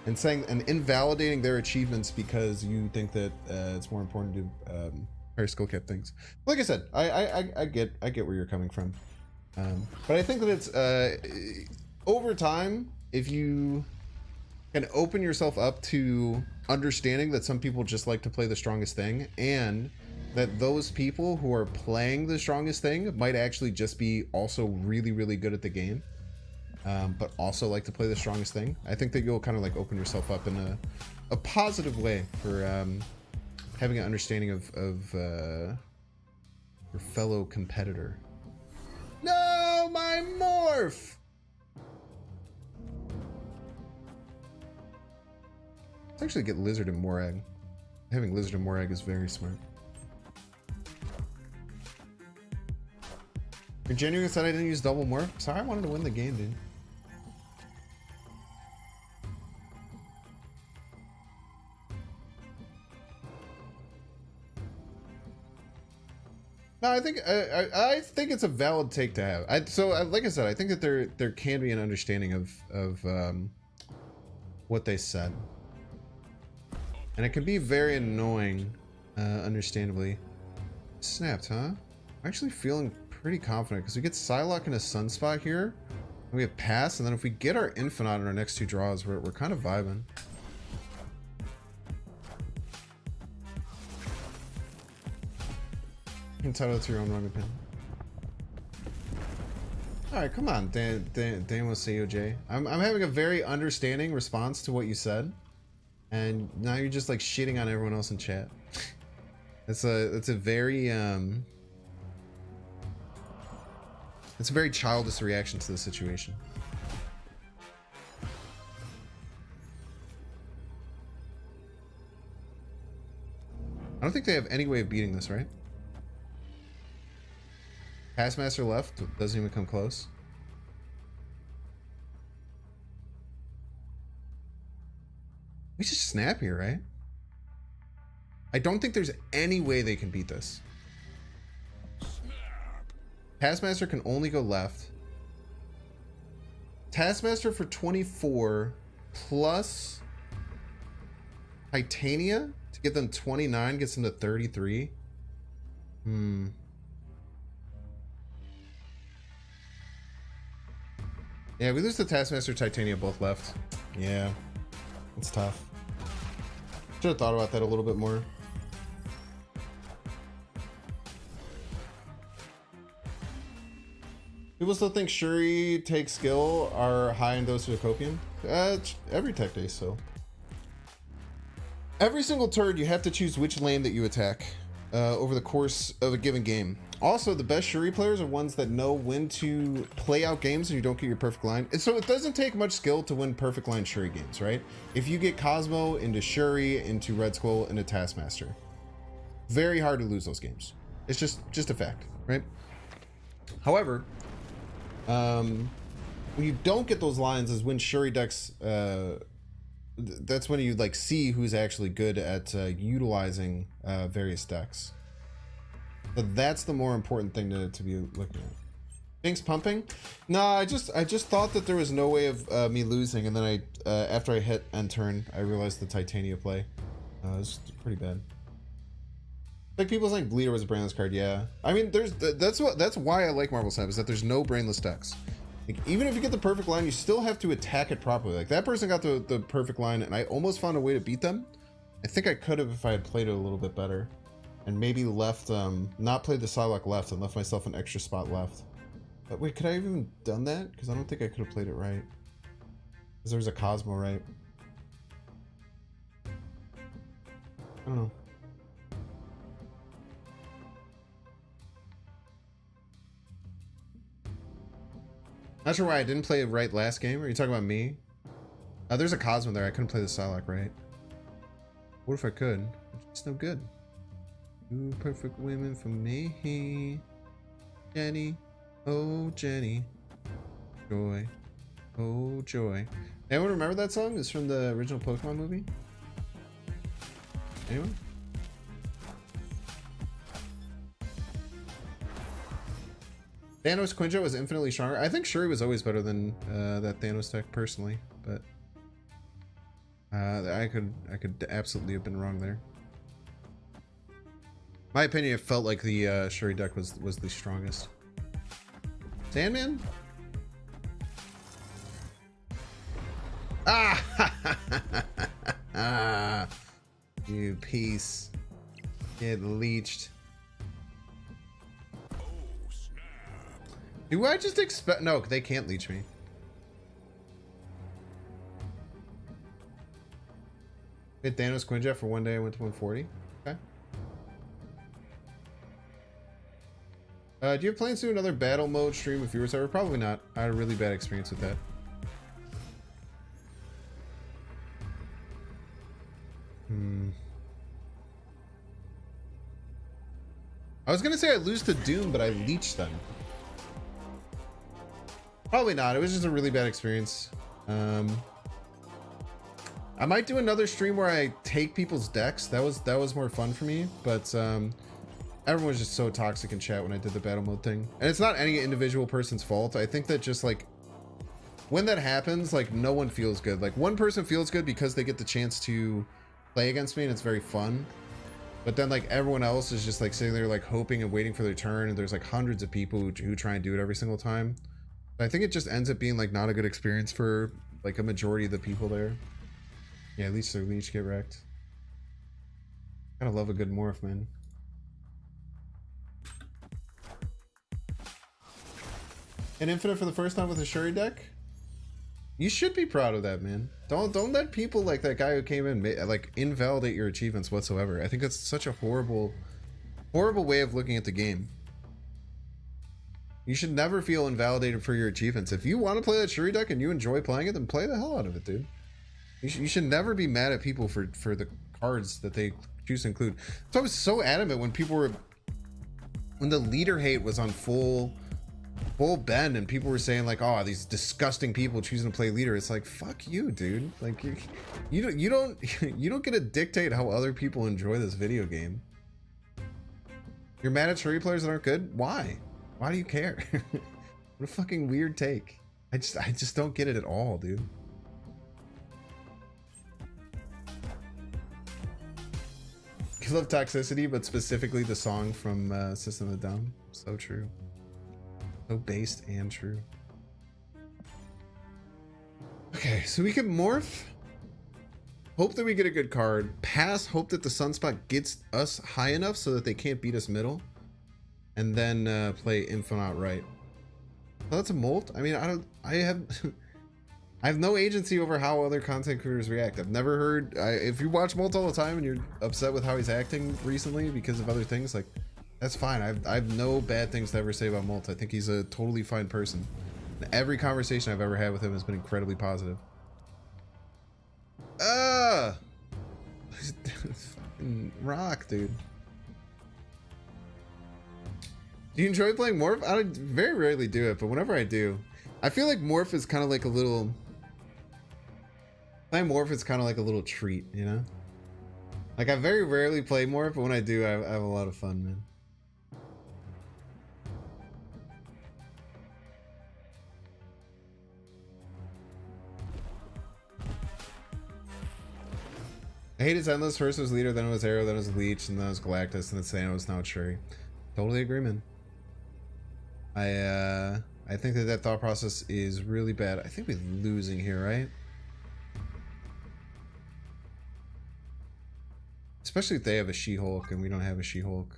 And saying and invalidating their achievements because you think that it's more important to do higher skill cap things. Like I said, I get where you're coming from, but I think that it's over time if you can open yourself up to understanding that some people just like to play the strongest thing, and that those people who are playing the strongest thing might actually just be also really, really good at the game, but also like to play the strongest thing. I think that you'll kind of like open yourself up in a positive way for having an understanding of your fellow competitor. No, my morph! Let's actually get Lizard and Morag. Having Lizard and Morag is very smart. You're genuine said I didn't use double morph? Sorry, I wanted to win the game, dude. No, I think it's a valid take to have. Like I said, I think that there can be an understanding of what they said, and it can be very annoying, understandably. Snapped, huh? I'm actually feeling pretty confident because we get Psylocke in a Sunspot here, and we have Pass, and then if we get our Infinite in our next two draws, we're kind of vibing. Entitled to your own wrong opinion. Alright, come on, Dan will say OJ. I'm having a very understanding response to what you said, and now you're just like shitting on everyone else in chat. It's a very it's a very childish reaction to the situation. I don't think they have any way of beating this, right? Taskmaster left, doesn't even come close. We just snap here, right? I don't think there's any way they can beat this. Taskmaster can only go left. Taskmaster for 24 plus Titania to get them 29 gets them to 33. Yeah, we lose the Taskmaster, Titania both left. Yeah, it's tough. Should have thought about that a little bit more. People still think Shuri takes skill are high in dose of Copium. Every tech day, so. Every single turn, you have to choose which lane that you attack over the course of a given game. Also, the best Shuri players are ones that know when to play out games and you don't get your perfect line. And so it doesn't take much skill to win perfect line Shuri games, right? If you get Cosmo into Shuri, into Red Skull, into Taskmaster, very hard to lose those games. It's just a fact, right? However, when you don't get those lines is when Shuri decks, that's when you like see who's actually good at utilizing various decks. But that's the more important thing to be looking at. Things pumping? No, I just thought that there was no way of me losing, and then after I hit end turn, I realized the Titania play. It was pretty bad. Like people saying Bleeder was a brainless card, yeah. I mean, that's why I like Marvel Snap, is that there's no brainless decks. Like, even if you get the perfect line, you still have to attack it properly. Like that person got the perfect line, and I almost found a way to beat them. I think I could have if I had played it a little bit better. And maybe left, not played the Psylocke left and left myself an extra spot left. But wait, could I have even done that? Because I don't think I could have played it right. Because there's a Cosmo, right? I don't know. Not sure why I didn't play it right last game. Are you talking about me? There's a Cosmo there. I couldn't play the Psylocke right. What if I could? It's no good. Two perfect women for me. Jenny. Oh, Jenny. Joy. Oh, joy. Anyone remember that song? It's from the original Pokemon movie. Anyone? Thanos Quinjet was infinitely stronger. I think Shuri was always better than that Thanos deck personally, but I could absolutely have been wrong there. My opinion, it felt like the Shuri deck was the strongest. Sandman? peace. Get leeched. Do I just expect... No, they can't leech me. Hit Thanos Quinjet for one day. I went to 140. Okay. Do you have plans to do another battle mode stream with viewers ever? Probably not. I had a really bad experience with that. I was gonna say I lose to Doom, but I leech them. Probably not. It was just a really bad experience. I might do another stream where I take people's decks. That was more fun for me, but everyone was just so toxic in chat when I did the battle mode thing. And it's not any individual person's fault. I think that just like when that happens, like no one feels good. Like one person feels good because they get the chance to play against me and it's very fun. But then like everyone else is just like sitting there like hoping and waiting for their turn, and there's like hundreds of people who try and do it every single time. I think it just ends up being like not a good experience for like a majority of the people there. Yeah, at least their leech get wrecked. Gotta love a good morph, man. And Infinite for the first time with a Shuri deck? You should be proud of that, man. Don't let people like that guy who came in like invalidate your achievements whatsoever. I think that's such a horrible way of looking at the game. You should never feel invalidated for your achievements. If you want to play that Shuri deck and you enjoy playing it, then play the hell out of it, dude. You should never be mad at people for the cards that they choose to include. So I was so adamant when when the leader hate was on full bend and people were saying like, oh, these disgusting people choosing to play leader. It's like, fuck you, dude. Like you don't get to dictate how other people enjoy this video game. You're mad at Shuri players that aren't good? Why do you care? What a fucking weird take. I just don't get it at all, dude. I love Toxicity, but specifically the song from System of a Down. So true. So based and true. Okay, so we can morph. Hope that we get a good card. Pass, hope that the Sunspot gets us high enough so that they can't beat us middle. And then play Infinite right. Oh, that's a molt? I mean, I have I have no agency over how other content creators react. I've never heard, if you watch Molt all the time and you're upset with how he's acting recently because of other things, like, that's fine. I have no bad things to ever say about Molt. I think he's a totally fine person. And every conversation I've ever had with him has been incredibly positive. Fucking rock, dude. Do you enjoy playing Morph? I very rarely do it, but whenever I do, I feel like Morph is kind of like a little... Playing Morph is kind of like a little treat, you know? Like, I very rarely play Morph, but when I do, I have a lot of fun, man. I hate it's endless. First it was Leader, then it was Arrow, then it was Leech, and then it was Galactus, and then Thanos, now it's Shuri. Totally agree, man. I think that thought process is really bad. I think we're losing here, right? Especially if they have a She-Hulk and we don't have a She-Hulk.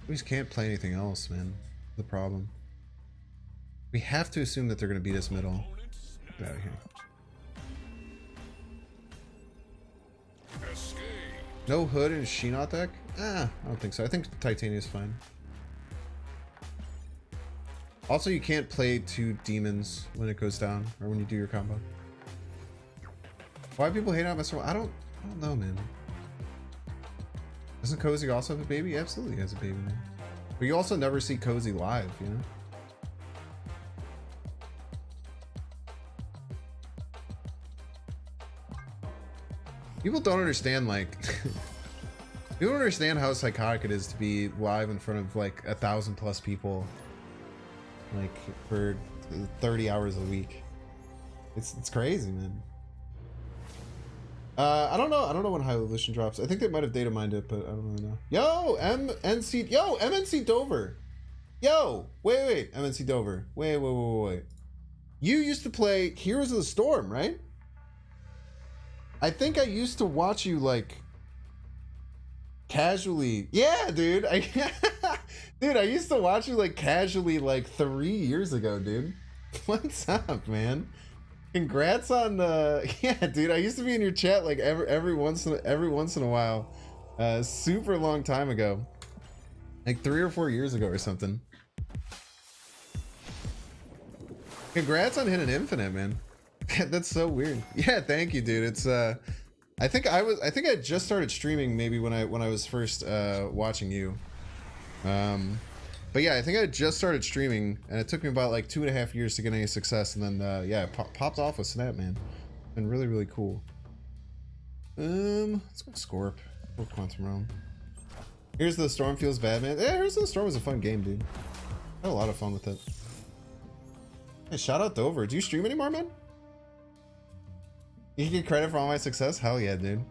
We just can't play anything else, man. The problem. We have to assume that they're going to beat us middle. Get out of here. No Hood and She-Not deck? I don't think so. I think Titania's fine. Also, you can't play 2 demons when it goes down or when you do your combo. Why people hate on Mr. I don't know, man. Doesn't Cozy also have a baby? Absolutely has a baby, man. But you also never see Cozy live, you know? People don't understand, like... People don't understand how psychotic it is to be live in front of, like, 1,000+ people. Like, for 30 hours a week. It's crazy, man. I don't know when High Evolution drops. I think they might have data mined it, but I don't really know. Yo, MNC Dover. Yo, wait, MNC Dover. Wait. You used to play Heroes of the Storm, right? I think I used to watch you like casually. Yeah, dude. Dude, I used to watch you like casually like 3 years ago, dude. What's up, man? Congrats on yeah, dude. I used to be in your chat like every once in a while. Super long time ago. Like 3 or 4 years ago or something. Congrats on hitting infinite, man. That's so weird. Yeah, thank you, dude. It's I think I just started streaming maybe when I was first watching you. But yeah, I think I just started streaming, and it took me about like 2.5 years to get any success, and then yeah, it popped off with Snap, man. It's been really, really cool. Let's go Scorp. Or Quantum Realm. Here's the Storm feels bad, man. Yeah, Here's the Storm was a fun game, dude. I had a lot of fun with it. Hey, shout out Dover. Do you stream anymore, man? You get credit for all my success? Hell yeah, dude.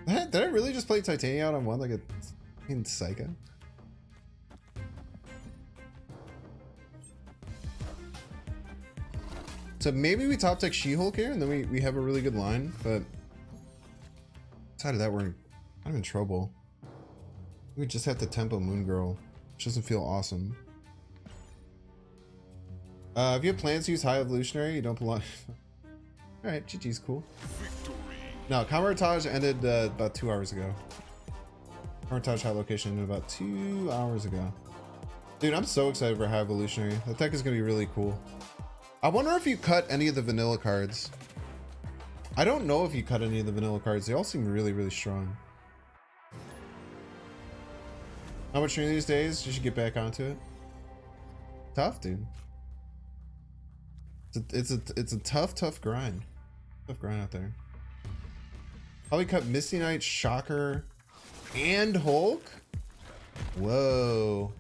Did I really just play Titania out on one like a fucking psycho? So maybe we top tech She-Hulk here and then we have a really good line, but outside of that we're kind of in trouble. We just have to tempo Moon Girl, which doesn't feel awesome. If you have plans to use High Evolutionary, you don't belong. Alright, GG's cool. No, Camartage ended about 2 hours ago. Camartage High Location ended about 2 hours ago. Dude, I'm so excited for High Evolutionary. That deck is going to be really cool. I wonder if you cut any of the vanilla cards. I don't know if you cut any of the vanilla cards. They all seem really, really strong. How much streaming these days? You should get back onto it. Tough, dude. It's a tough grind. Tough grind out there. Probably cut Misty Knight, Shocker, and Hulk. Whoa.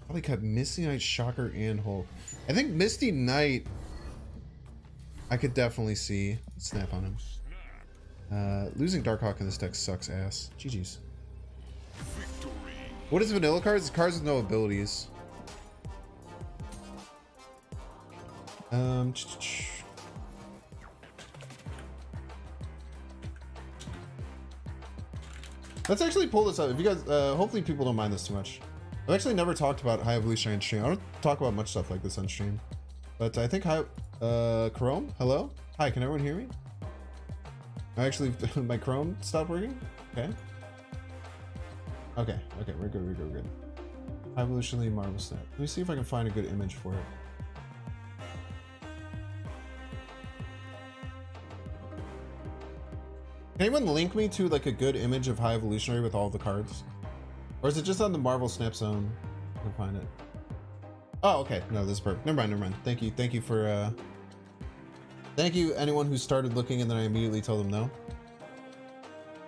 Probably cut Misty Knight, Shocker, and Hulk. I think Misty Knight I could definitely see. Snap on him. Losing Darkhawk in this deck sucks ass. GG's. What is vanilla cards? Cards with no abilities. Let's actually pull this up. If you guys, hopefully people don't mind this too much. I've actually never talked about High Evolutionary on stream. I don't talk about much stuff like this on stream. But I think Chrome, hello? Hi, can everyone hear me? Actually, my Chrome stopped working? Okay. Okay, we're good. High Evolutionary Marvel Snap. Let me see if I can find a good image for it. Can anyone link me to like a good image of High Evolutionary with all the cards? Or is it just on the Marvel Snap Zone? I can find it. Oh, okay. No, this is perfect. Never mind. Thank you for thank you anyone who started looking and then I immediately told them no.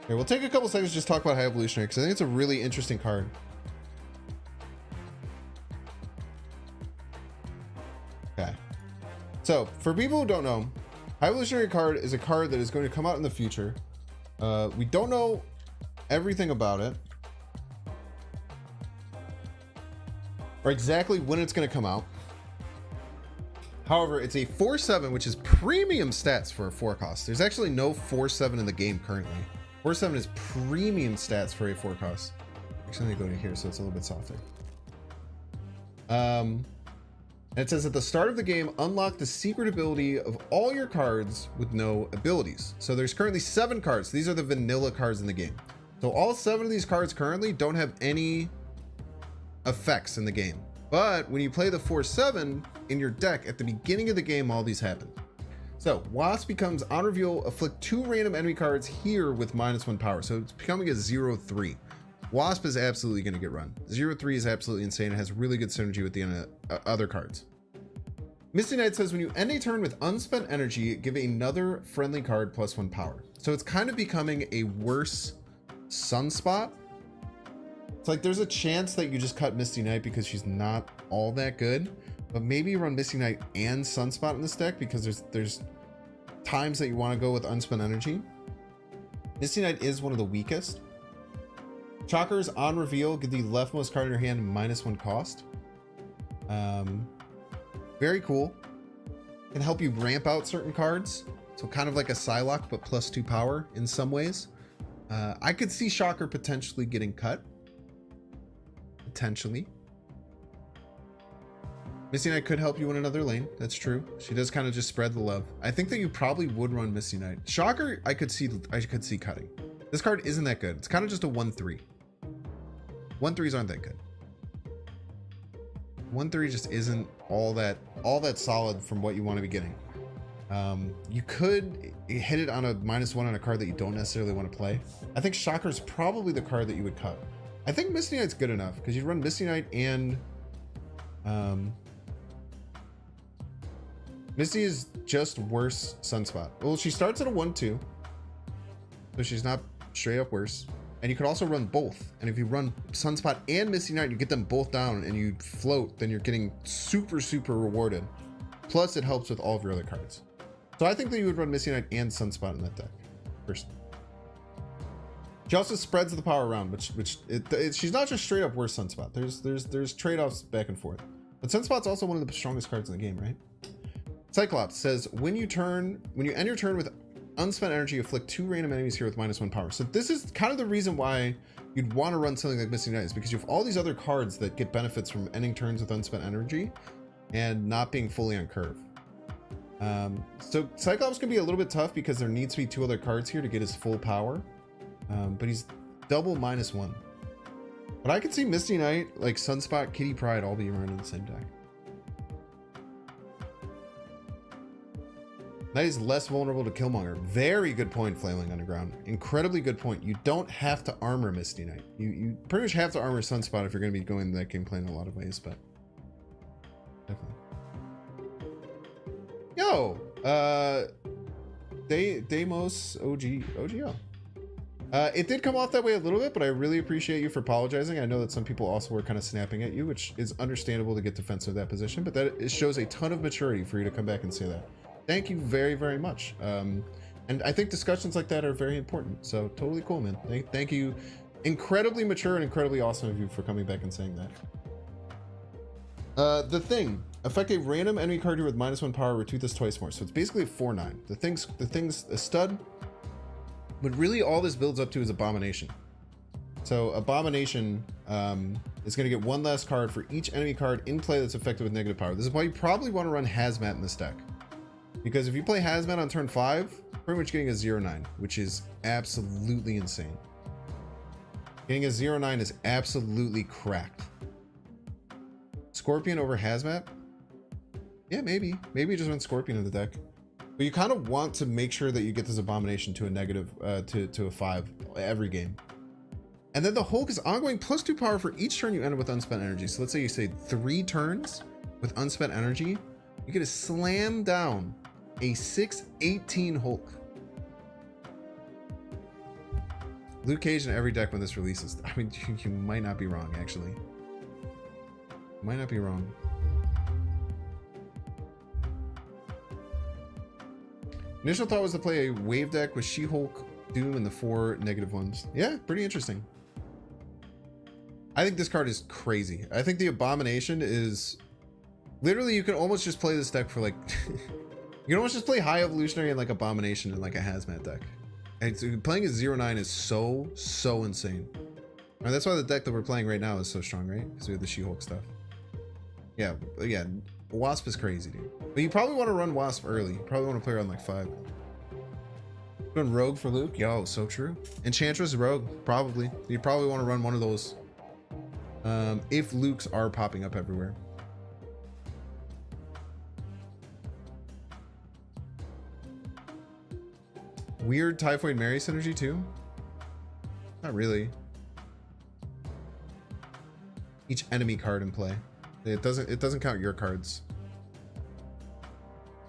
Okay, we'll take a couple seconds to just talk about High Evolutionary because I think it's a really interesting card. Okay. So, for people who don't know, High Evolutionary card is a card that is going to come out in the future. We don't know everything about it. Or exactly when it's going to come out. However, it's a 4/7, which is premium stats for a 4 cost. There's actually no 4/7 in the game currently. 4/7 is premium stats for a 4 cost. Actually, let me go to here so it's a little bit softer. And it says at the start of the game, unlock the secret ability of all your cards with no abilities. So there's currently 7 cards. These are the vanilla cards in the game. So all 7 of these cards currently don't have any effects in the game. But when you play the 4/7 in your deck at the beginning of the game, all these happen. So Wasp becomes on reveal, afflict 2 random enemy cards here with -1 power. So it's becoming a 0/3. Wasp is absolutely going to get run. 0/3 is absolutely insane. It has really good synergy with the other cards. Misty Knight says when you end a turn with unspent energy, give another friendly card +1 power. So it's kind of becoming a worse Sunspot. It's like there's a chance that you just cut Misty Knight because she's not all that good, but maybe you run Misty Knight and Sunspot in this deck because there's times that you want to go with unspent energy. Misty Knight is one of the weakest. Shockers on reveal give the leftmost card in your hand -1 cost. Very cool. Can help you ramp out certain cards. So kind of like a Psylocke, but +2 power in some ways. I could see Shocker potentially getting cut. Potentially. Misty Knight could help you in another lane. That's true. She does kind of just spread the love. I think that you probably would run Misty Knight. Shocker, I could see cutting. This card isn't that good. It's kind of just a 1/3. 1/3s aren't that good. 1/3 just isn't all that solid from what you want to be getting. You could hit it on a -1 on a card that you don't necessarily want to play. I think Shocker's probably the card that you would cut. I think Misty Knight's good enough because you'd run Misty Knight and Misty is just worse Sunspot. Well, she starts at a 1/2, so she's not straight up worse. And you could also run both. And if you run Sunspot and Misty Knight, you get them both down and you float, then you're getting super, super rewarded. Plus, it helps with all of your other cards. So I think that you would run Misty Knight and Sunspot in that deck, personally. She also spreads the power around, she's not just straight up worse Sunspot. There's trade-offs back and forth. But Sunspot's also one of the strongest cards in the game, right? Cyclops says, when you end your turn with unspent energy, afflict 2 random enemies here with -1 power. So this is kind of the reason why you'd want to run something like Misty Knight, is because you have all these other cards that get benefits from ending turns with unspent energy and not being fully on curve. So Cyclops can be a little bit tough because there needs to be 2 other cards here to get his full power. But he's double -1. But I could see Misty Knight, like Sunspot, Kitty Pryde all be running in the same deck. Knight is less vulnerable to Killmonger. Very good point, Flailing Underground. Incredibly good point. You don't have to armor Misty Knight. You pretty much have to armor Sunspot if you're going to be going that game plan in a lot of ways, but definitely. Yo, Deimos OGO. It did come off that way a little bit, but I really appreciate you for apologizing. I know that some people also were kind of snapping at you, which is understandable to get defensive of that position, but that it shows a ton of maturity for you to come back and say that. Thank you very, very much. And I think discussions like that are very important. So totally cool, man. Thank you. Incredibly mature and incredibly awesome of you for coming back and saying that. The Thing. Affect a random enemy card here with -1 power, retweet this twice more. So it's basically a 4/9. The thing's a stud. But really all this builds up to is Abomination. So Abomination is going to get 1 less card for each enemy card in play that's affected with negative power. This is why you probably want to run Hazmat in this deck. Because if you play Hazmat on turn 5, pretty much getting a 0/9, which is absolutely insane. Getting a 0/9 is absolutely cracked. Scorpion over Hazmat? Yeah, maybe. Maybe just run Scorpion in the deck. But you kind of want to make sure that you get this Abomination to a negative, to a 5 every game. And then the Hulk is ongoing +2 power for each turn you end with unspent energy. So let's say you say 3 turns with unspent energy, you get to slam down a 6/18 Hulk. Luke Cage in every deck when this releases. I mean, you might not be wrong, actually. Might not be wrong. Initial thought was to play a wave deck with She-Hulk, Doom, and the 4 negative ones. Yeah, pretty interesting. I think this card is crazy. I think the Abomination is... Literally, you can almost just play this deck for like... you can almost just play High Evolutionary and like Abomination in like a Hazmat deck. And so playing a 0/9 is so insane. And that's why the deck that we're playing right now is so strong, right? Because we have the She-Hulk stuff. Yeah, Wasp is crazy, dude. But you probably want to run Wasp early. You probably want to play around like 5. Run Rogue for Luke? Yo, so true. Enchantress, Rogue, probably. You probably want to run one of those. If Lukes are popping up everywhere. Weird Typhoid Mary synergy too? Not really. Each enemy card in play. It doesn't count your cards.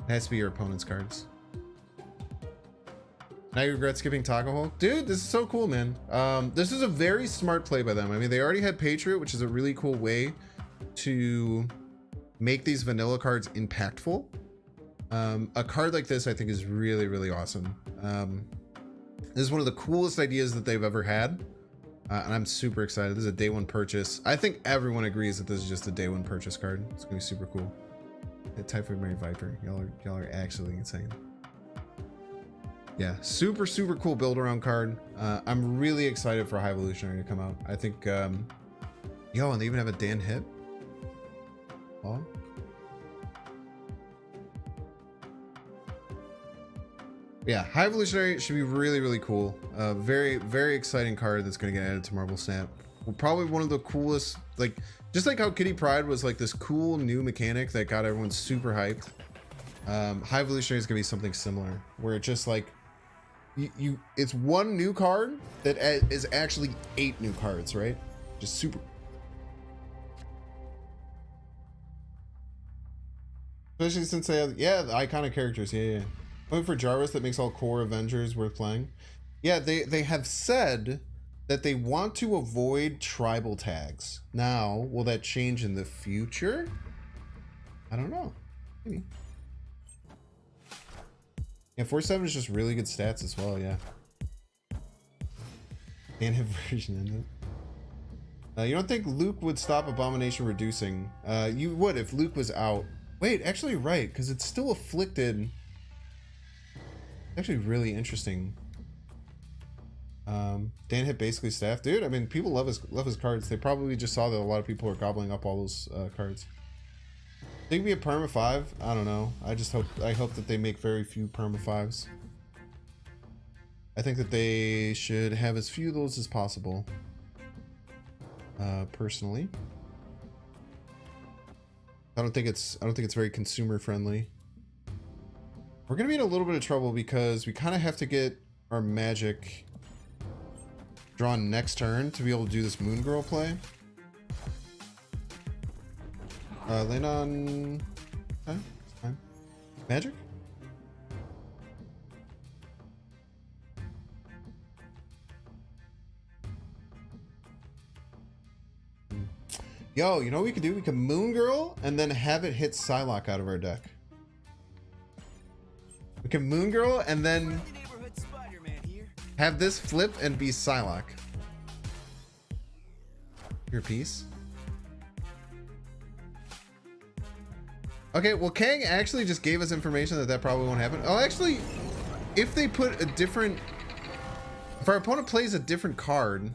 It has to be your opponent's cards. Now you regret skipping Taco Hulk? Dude, this is so cool, man. This is a very smart play by them. I mean, they already had Patriot, which is a really cool way to make these vanilla cards impactful. A card like this, I think, is really, really awesome. This is one of the coolest ideas that they've ever had. And I'm super excited. This is a day one purchase. I think everyone agrees that this is just a day one purchase card. It's gonna be super cool. The Typhoid Mary Viper. Y'all are actually insane. Yeah, super cool build around card. I'm really excited for High Evolutionary to come out. I think yo, and they even have a Dan Hip. Oh. Yeah, High Evolutionary should be really cool. Very exciting card that's gonna get added to Marvel Snap. Probably one of the coolest, like just like how Kitty Pryde was like this cool new mechanic that got everyone super hyped. High Evolutionary is gonna be something similar, where it just like it's one new card that is actually 8 new cards, right? Just super. Especially since they have, yeah, the iconic characters, yeah. Only for Jarvis that makes all core Avengers worth playing. Yeah, they have said that they want to avoid tribal tags. Now, will that change in the future? I don't know. Maybe. Yeah, 4/7 is just really good stats as well, yeah. Can't have version in it. You don't think Luke would stop Abomination reducing? You would if Luke was out. Wait, actually right, because it's still afflicted. Actually really interesting. Dan hit basically staff. Dude, I mean, people love his cards. They probably just saw that a lot of people are gobbling up all those cards. Think be a perma 5? I don't know. I hope that they make very few perma 5s. I think that they should have as few of those as possible. Personally. I don't think it's very consumer friendly. We're gonna be in a little bit of trouble because we kind of have to get our magic drawn next turn to be able to do this Moon Girl play. Land on... Okay, it's fine. Magic? Yo, you know what we could do? We could Moon Girl and then have it hit Psylocke out of our deck. We can Moon Girl and then have this flip and be Psylocke. Your piece. Okay, well, Kang actually just gave us information that probably won't happen. Oh, actually, if they put a different... If our opponent plays a different card,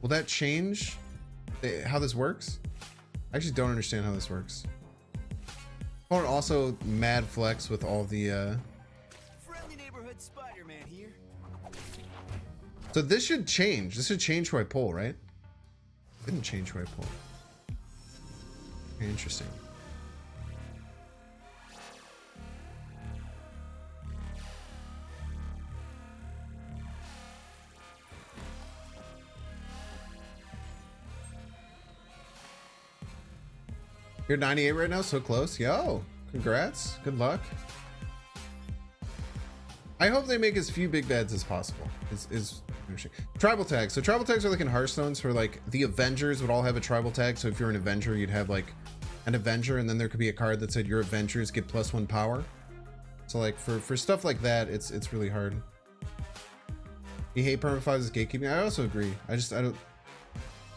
will that change how this works? I actually don't understand how this works. Opponent also mad flex with all the... Friendly neighborhood Spider-Man here. So this should change. This should change who I pull, right? Didn't change who I pull. Very interesting. You're 98 right now, so close. Yo, congrats. Good luck. I hope they make as few big bads as possible. Is tribal tags. So tribal tags are like in Hearthstones for like the Avengers would all have a tribal tag. So if you're an Avenger, you'd have like an Avenger, and then there could be a card that said your Avengers get +1 power. So like for stuff like that, it's really hard. You hate perma 5s as gatekeeping. I also agree. I don't.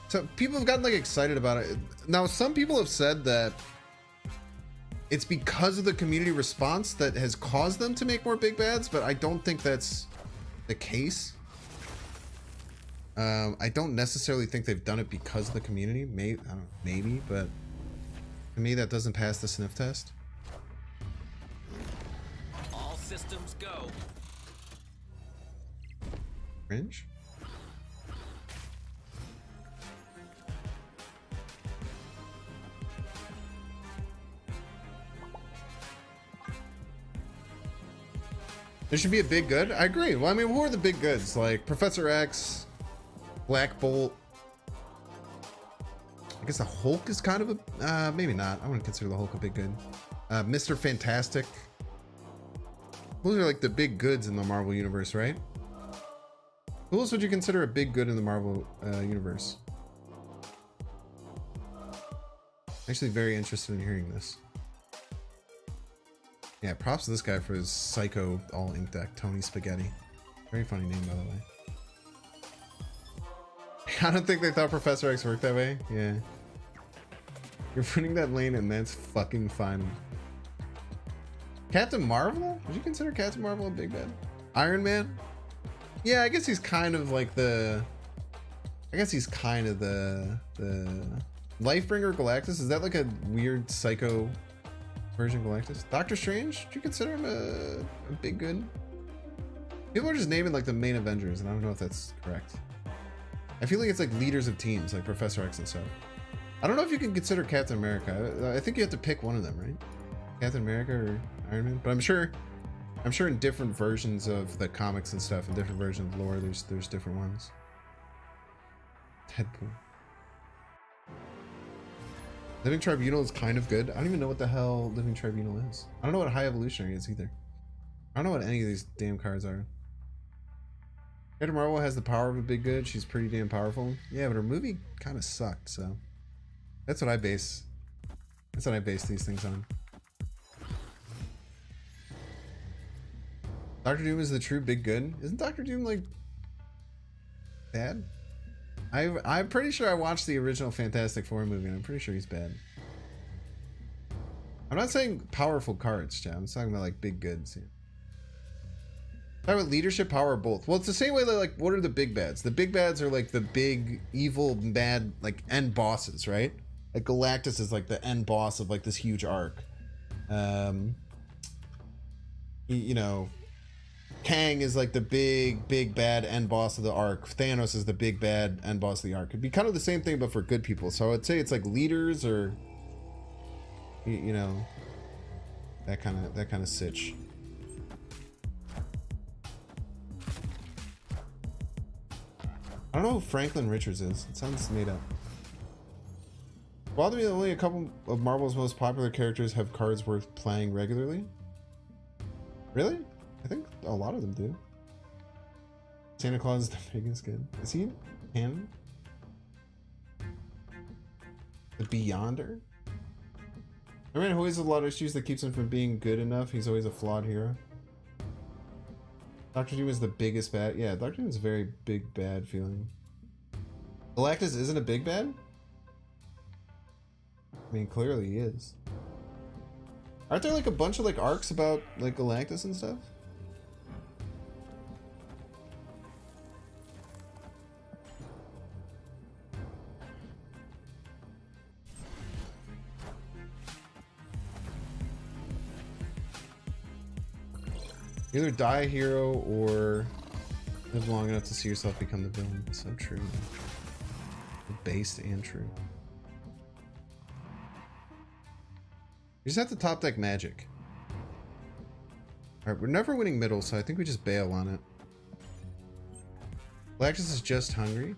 So people have gotten like excited about it. Now, some people have said that it's because of the community response that has caused them to make more big bads, but I don't think that's the case. I don't necessarily think they've done it because of the community. Maybe, I don't know, maybe, but to me that doesn't pass the sniff test. All systems go. Cringe. There should be a big good. I agree. Well, I mean, who are the big goods? Like Professor X, Black Bolt. I guess the Hulk is kind of a maybe not. I wouldn't consider the Hulk a big good. Mr. Fantastic. Those are like the big goods in the Marvel universe, right? Who else would you consider a big good in the Marvel universe? Actually, very interested in hearing this. Yeah, props to this guy for his Psycho all ink deck, Tony Spaghetti. Very funny name, by the way. I don't think they thought Professor X worked that way. Yeah. You're putting that lane and that's fucking fine. Captain Marvel? Would you consider Captain Marvel a big bad? Iron Man? Yeah, I guess he's kind of like the... I guess he's kind of the Lifebringer Galactus. Is that like a weird psycho version of Galactus? Doctor Strange? Do you consider him a big good? People are just naming like the main Avengers, and I don't know if that's correct. I feel like it's like leaders of teams, like Professor X and stuff. I don't know if you can consider Captain America. I think you have to pick one of them, right? Captain America or Iron Man? But I'm sure in different versions of the comics and stuff, in different versions of lore, there's different ones. Deadpool. Living Tribunal is kind of good. I don't even know what the hell Living Tribunal is. I don't know what High Evolutionary is either. I don't know what any of these damn cards are. Captain Marvel has the power of a big good. She's pretty damn powerful. Yeah, but her movie kind of sucked, so that's what I base these things on. Doctor Doom is the true big good. Isn't Doctor Doom like bad? I'm pretty sure I watched the original Fantastic Four movie and I'm pretty sure he's bad. I'm not saying powerful cards, Chad. I'm talking about like big goods. Yeah. Talking about leadership, power, or both. Well, it's the same way that like, what are the big bads? The big bads are like the big evil bad like end bosses, right? Like Galactus is like the end boss of like this huge arc. You know, Kang is like the big bad end boss of the arc. Thanos is the big bad end boss of the arc. It'd be kind of the same thing, but for good people. So I would say it's like leaders or, you know, that kind of sitch. I don't know who Franklin Richards is. It sounds made up. Bother me that only a couple of Marvel's most popular characters have cards worth playing regularly. Really? I think a lot of them do. Santa Claus is the biggest good. Is he canon? The Beyonder? I mean, who has a lot of issues that keeps him from being good enough. He's always a flawed hero. Doctor Doom is the biggest bad. Yeah, Doctor Doom is a very big bad feeling. Galactus isn't a big bad? I mean, clearly he is. Aren't there like a bunch of like arcs about like Galactus and stuff? Either die a hero or live long enough to see yourself become the villain. So true. Based and true. You just have to top deck magic. Alright, we're never winning middle, so I think we just bail on it. Galactus is just hungry.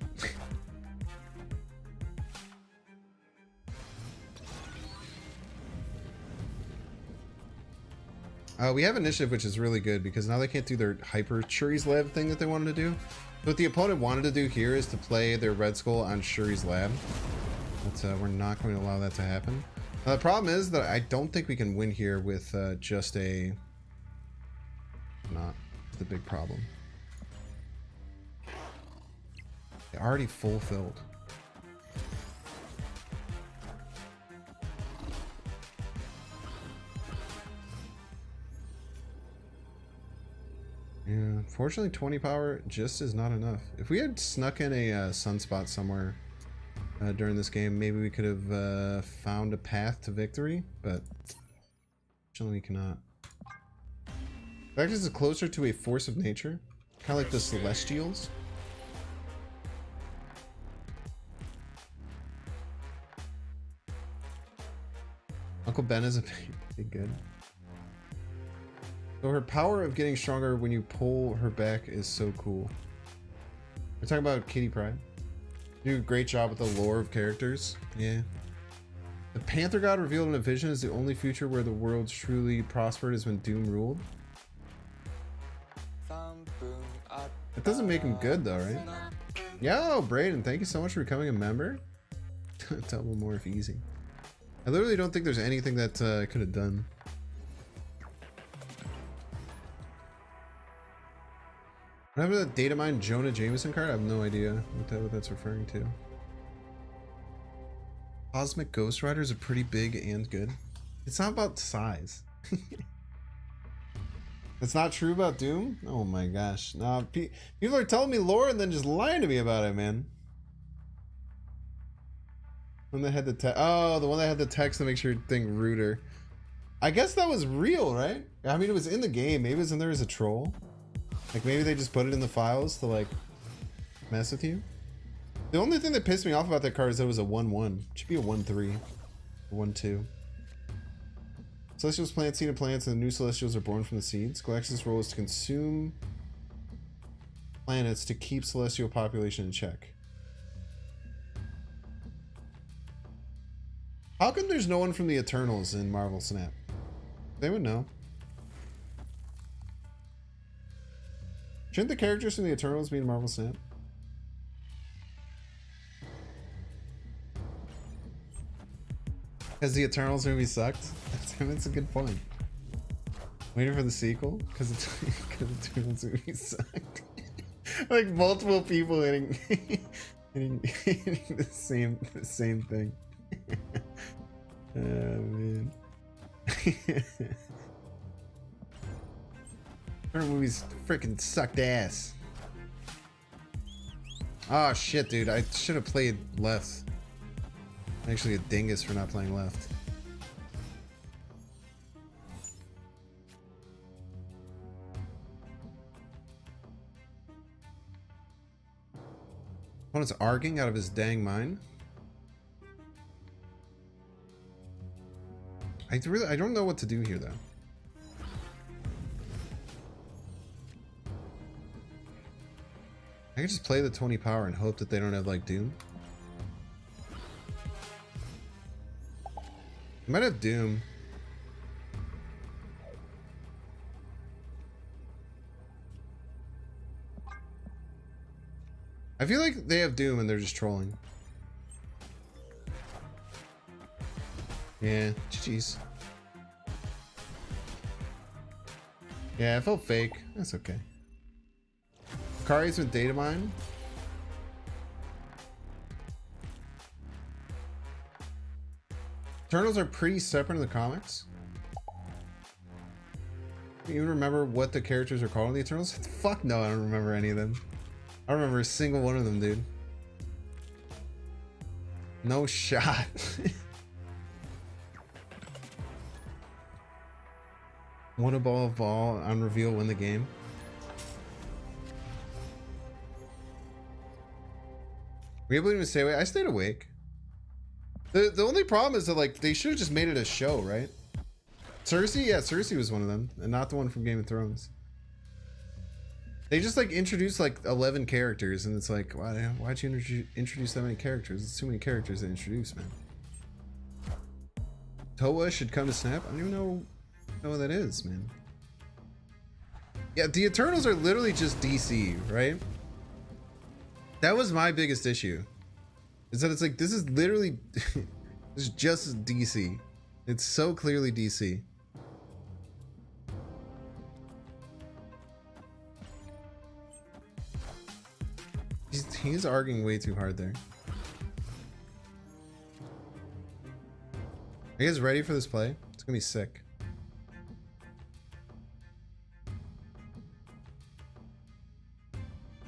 We have initiative, which is really good because now they can't do their hyper Shuri's Lab thing that they wanted to do. So what the opponent wanted to do here is to play their Red Skull on Shuri's Lab. But we're not going to allow that to happen. The problem is that I don't think we can win here with just a... Not. It's the big problem. They already fulfilled. Yeah, unfortunately 20 power just is not enough. If we had snuck in a sunspot somewhere during this game, maybe we could have found a path to victory, but unfortunately we cannot. Galactus is closer to a force of nature, kind of like the Celestials. Uncle Ben is a big good. So her power of getting stronger when you pull her back is so cool. We're talking about Kitty Pryde. You do a great job with the lore of characters. Yeah. The Panther God revealed in a vision is the only future where the world truly prospered is when Doom ruled. That doesn't make him good though, right? Yo, Braden, thank you so much for becoming a member. Double more if easy. I literally don't think there's anything that I could have done. What happened to that data mine Jonah Jameson card? I have no idea what that's referring to. Cosmic Ghost Riders are pretty big and good. It's not about size. It's not true about Doom? Oh my gosh. Nah, people are telling me lore and then just lying to me about it, man. When they had the text. Oh, the one that had the text that makes your thing ruder. I guess that was real, right? I mean, it was in the game. Maybe it was in there as a troll. Like, maybe they just put it in the files to, like, mess with you. The only thing that pissed me off about that card is that it was a 1-1. It should be a 1-3. A 1-2. Celestials plant seed of plants, and the new Celestials are born from the seeds. Galactus' role is to consume planets to keep Celestial population in check. How come there's no one from the Eternals in Marvel Snap? They would know. Shouldn't the characters from the Eternals be in Marvel Snap? Because the Eternals movie sucked? That's a good point. Waiting for the sequel? Because the Eternals movie sucked. Like multiple people hitting the same thing. Oh man. Her movies freaking sucked ass. Oh shit, dude. I should have played left. I'm actually a dingus for not playing left. Opponent's arguing out of his dang mind. I don't know what to do here though. I can just play the 20 power and hope that they don't have like Doom. They might have Doom. I feel like they have Doom and they're just trolling. Yeah, jeez. Yeah, it felt fake. That's okay. Kari's with data mine. Eternals are pretty separate in the comics. Do you even remember what the characters are called in the Eternals? Fuck no, I don't remember any of them. I don't remember a single one of them, dude. No shot. One a ball of ball on reveal, win the game. Were you able to even stay awake? I stayed awake. The only problem is that like they should have just made it a show, right? Cersei, yeah, Cersei was one of them, and not the one from Game of Thrones. They just like introduced like 11 characters, and it's like, why'd you introduce that many characters? It's too many characters to introduce, man. Toa should come to Snap. I don't even know what that is, man. Yeah, the Eternals are literally just DC, right? That was my biggest issue. Is that it's like, this is literally it's just DC. It's so clearly DC. He's arguing way too hard there. Are you guys ready for this play? It's gonna be sick.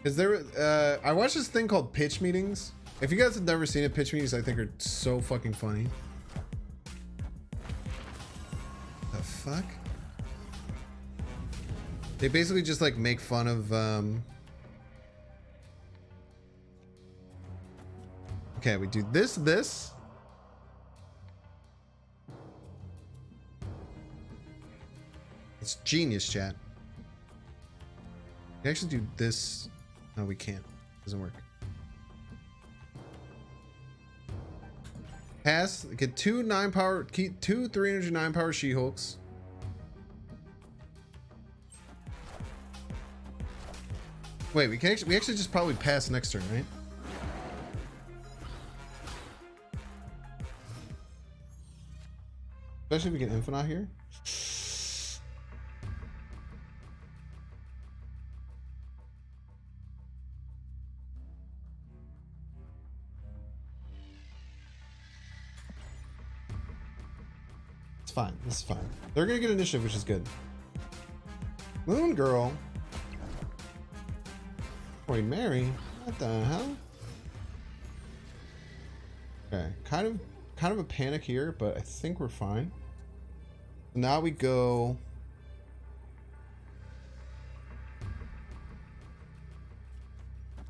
Is there I watched this thing called Pitch Meetings. If you guys have never seen it, Pitch Meetings I think are so fucking funny. The fuck? They basically just like make fun of okay, we do this. It's genius, chat. We actually do this. No, we can't. Doesn't work. Pass. Get two 9 power. Keep two 309 power She-Hulks. Wait, we actually just probably pass next turn, right? Especially if we get Infinite here. fine. This is fine. They're gonna get initiative, which is good. Moon Girl. Boy, Mary. What the hell? Okay, kind of a panic here, but I think we're fine. Now we go.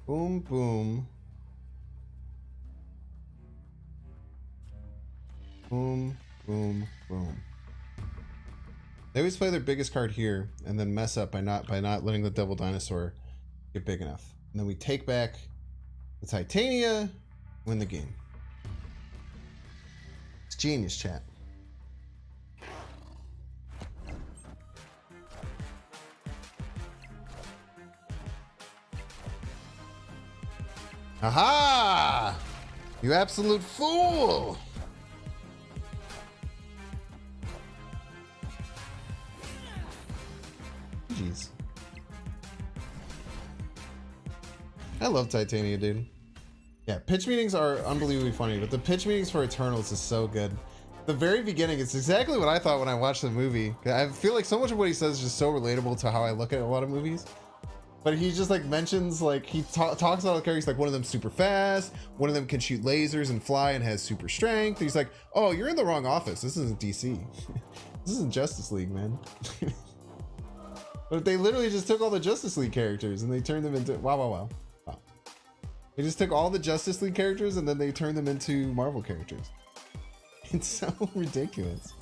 Boom, boom. Boom, boom, boom. They always play their biggest card here and then mess up by not letting the Devil Dinosaur get big enough. And then we take back the Titania, win the game. It's genius, chat. Aha! You absolute fool! Jeez. I love Titania, dude. Yeah, pitch meetings are unbelievably funny, but the pitch meetings for Eternals is so good. The very beginning, it's exactly what I thought when I watched the movie. I feel like so much of what he says is just so relatable to how I look at a lot of movies. But he just like mentions, like, he talks about the characters, like one of them's super fast, one of them can shoot lasers and fly and has super strength. He's like, oh, you're in the wrong office. This isn't DC. This isn't Justice League, man. But they literally just took all the Justice League characters and they turned them into wow. They just took all the Justice League characters and then they turned them into Marvel characters. It's so ridiculous.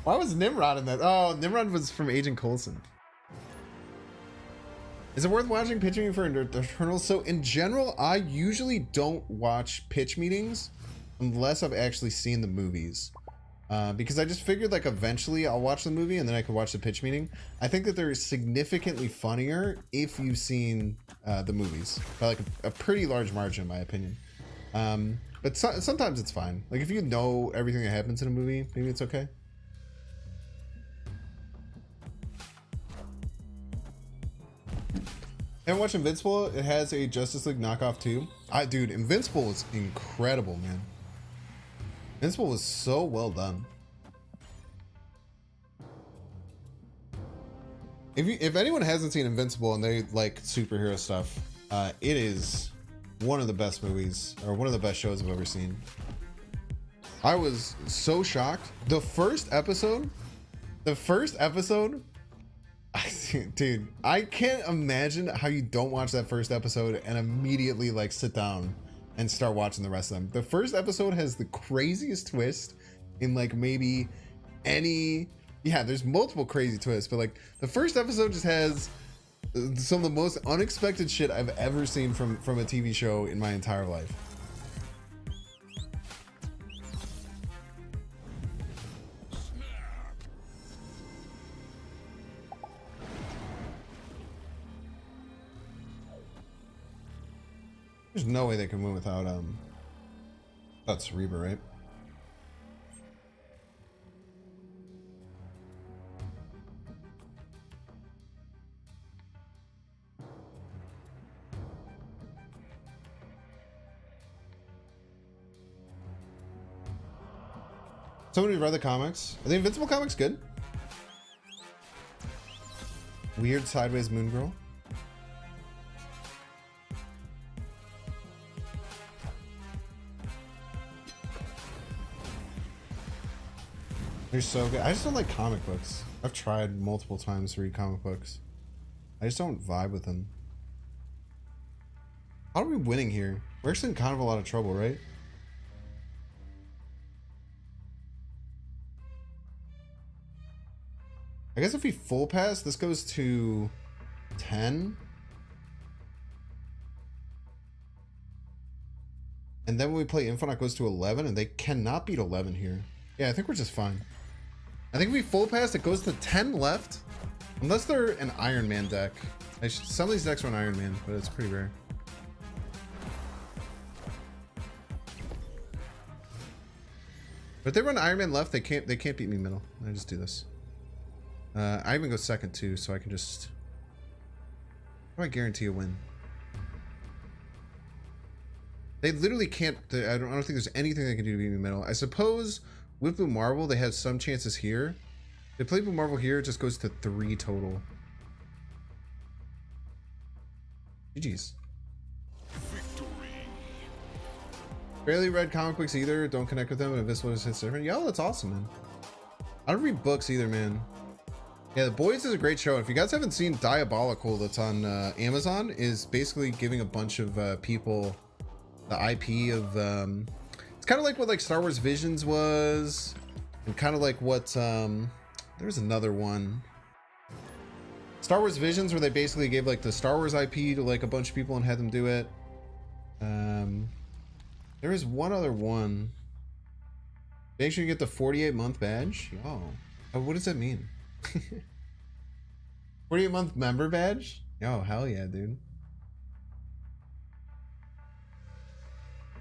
Why was Nimrod in that? Oh, Nimrod was from Agent Coulson. Is it worth watching pitch meeting for Eternals? So in general, I usually don't watch pitch meetings unless I've actually seen the movies. Because I just figured like eventually I'll watch the movie and then I could watch the pitch meeting. I think that they're significantly funnier if you've seen the movies by like a pretty large margin, in my opinion. But sometimes it's fine. Like if you know everything that happens in a movie, maybe it's okay. Haven't watched Invincible. It has a Justice League knockoff too. Dude, Invincible was incredible, man. Invincible was so well done. If anyone hasn't seen Invincible and they like superhero stuff, it is one of the best movies or one of the best shows I've ever seen. I was so shocked. The first episode, dude, I can't imagine how you don't watch that first episode and immediately like sit down and start watching the rest of them. The first episode has the craziest twist in like maybe any, yeah, there's multiple crazy twists, but like the first episode just has some of the most unexpected shit I've ever seen from a TV show in my entire life. There's no way they can win without Cerebra, right? Somebody read the comics. Are the Invincible comics good? Weird sideways moon girl. They're so good. I just don't like comic books. I've tried multiple times to read comic books. I just don't vibe with them. How are we winning here? We're actually in kind of a lot of trouble, right? I guess if we full pass, this goes to 10. And then when we play Infinite, it goes to 11, and they cannot beat 11 here. Yeah, I think we're just fine. I think if we full pass, it goes to 10 left. Unless they're an Iron Man deck. Some of these decks are an Iron Man, but it's pretty rare. But if they run Iron Man left, they can't beat me middle. I just do this. I even go second too, so I can just... How do I guarantee a win? They literally can't. I don't think there's anything they can do to beat me middle. I suppose with Blue Marvel, they have some chances here. They play Blue Marvel here, it just goes to 3 total. GG's. Barely read comic books either. Don't connect with them. And if this one hits different. Yo, that's awesome, man. I don't read books either, man. Yeah, The Boys is a great show. If you guys haven't seen Diabolical, that's on Amazon, is basically giving a bunch of people the IP of. It's kind of like what like Star Wars Visions was, and kind of like what there's another one. Star Wars Visions, where they basically gave like the Star Wars IP to like a bunch of people and had them do it. There is one other one. Make sure you get the 48-month badge. Oh, what does that mean? 48-month member badge? Oh, hell yeah, dude.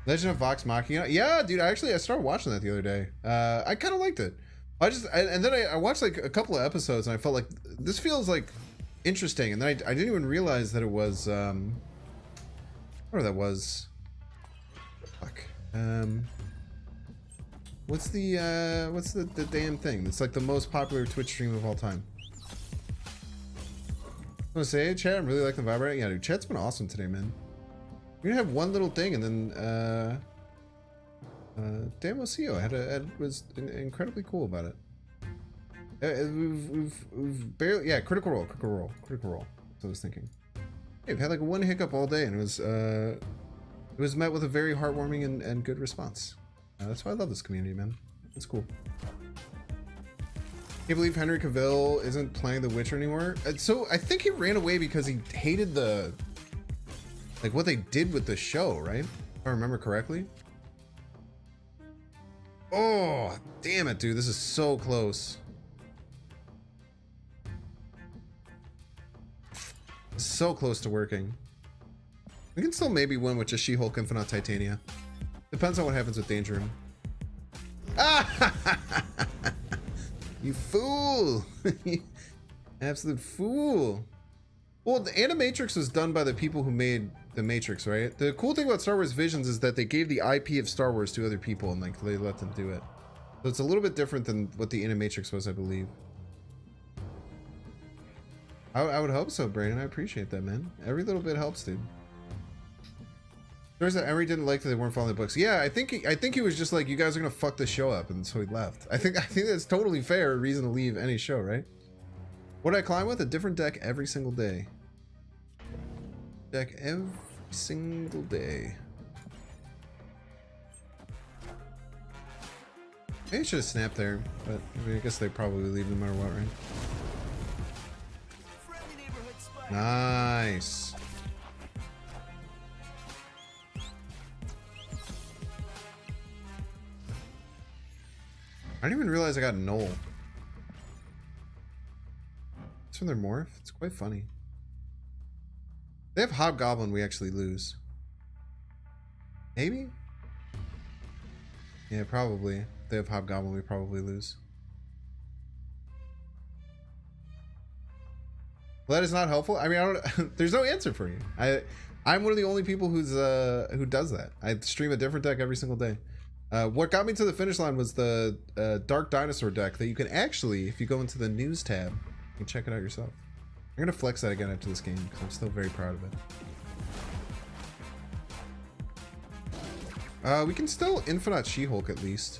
Legend of Vox Machina. Yeah, dude. I started watching that the other day. I kind of liked it. And then I watched like a couple of episodes and I felt like this feels like interesting. And then I didn't even realize that it was what that was. Fuck. What's the damn thing? It's like the most popular Twitch stream of all time. I want to say, chat, I'm really liking the vibe right. Yeah, dude, chat's been awesome today, man. You're gonna have one little thing, and then Damosio was incredibly cool about it. We've barely, yeah, critical role. That's what I was thinking. Hey, we've had like one hiccup all day, and it was met with a very heartwarming and good response. That's why I love this community, man. It's cool. Can't believe Henry Cavill isn't playing The Witcher anymore. So I think he ran away because he hated like what they did with the show, right? If I remember correctly. Oh, damn it, dude. This is so close. It's so close to working. We can still maybe win with just She-Hulk Infinite Titania. Depends on what happens with Danger Room. Ah! You fool! Absolute fool. Well, the Animatrix was done by the people who made the Matrix, right? The cool thing about Star Wars Visions is that they gave the IP of Star Wars to other people and like they let them do it. So it's a little bit different than what the Animatrix was, I believe. I would hope so, Brandon. I appreciate that, man. Every little bit helps, dude. There's that Emery didn't like that they weren't following the books. Yeah, I think he was just like, you guys are gonna fuck the show up, and so he left. I think that's totally fair reason to leave any show, right? What did I climb with? A different deck every single day. Deck every single day. Maybe I should have snapped there, but I mean, I guess they probably leave no matter what, right? Nice. I didn't even realize I got Null. It's from their morph. It's quite funny. They have Hobgoblin, we actually lose. Maybe? Yeah, probably. If they have Hobgoblin, we probably lose. Well, that is not helpful. I mean, I don't. There's no answer for you. I'm one of the only people who does that. I stream a different deck every single day. What got me to the finish line was the Dark Dinosaur deck that you can actually, if you go into the news tab, you can check it out yourself. I'm gonna flex that again after this game because I'm still very proud of it. We can still Infinite She-Hulk at least.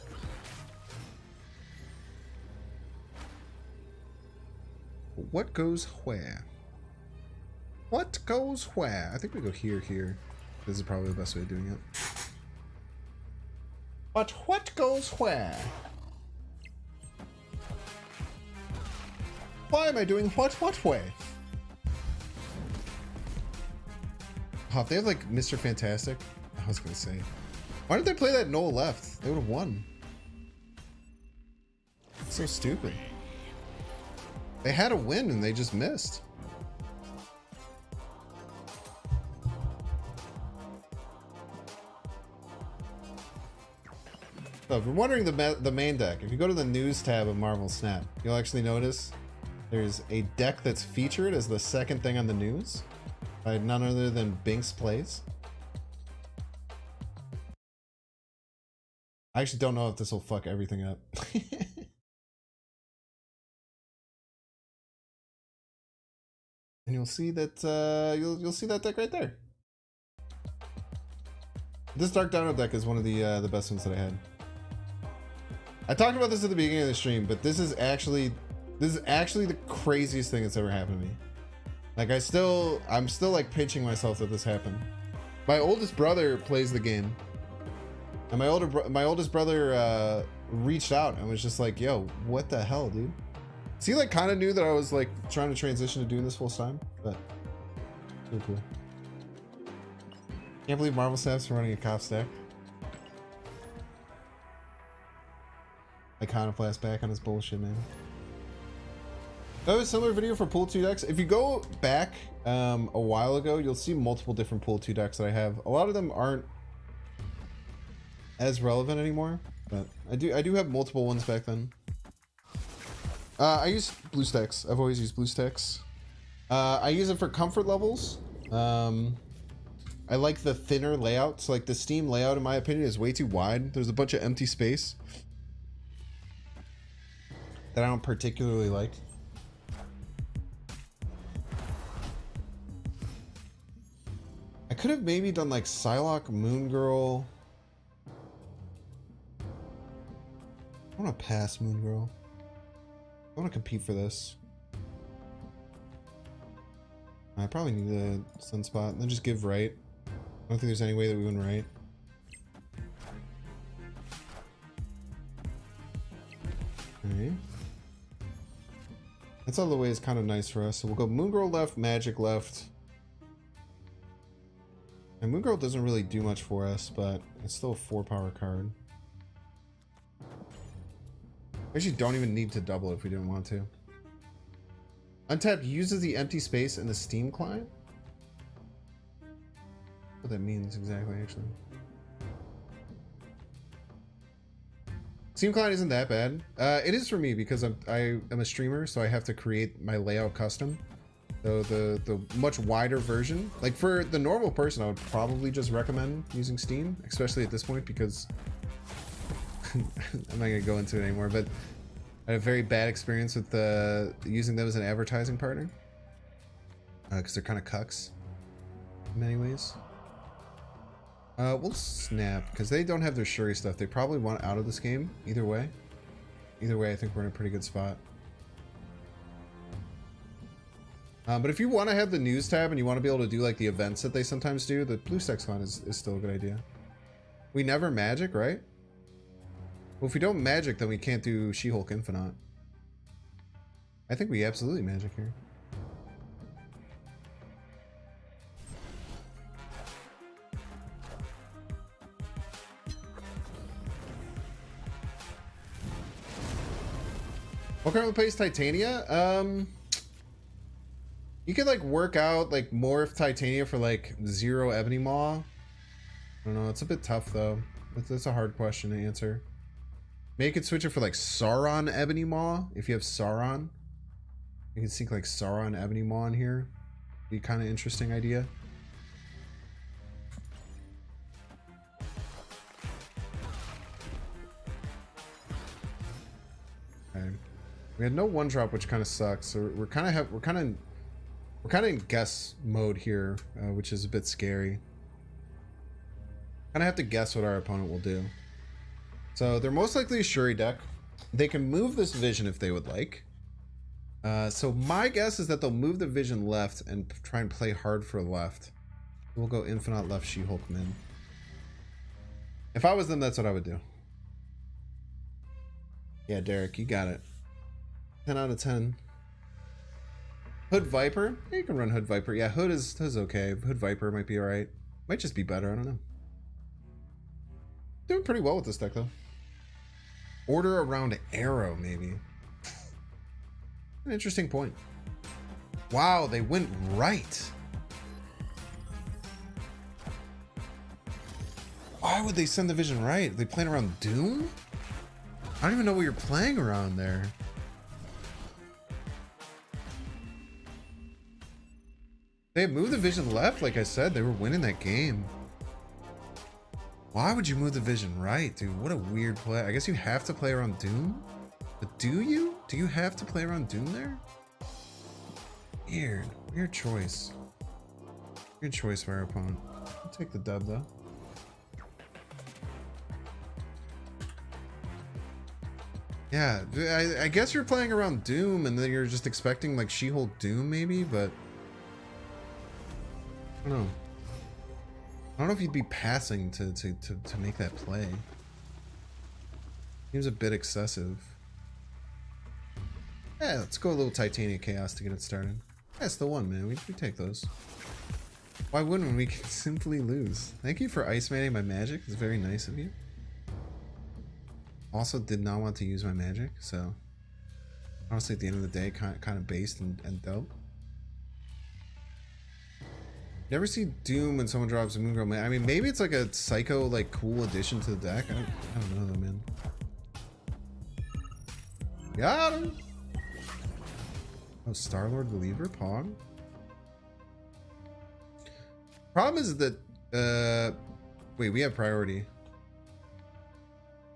What goes where? What goes where? I think we go here. This is probably the best way of doing it. But what goes where? Why am I doing what way? Oh, if they have like Mr. Fantastic, I was gonna say, why did they play that Noel left? They would have won. It's so stupid. They had a win and they just missed. So if you're wondering the main deck, if you go to the news tab of Marvel Snap, you'll actually notice there's a deck that's featured as the second thing on the news by none other than Binks Plays. I actually don't know if this will fuck everything up. And you'll see that you'll see that deck right there. This Dark Dino deck is one of the best ones that I had. I talked about this at the beginning of the stream, but this is actually the craziest thing that's ever happened to me. Like I'm still like pinching myself that this happened. My oldest brother plays the game, and my oldest brother reached out and was just like, "Yo, what the hell, dude?" So he like kind of knew that I was like trying to transition to doing this full time, but really cool. Can't believe Marvel Snaps are running a cop stack. Iconoclast back on his bullshit, man. I have a similar video for Pool 2 decks. If you go back a while ago, you'll see multiple different Pool 2 decks that I have. A lot of them aren't as relevant anymore, but I do have multiple ones back then. I use BlueStacks. I've always used BlueStacks. I use it for comfort levels. I like the thinner layouts. Like the Steam layout, in my opinion, is way too wide. There's a bunch of empty space that I don't particularly like. I could have maybe done like Psylocke, Moon Girl. I want to pass Moon Girl. I want to compete for this. I probably need a Sunspot and then just give right. I don't think there's any way that we win right. Okay. That's all the way is kind of nice for us. So we'll go Moon Girl left, Magic left. And Moon Girl doesn't really do much for us, but it's still a 4-power card. We actually don't even need to double if we didn't want to. Untap uses the empty space in the Steam client. What that means exactly, actually. Steam client isn't that bad. It is for me because I am a streamer, so I have to create my layout custom. So the much wider version, like for the normal person, I would probably just recommend using Steam, especially at this point because I'm not gonna go into it anymore. But I had a very bad experience with using them as an advertising partner because they're kind of cucks in many ways. We'll snap because they don't have their Shuri stuff. They probably want out of this game either way. Either way, I think we're in a pretty good spot. But if you want to have the news tab and you want to be able to do like the events that they sometimes do, the BlueStacks con is still a good idea. We never magic, right? Well, if we don't magic, then we can't do She-Hulk Infinite. I think we absolutely magic here. What currently plays Titania? You could like work out like morph Titania for like 0 Ebony Maw. I don't know, it's a bit tough though. That's a hard question to answer. Maybe you could switch it for like Sauron Ebony Maw if you have Sauron. You can sink like Sauron Ebony Maw in here. Be kind of interesting idea. Okay. We had no 1-drop, which kind of sucks. So we're kind of in guess mode here, which is a bit scary. Kind of have to guess what our opponent will do. So they're most likely a Shuri deck. They can move this Vision if they would like. So my guess is that they'll move the Vision left and try and play hard for left. We'll go Infinite left, She-Hulk min. If I was them, that's what I would do. Yeah, Derek, you got it. 10 out of 10. Hood Viper? Yeah, you can run Hood Viper. Yeah, Hood is okay. Hood Viper might be alright. Might just be better, I don't know. Doing pretty well with this deck though. Order around Arrow, maybe. An interesting point. Wow, they went right. Why would they send the Vision right? Are they playing around Doom? I don't even know what you're playing around there. They moved the Vision left, like I said, they were winning that game. Why would you move the vision right, dude? What a weird play. I guess you have to play around Doom? But do you? Do you have to play around Doom there? Weird. Weird choice. Weird choice by our opponent. I'll take the dub, though. Yeah, I guess you're playing around Doom and then you're just expecting like She-Hulk Doom maybe, but I don't know. I don't know if you'd be passing to make that play. Seems a bit excessive. Yeah, let's go a little Titania Chaos to get it started. That's the one, man. We take those. Why wouldn't we can simply lose? Thank you for ice manning my magic. It's very nice of you. Also did not want to use my magic, so honestly at the end of the day kind of based and dope. Never see Doom when someone drops a Moon Girl. I mean, maybe it's like a psycho like cool addition to the deck. I don't know though, man. Got him. Oh, Star-Lord reliever Pog. Problem is that wait, we have priority.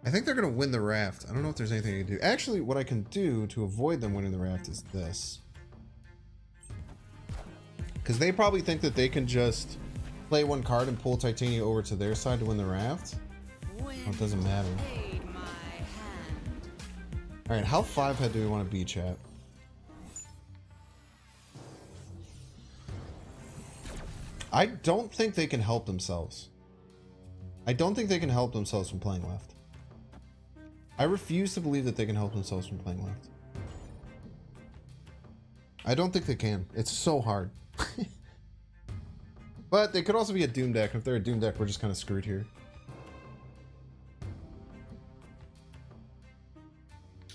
I think they're gonna win the raft. I don't know if there's anything I can do. Actually, what I can do to avoid them winning the raft is this. Because they probably think that they can just play one card and pull Titania over to their side to win the raft. Oh, it doesn't matter. Alright, how 5-head do we want to be, chat? I don't think they can help themselves. I don't think they can help themselves from playing left. I refuse to believe that they can help themselves from playing left. I don't think they can. It's so hard. But they could also be a Doom deck. If they're a Doom deck, we're just kind of screwed here.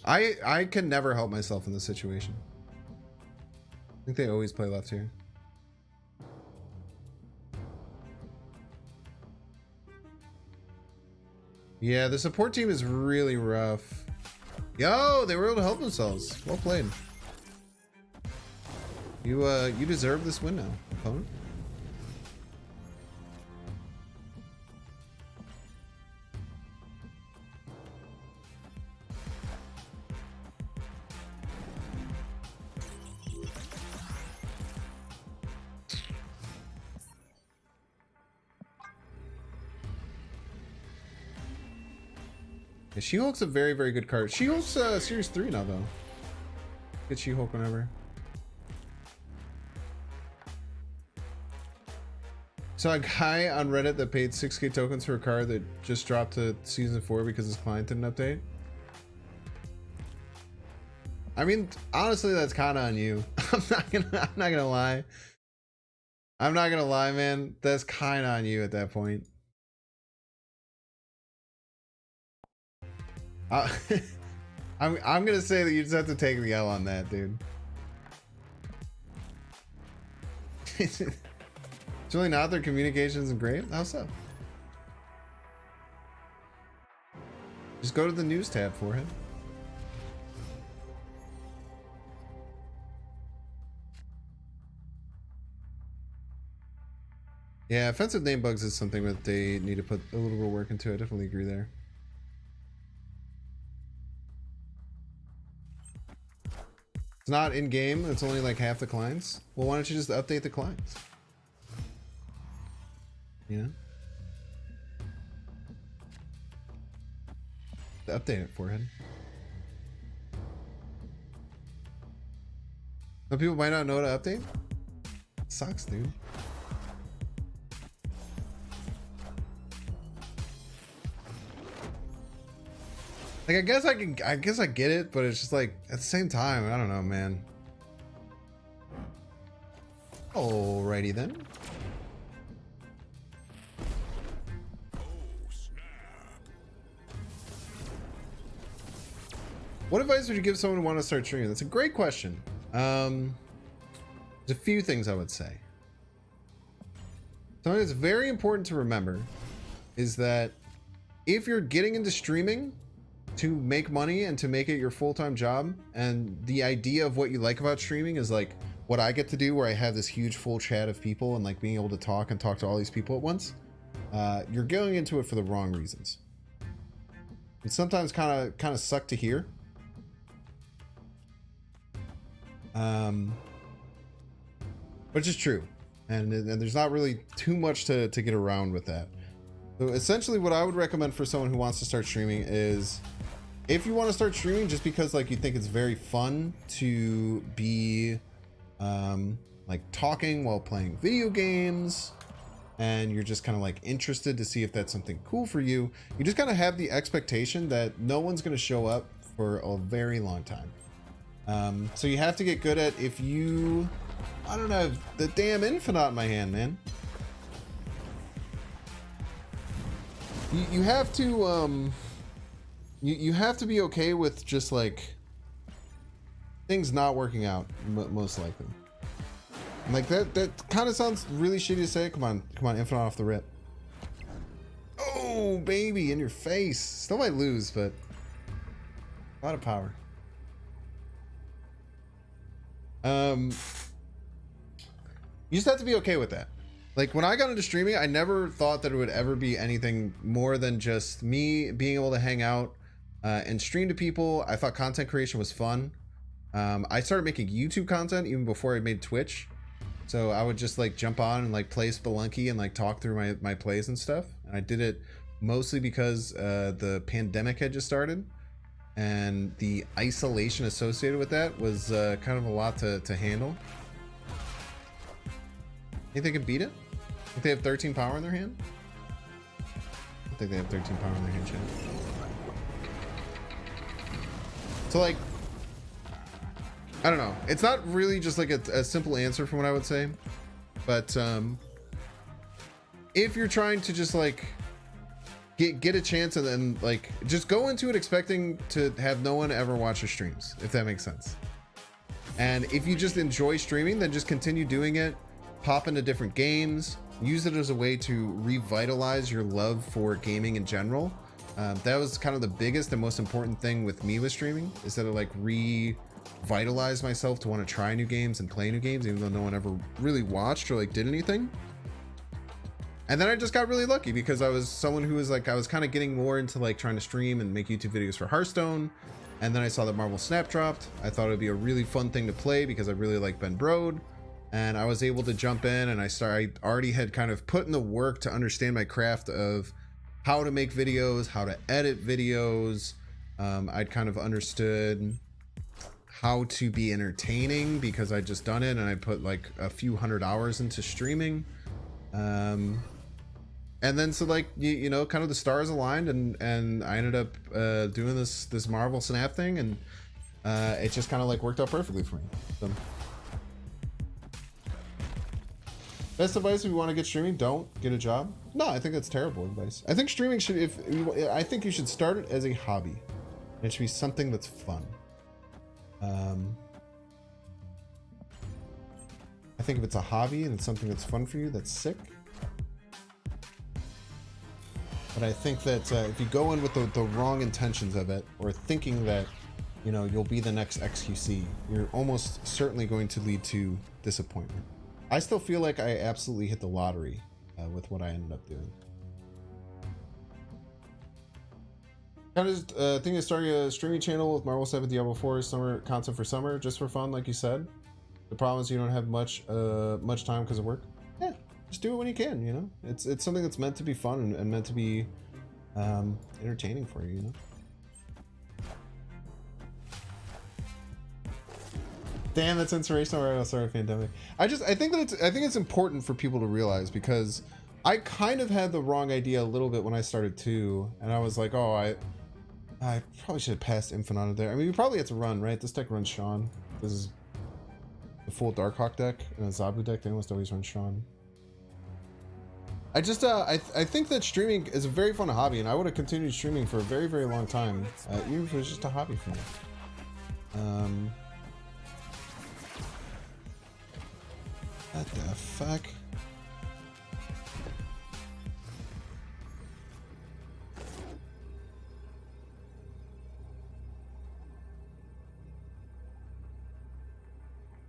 I can never help myself in this situation. I think they always play left here. Yeah, the support team is really rough. Yo, they were able to help themselves. Well played. You deserve this win now, opponent. Yeah, She-Hulk's a very, very good card. She-Hulk's Series 3 now, though. Get She-Hulk whenever. Saw a guy on Reddit that paid 6k tokens for a card that just dropped to Season 4 because his client didn't update. I mean, honestly, that's kind of on you. I'm not gonna lie. I'm not gonna lie, man. That's kind of on you at that point. I'm gonna say that you just have to take the L on that, dude. It's really not. Their communications and great. How so? Just go to the news tab for him. Yeah, offensive name bugs is something that they need to put a little bit of work into. I definitely agree there. It's not in game. It's only like half the clients. Well, why don't you just update the clients? You know? Update it, forehead. Some people might not know how to update. It sucks, dude. Like, I guess I get it, but it's just like at the same time, I don't know, man. Alrighty then. What advice would you give someone who wants to start streaming? That's a great question. There's a few things I would say. Something that's very important to remember is that if you're getting into streaming to make money and to make it your full-time job, and the idea of what you like about streaming is like what I get to do, where I have this huge full chat of people and like being able to talk to all these people at once, you're going into it for the wrong reasons. And sometimes kind of suck to hear. Which is true. And there's not really too much to get around with that. So essentially what I would recommend for someone who wants to start streaming is, if you want to start streaming just because like you think it's very fun to be like talking while playing video games, and you're just kind of like interested to see if that's something cool for you, you just kind of have the expectation that no one's going to show up for a very long time. So you have to get good at, if you, I don't know, the damn Infinite in my hand, man. You have to you have to be okay with just like things not working out, most likely. Like that kind of sounds really shitty to say. Come on, Infinite off the rip. Oh baby, in your face. Still might lose, but a lot of power. You just have to be okay with that. Like when I got into streaming, I never thought that it would ever be anything more than just me being able to hang out and stream to people. I thought content creation was fun. I started making YouTube content even before I made Twitch. So I would just like jump on and like play Spelunky and like talk through my plays and stuff. And I did it mostly because the pandemic had just started, and the isolation associated with that was kind of a lot to handle. Think they can beat it? Think they have 13 power in their hand? I think they have 13 power in their hand, chat. So like, I don't know. It's not really just like a simple answer from what I would say, but if you're trying to just like get a chance and then like just go into it expecting to have no one ever watch your streams, if that makes sense. And if you just enjoy streaming, then just continue doing it. Pop into different games, use it as a way to revitalize your love for gaming in general. That was kind of the biggest and most important thing with me with streaming, is that it like revitalized myself to want to try new games and play new games, even though no one ever really watched or like did anything. And then I just got really lucky because I was someone who was like, I was kind of getting more into like trying to stream and make YouTube videos for Hearthstone. And then I saw that Marvel Snap dropped. I thought it'd be a really fun thing to play because I really like Ben Brode. And I was able to jump in, and I already had kind of put in the work to understand my craft of how to make videos, how to edit videos. I'd kind of understood how to be entertaining because I'd just done it, and I put like a few hundred hours into streaming. And then so like, you know, kind of the stars aligned, and I ended up doing this Marvel Snap thing, and it just kind of like worked out perfectly for me. So. Best advice if you want to get streaming, don't get a job. No, I think that's terrible advice. I think streaming should, I think you should start it as a hobby. It should be something that's fun. I think if it's a hobby and it's something that's fun for you, that's sick. But I think that if you go in with the wrong intentions of it, or thinking that, you know, you'll be the next XQC, you're almost certainly going to lead to disappointment. I still feel like I absolutely hit the lottery with what I ended up doing. Kind of thinking of starting a streaming channel with Marvel 7, Diablo 4 summer content for summer, just for fun, like you said. The problem is you don't have much time because of work. Yeah, just do it when you can. You know, it's something that's meant to be fun and meant to be entertaining for you. You know. Damn, that's inspirational. Right, sorry, pandemic. I think it's important for people to realize, because I kind of had the wrong idea a little bit when I started too, and I was like, oh, I probably should have passed Infinite there. I mean, we probably had to run, right? This deck runs Sean. This is the full Darkhawk deck, and a Zabu deck. They almost always run Sean. I just I think that streaming is a very fun hobby, and I would have continued streaming for a very, very long time, even if it was just a hobby for me. What the fuck?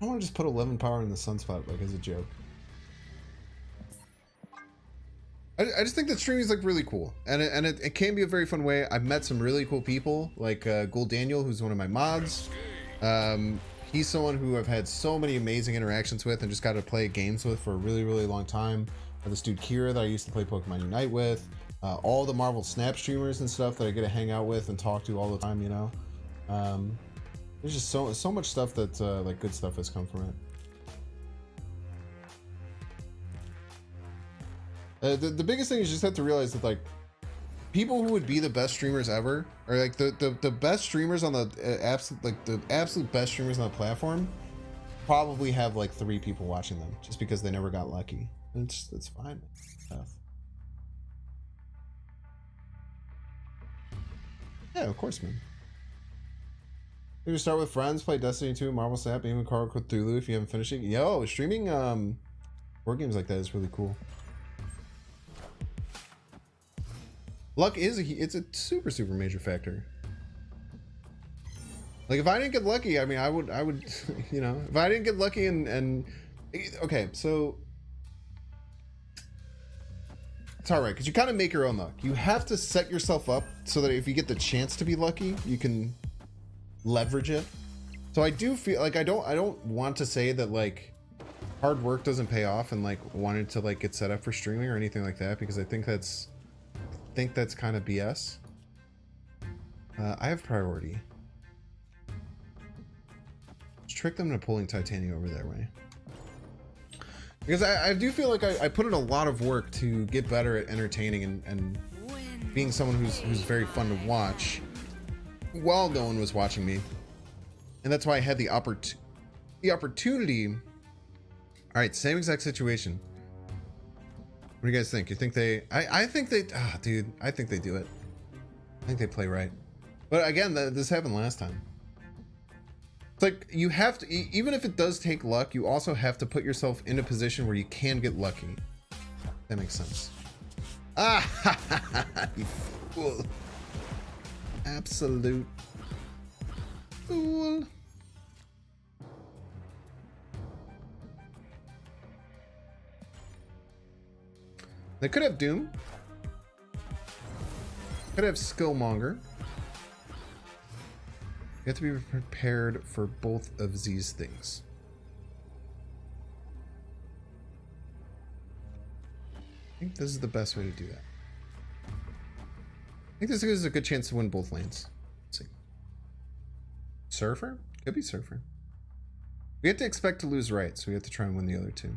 I want to just put 11 power in the Sunspot, like, as a joke. I I just think that streaming is like really cool, and it can be a very fun way. I've met some really cool people, like Gold Daniel, who's one of my mods. He's someone who I've had so many amazing interactions with and just got to play games with for a really, really long time. This dude Kira that I used to play Pokemon Unite with, all the Marvel Snap streamers and stuff that I get to hang out with and talk to all the time, you know. There's just so much stuff that like good stuff has come from it. The biggest thing is you just have to realize that like people who would be the best streamers ever, or like the best streamers on the absolute best streamers on the platform, probably have like 3 people watching them just because they never got lucky. And it's fine. Yeah, of course, man. Maybe start with friends, play Destiny 2, Marvel Snap, even Call of Cthulhu if you haven't finished it. Yo, streaming board games like that is really cool. Luck it's a super major factor. Like if I didn't get lucky, I mean I would you know, if I didn't get lucky and okay, so it's all right because you kind of make your own luck. You have to set yourself up so that if you get the chance to be lucky, you can leverage it. So I do feel like I don't want to say that like hard work doesn't pay off and like wanted to like get set up for streaming or anything like that, because I think that's kind of BS. I have priority. Let's trick them into pulling Titania over their way. Because I do feel like I put in a lot of work to get better at entertaining and being someone who's very fun to watch while no one was watching me. And that's why I had the opportunity. All right, same exact situation. What do you guys think? You think they... I think they... Ah, dude, I think they do it. I think they play right. But again, this happened last time. It's like, you have to... Even if it does take luck, you also have to put yourself in a position where you can get lucky. That makes sense. Ah! You fool. Absolute fool. They could have Doom. Could have Skillmonger. You have to be prepared for both of these things. I think this is the best way to do that. I think this is a good chance to win both lanes. Let's see. Surfer? Could be Surfer. We have to expect to lose right, so we have to try and win the other two.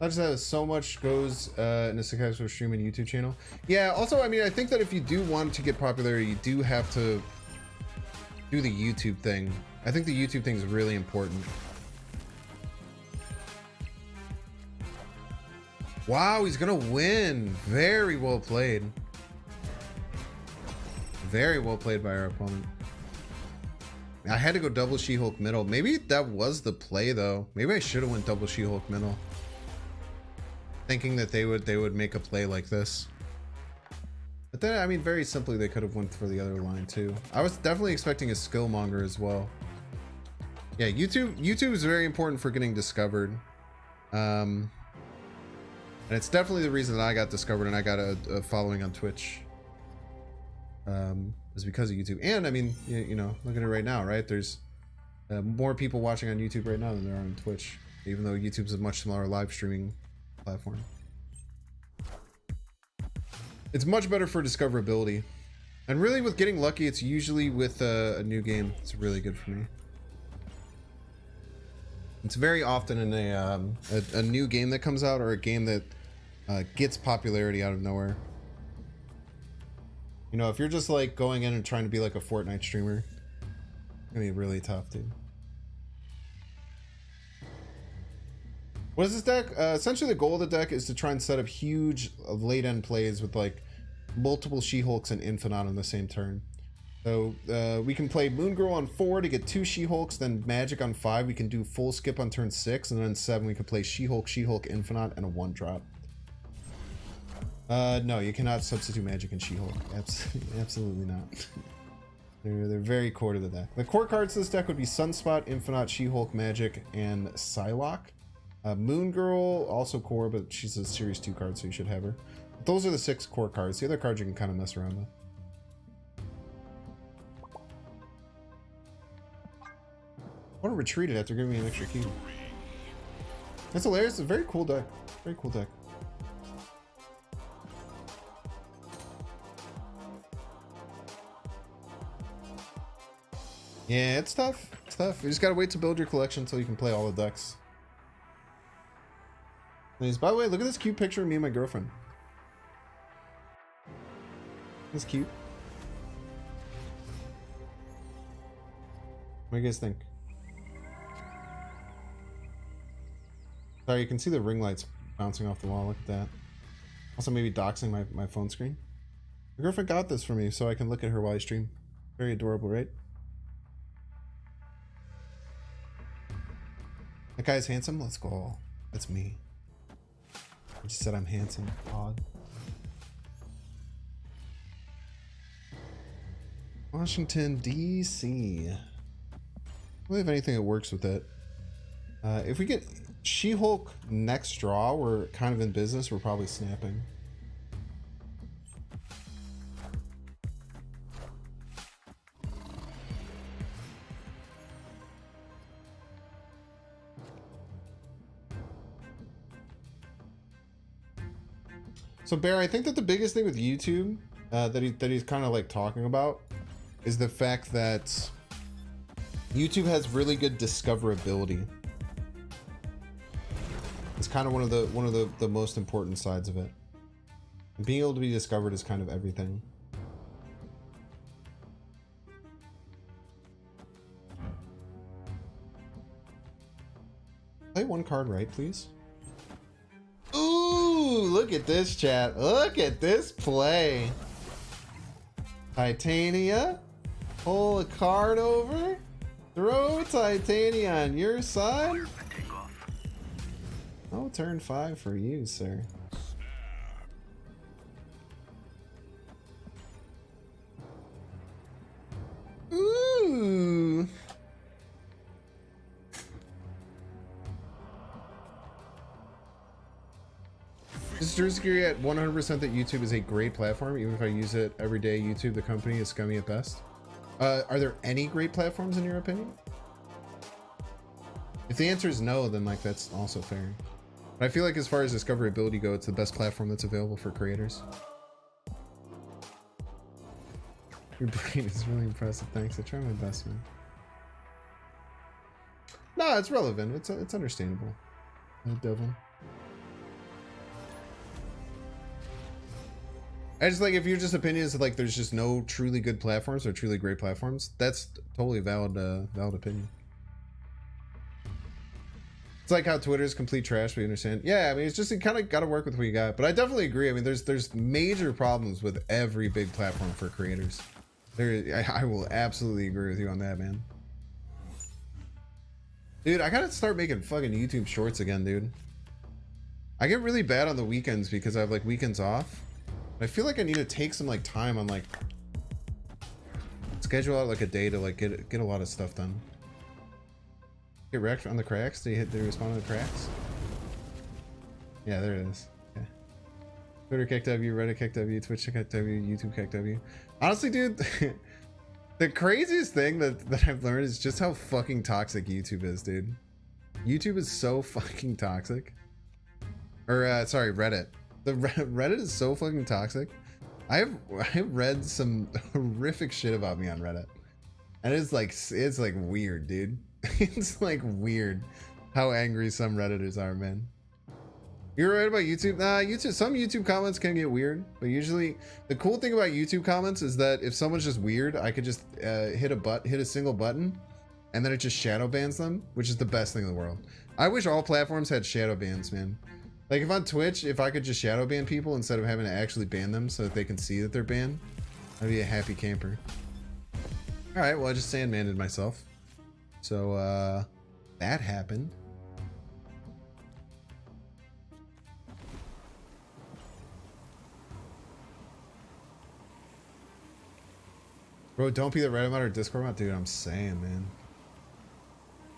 I just have so much goes in a successful stream and YouTube channel. Yeah, also, I mean, I think that if you do want to get popular, you do have to do the YouTube thing. I think the YouTube thing is really important. Wow, he's gonna win. Very well played. Very well played by our opponent. I had to go double She-Hulk middle. Maybe that was the play though. Maybe I should have went double She-Hulk middle. Thinking that they would make a play like this. But then, I mean, very simply, they could have went for the other line too. I was definitely expecting a Skillmonger as well. Yeah, YouTube is very important for getting discovered. And it's definitely the reason that I got discovered and I got a following on Twitch. Is because of YouTube. And I mean, you know, look at it right now, right? There's more people watching on YouTube right now than there are on Twitch, even though YouTube's a much smaller live streaming platform. It's much better for discoverability, and really with getting lucky, it's usually with a new game. It's really good for me. It's very often in a new game that comes out or a game that gets popularity out of nowhere. You know, if you're just like going in and trying to be like a Fortnite streamer, it's gonna be really tough, dude. What is this deck? Essentially, the goal of the deck is to try and set up huge late end plays with like multiple She-Hulks and Infinite on the same turn. So we can play Moon Girl on 4 to get 2 She-Hulks, then Magic on 5. We can do full skip on turn 6, and then 7 we can play She-Hulk, She-Hulk, Infinite, and a 1-drop. No, you cannot substitute Magic and She-Hulk. Absolutely not. They're very core to the deck. The core cards to this deck would be Sunspot, Infinite, She-Hulk, Magic, and Psylocke. Moon Girl, also core, but she's a Series 2 card, so you should have her. But those are the 6 core cards. The other cards you can kind of mess around with. I want to retreat it after giving me an extra key. That's hilarious. It's a very cool deck. Very cool deck. Yeah, it's tough. It's tough. You just gotta wait to build your collection until you can play all the decks. Nice. By the way, look at this cute picture of me and my girlfriend. That's cute. What do you guys think? Sorry, you can see the ring lights bouncing off the wall. Look at that. Also, maybe doxing my phone screen. My girlfriend got this for me so I can look at her while I stream. Very adorable, right? That guy's handsome? Let's go. That's me. I just said I'm handsome. Odd. Washington, D.C. I don't really have anything that works with it. If we get She-Hulk next draw, we're kind of in business. We're probably snapping. So Bear, I think that the biggest thing with YouTube that he's kind of like talking about is the fact that YouTube has really good discoverability. It's kind of one of the most important sides of it. And being able to be discovered is kind of everything. Play one card right, please. Ooh, look at this, chat. Look at this play. Titania. Pull a card over. Throw Titania on your side. Oh, turn 5 for you, sir. Ooh. Is Drewski at 100% that YouTube is a great platform, even if I use it every day? YouTube, the company, is scummy at best. Are there any great platforms in your opinion? If the answer is no, then like that's also fair. But I feel like as far as discoverability go, it's the best platform that's available for creators. Your brain is really impressive. Thanks. I try my best, man. No, it's relevant. It's understandable. Devin. I just like, if your just opinion is like there's just no truly good platforms or truly great platforms, that's totally valid opinion. It's like how Twitter is complete trash. We understand. Yeah, I mean, it's just, you kind of got to work with what you got. But I definitely agree. I mean, there's major problems with every big platform for creators. I will absolutely agree with you on that, man. Dude, I gotta start making fucking YouTube shorts again, dude. I get really bad on the weekends because I have like weekends off. I feel like I need to take some like time on like schedule out like a day to like get a lot of stuff done. Get wrecked on the cracks. Did you respond to the cracks? Yeah, there it is. Okay. Twitter kick W, Reddit kick W, Twitch kick W, YouTube kick W. Honestly, dude, the craziest thing that I've learned is just how fucking toxic YouTube is, dude. YouTube is so fucking toxic. Or sorry, Reddit. The Reddit is so fucking toxic. I've read some horrific shit about me on Reddit, and it's like weird, dude. It's like weird how angry some Redditors are, man. You're right about YouTube. Nah, YouTube. Some YouTube comments can get weird, but usually the cool thing about YouTube comments is that if someone's just weird, I could just hit a single button, and then it just shadow bans them, which is the best thing in the world. I wish all platforms had shadow bans, man. Like if on Twitch, if I could just shadow ban people instead of having to actually ban them so that they can see that they're banned, I'd be a happy camper. All right, well, I just sandmanded myself. So, that happened. Bro, don't be the Reddit mod or Discord mod, dude. I'm saying, man.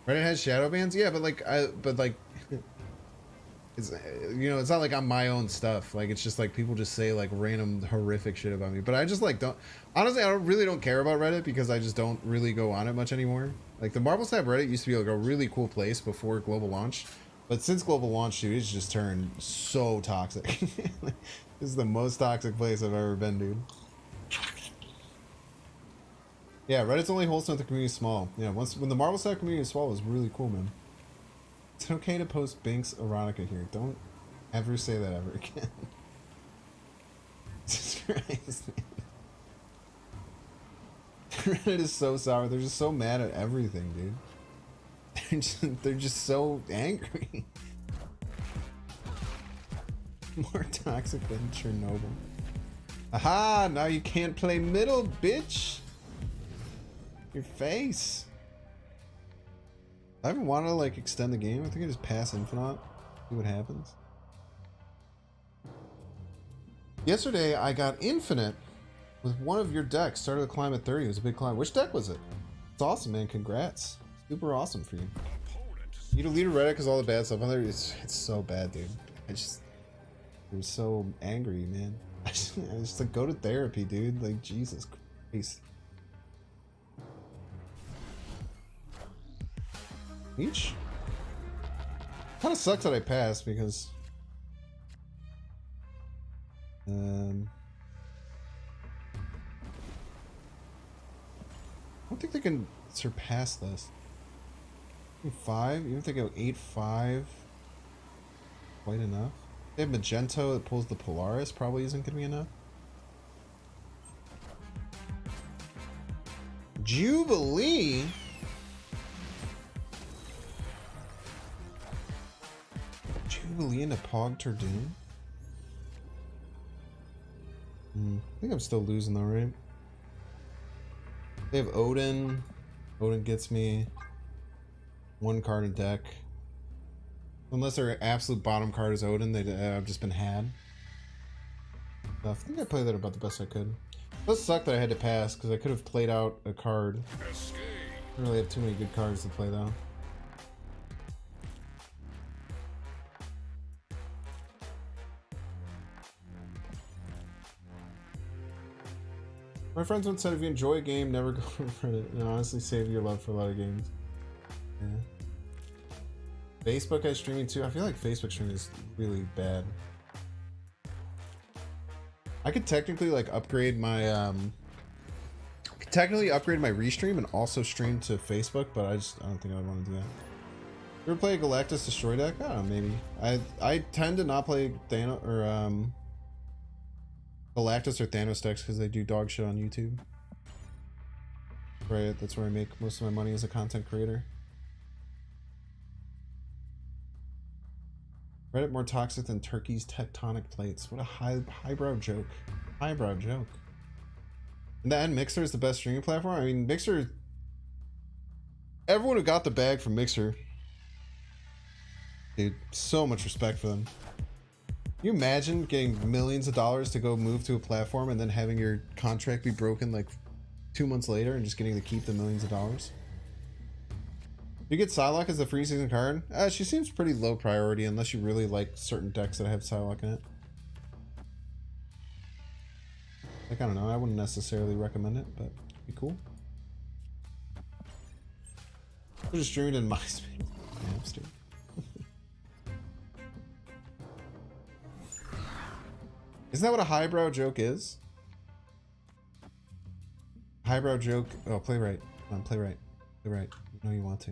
Reddit has shadow bans, yeah, but like, it's, you know, it's not like I'm my own stuff. Like, it's just like people just say like random horrific shit about me. But I just like don't, honestly, I really don't care about Reddit because I just don't really go on it much anymore. Like the Marvel Snap Reddit used to be like a really cool place before global launch. But since global launch, dude, it's just turned so toxic. This is the most toxic place I've ever been, dude. Yeah, Reddit's only wholesome if the community is small. Yeah, when the Marvel Snap community is small, it was really cool, man. It's okay to post Binks erotica here. Don't ever say that ever again. Jesus Christ, man. Reddit is so sour. They're just so mad at everything, dude. They're just so angry. More toxic than Chernobyl. Aha! Now you can't play middle, bitch. Your face. I haven't wanted to like extend the game. I think I just pass Infinite. See what happens. Yesterday I got Infinite with one of your decks. Started to climb at 30. It was a big climb. Which deck was it? It's awesome, man. Congrats. Super awesome for you. You delete Reddit because all the bad stuff on there. It's so bad, dude. I'm so angry, man. I just like go to therapy, dude. Like Jesus Christ. Each kind of sucks that I passed because I don't think they can surpass this. 5, even if they go 8-5, quite enough. They have Magento that pulls the Polaris, probably isn't gonna be enough. Jubilee. Jubilee into Pog Turdoon. I think I'm still losing though, right? They have Odin. Odin gets me one card in deck. Unless their absolute bottom card is Odin, I've just been had. I think I played that about the best I could. It does suck that I had to pass because I could have played out a card. I don't really have too many good cards to play though. My friends once said if you enjoy a game, never go for Reddit. And honestly save your love for a lot of games. Yeah. Facebook has streaming too. I feel like Facebook streaming is really bad. I could technically like upgrade my restream and also stream to Facebook, but I don't think I want to do that. You ever play a Galactus Destroy deck? I don't know, maybe. I tend to not play Thanos or Galactus or Thanos decks because they do dog shit on YouTube. Right, that's where I make most of my money as a content creator. Reddit more toxic than Turkey's tectonic plates. What a highbrow joke. Highbrow joke. And then Mixer is the best streaming platform? I mean, Mixer... Everyone who got the bag from Mixer... Dude, so much respect for them. Can you imagine getting millions of dollars to go move to a platform and then having your contract be broken like 2 months later and just getting to keep the millions of dollars? You get Psylocke as a free season card? She seems pretty low priority unless you really like certain decks that have Psylocke in it. Like, I don't know, I wouldn't necessarily recommend it, but it'd be cool. We're just streaming in MySpace. Yeah, isn't that what a highbrow joke is? Highbrow joke. Oh, play right. Come on, play right. Play right. You know you want to.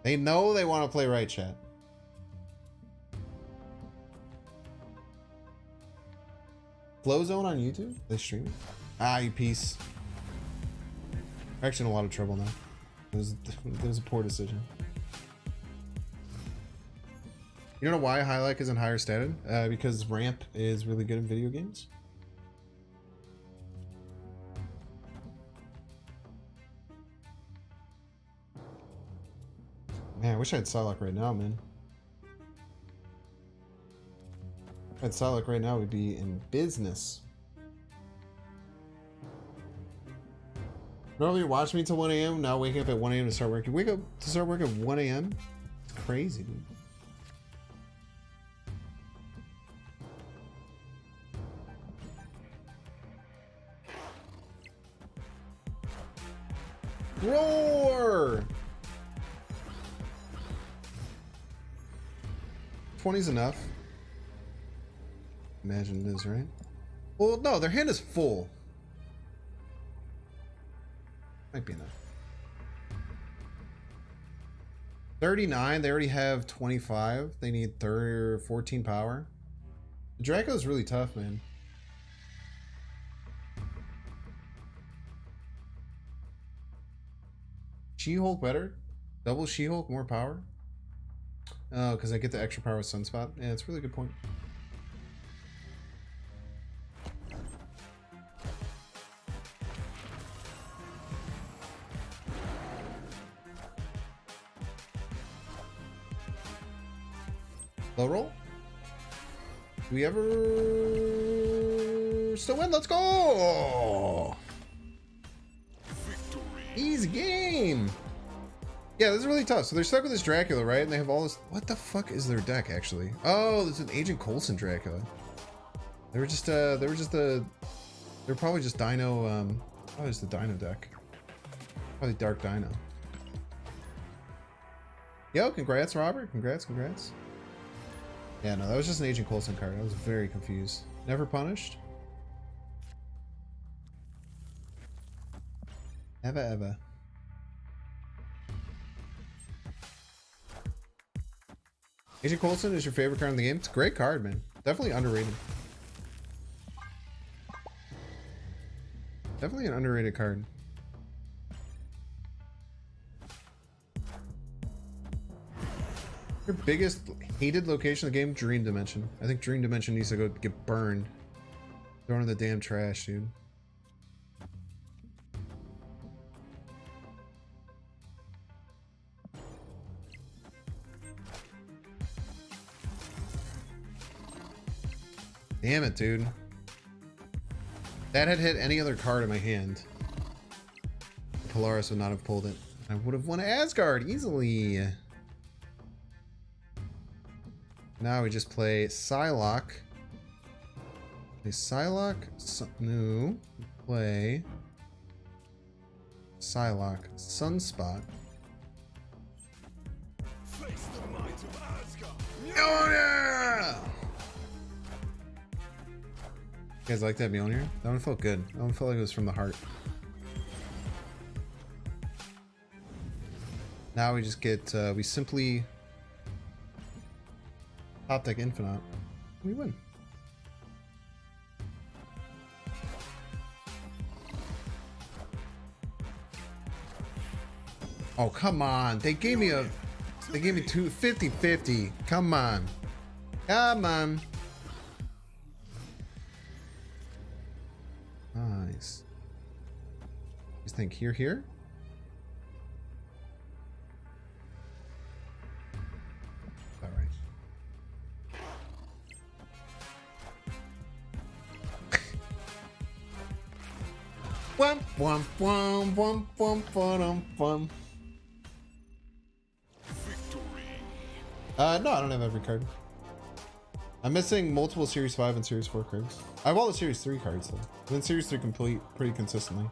They know they want to play right, chat. Flowzone on YouTube? They stream it? Ah, you piece. We're actually in a lot of trouble now. It was a poor decision. You don't know why Highlight isn't higher stated? Because Ramp is really good in video games. Man, I wish I had Psylocke right now, man. If I had Psylocke right now, we'd be in business. Normally watch me till 1 a.m. Now waking up at 1 a.m. to start working. Wake up to start work at 1 a.m. It's crazy, dude. Roar! 20's enough. Imagine it is, right? Well, no, their hand is full. Might be enough. 39, they already have 25. They need 30 or 14 power. Draco's really tough, man. She-Hulk better? Double She-Hulk, more power? Oh, because I get the extra power with Sunspot? Yeah, it's a really good point. Low roll? Do we ever still win? Let's go! Easy game! Yeah, this is really tough. So they're stuck with this Dracula, right? And they have all this... What the fuck is their deck, actually? Oh, this is an Agent Coulson Dracula. They were probably just Dino, oh, it's the Dino deck. Probably Dark Dino. Yo, congrats, Robert. Congrats. Yeah, no, that was just an Agent Coulson card. I was very confused. Never punished? Ever. Agent Coulson is your favorite card in the game? It's a great card, man. Definitely underrated. Definitely an underrated card. Your biggest hated location in the game? Dream Dimension. I think Dream Dimension needs to go get burned. Thrown in the damn trash, dude. Damn it, dude. That had hit any other card in my hand. Polaris would not have pulled it. I would have won Asgard easily. Now we just play Psylocke. Play Psylocke. No. Play Psylocke. Sunspot. Oh yeah! You guys like that Mjolnir? That one felt good. That one felt like it was from the heart. Now we just get, we simply top deck Infinite. We win. Oh, come on. They gave me 50-50. Come on. Come on. Nice. Just think here. All right. No, I don't have every card. I'm missing multiple Series 5 and Series 4 cards. I have all the Series 3 cards though. And then Series 3 complete pretty consistently.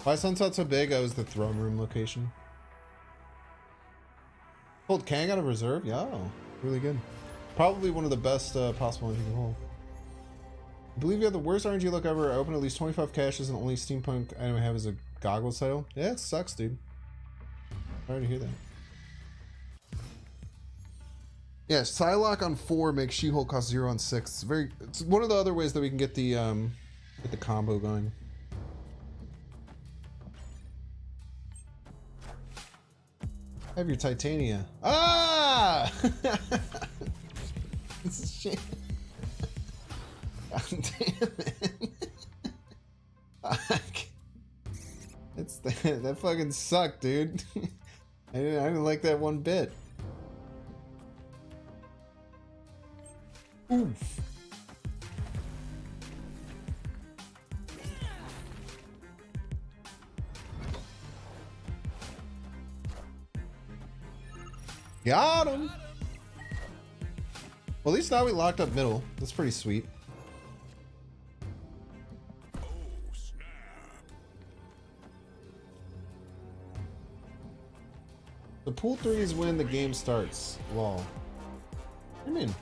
Why Sunspot so big? I was the throne room location. Pulled Kang out of reserve? Yeah, really good. Probably one of the best possible ones you can hold. I believe you have the worst RNG luck ever. I opened at least 25 caches and the only steampunk item I have is a goggles title. Yeah, it sucks, dude. Sorry to hear that. Yeah, Psylocke on 4 makes She-Hulk cost 0 on 6. It's one of the other ways that we can get the combo going. Have your Titania. Ah! This is shit. God damn it. Fuck. That fucking sucked, dude. I didn't like that one bit. Oof. Got him. Well, at least now we locked up middle. That's pretty sweet. The pool 3 is when the game starts. Lol. What do you mean?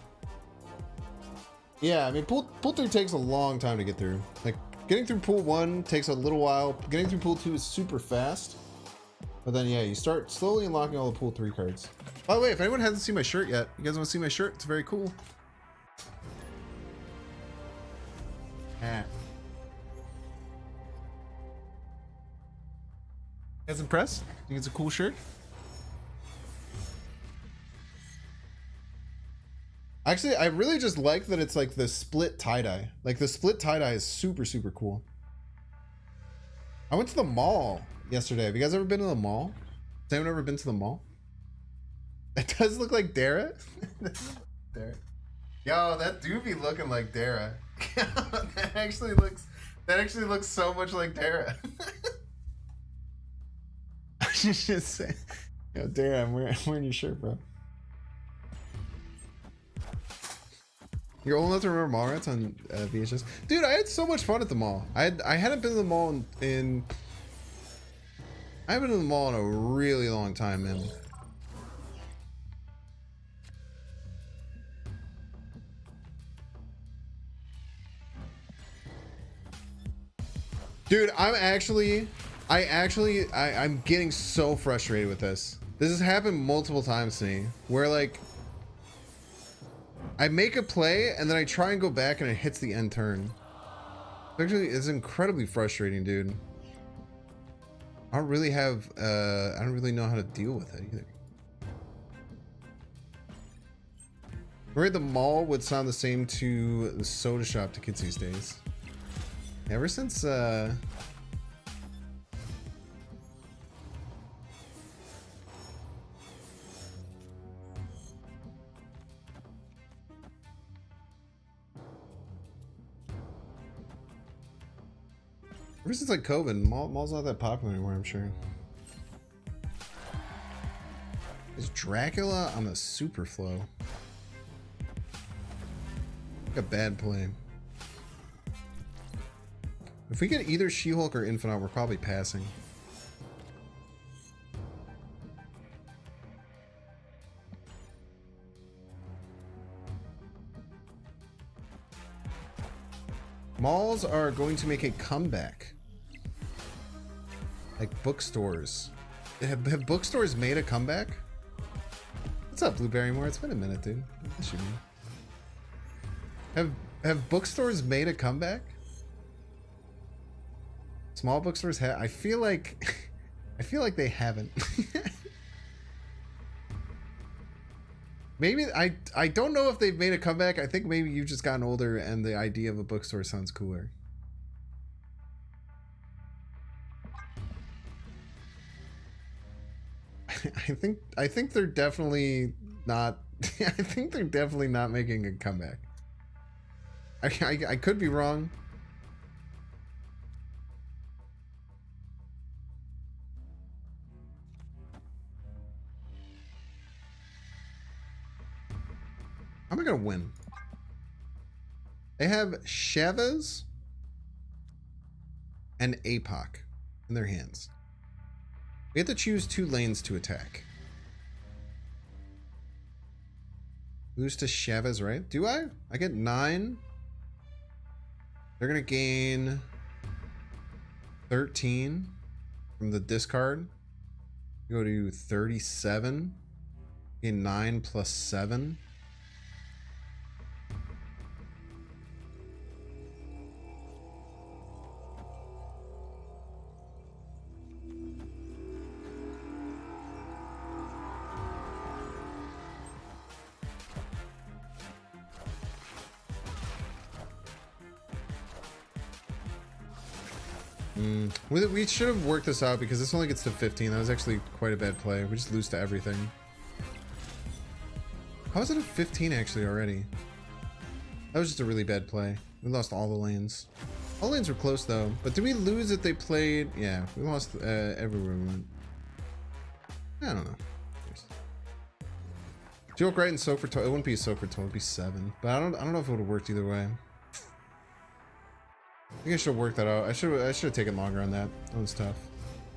Yeah, I mean, pool 3 takes a long time to get through. Like, getting through pool 1 takes a little while. Getting through pool 2 is super fast. But then, yeah, you start slowly unlocking all the pool 3 cards. By the way, if anyone hasn't seen my shirt yet, you guys want to see my shirt? It's very cool. Ah. You guys impressed? Think it's a cool shirt? Actually, I really just like that it's like the split tie-dye. Like the split tie-dye is super, super cool. I went to the mall yesterday. Have you guys ever been to the mall? Has anyone ever been to the mall? It does look like Dara. Dara. Yo, that do be looking like Dara. that actually looks so much like Dara. I should just say, yo, Dara, I'm wearing your shirt, bro. You're old enough to remember mall rats on VHS? Dude, I had so much fun at the mall. I hadn't been to the mall in I haven't been to the mall in a really long time, man. Dude, I'm getting so frustrated with this. This has happened multiple times to me, where like I make a play and then I try and go back and it hits the end turn. Actually, it's incredibly frustrating, dude. I don't really know how to deal with it either. Where the mall would sound the same to the soda shop to kids these days. Ever since like COVID, mall's not that popular anymore, I'm sure. Is Dracula on the super flow? Like a bad play. If we get either She-Hulk or Infinite, we're probably passing. Malls are going to make a comeback. Like bookstores. Have bookstores made a comeback? What's up, Blue Barrymore? It's been a minute, dude. What you mean? Have bookstores made a comeback? Small bookstores have. I feel like they haven't. Maybe I don't know if they've made a comeback. I think maybe you've just gotten older and the idea of a bookstore sounds cooler. I think they're definitely not. I think they're definitely not making a comeback. I could be wrong. How am I gonna win? They have Chavez and APOC in their hands. We have to choose 2 lanes to attack. Lose to Chavez, right? Do I? I get 9. They're gonna gain 13 from the discard. Go to 37. Gain 9 plus 7. We should have worked this out because this only gets to 15. That was actually quite a bad play. We just lose to everything. How is it a 15 actually already? That was just a really bad play. We lost all the lanes. All lanes were close though. But did we lose if they played? Yeah, we lost everywhere we went. I don't know. She-Hulk right and soak for 12. It wouldn't be a soak for 12. It'd be 7. But I don't know if it would have worked either way. I think I should have worked that out. I should have taken longer on that. That was tough.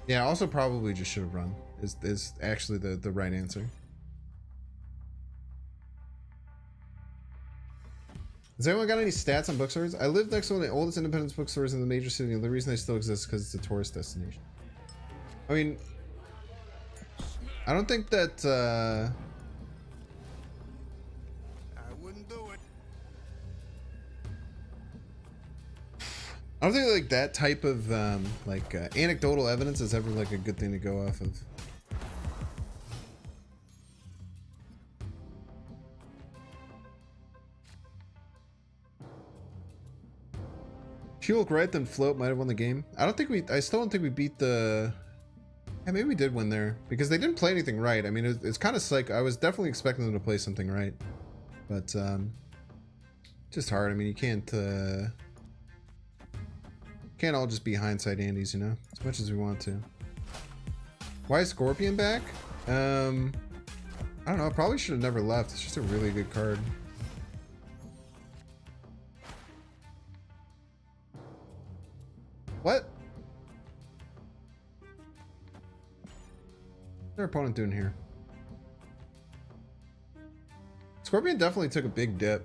Yeah, also probably just should have run. Is actually the right answer. Has anyone got any stats on bookstores? I live next to one of the oldest independent bookstores in the major city, and the reason they still exist is because it's a tourist destination. I mean, I don't think that I wouldn't do it. I don't think like that type of anecdotal evidence is ever like a good thing to go off of. She-Hulk right then float might have won the game. I still don't think we beat the. Yeah, maybe we did win there because they didn't play anything right. I mean, it's kind of like I was definitely expecting them to play something right, but just hard. I mean, you can't all just be hindsight Andes, you know, as much as we want to. Why is Scorpion back? I don't know. Probably should have never left. It's just a really good card. What? What's their opponent doing here? Scorpion definitely took a big dip.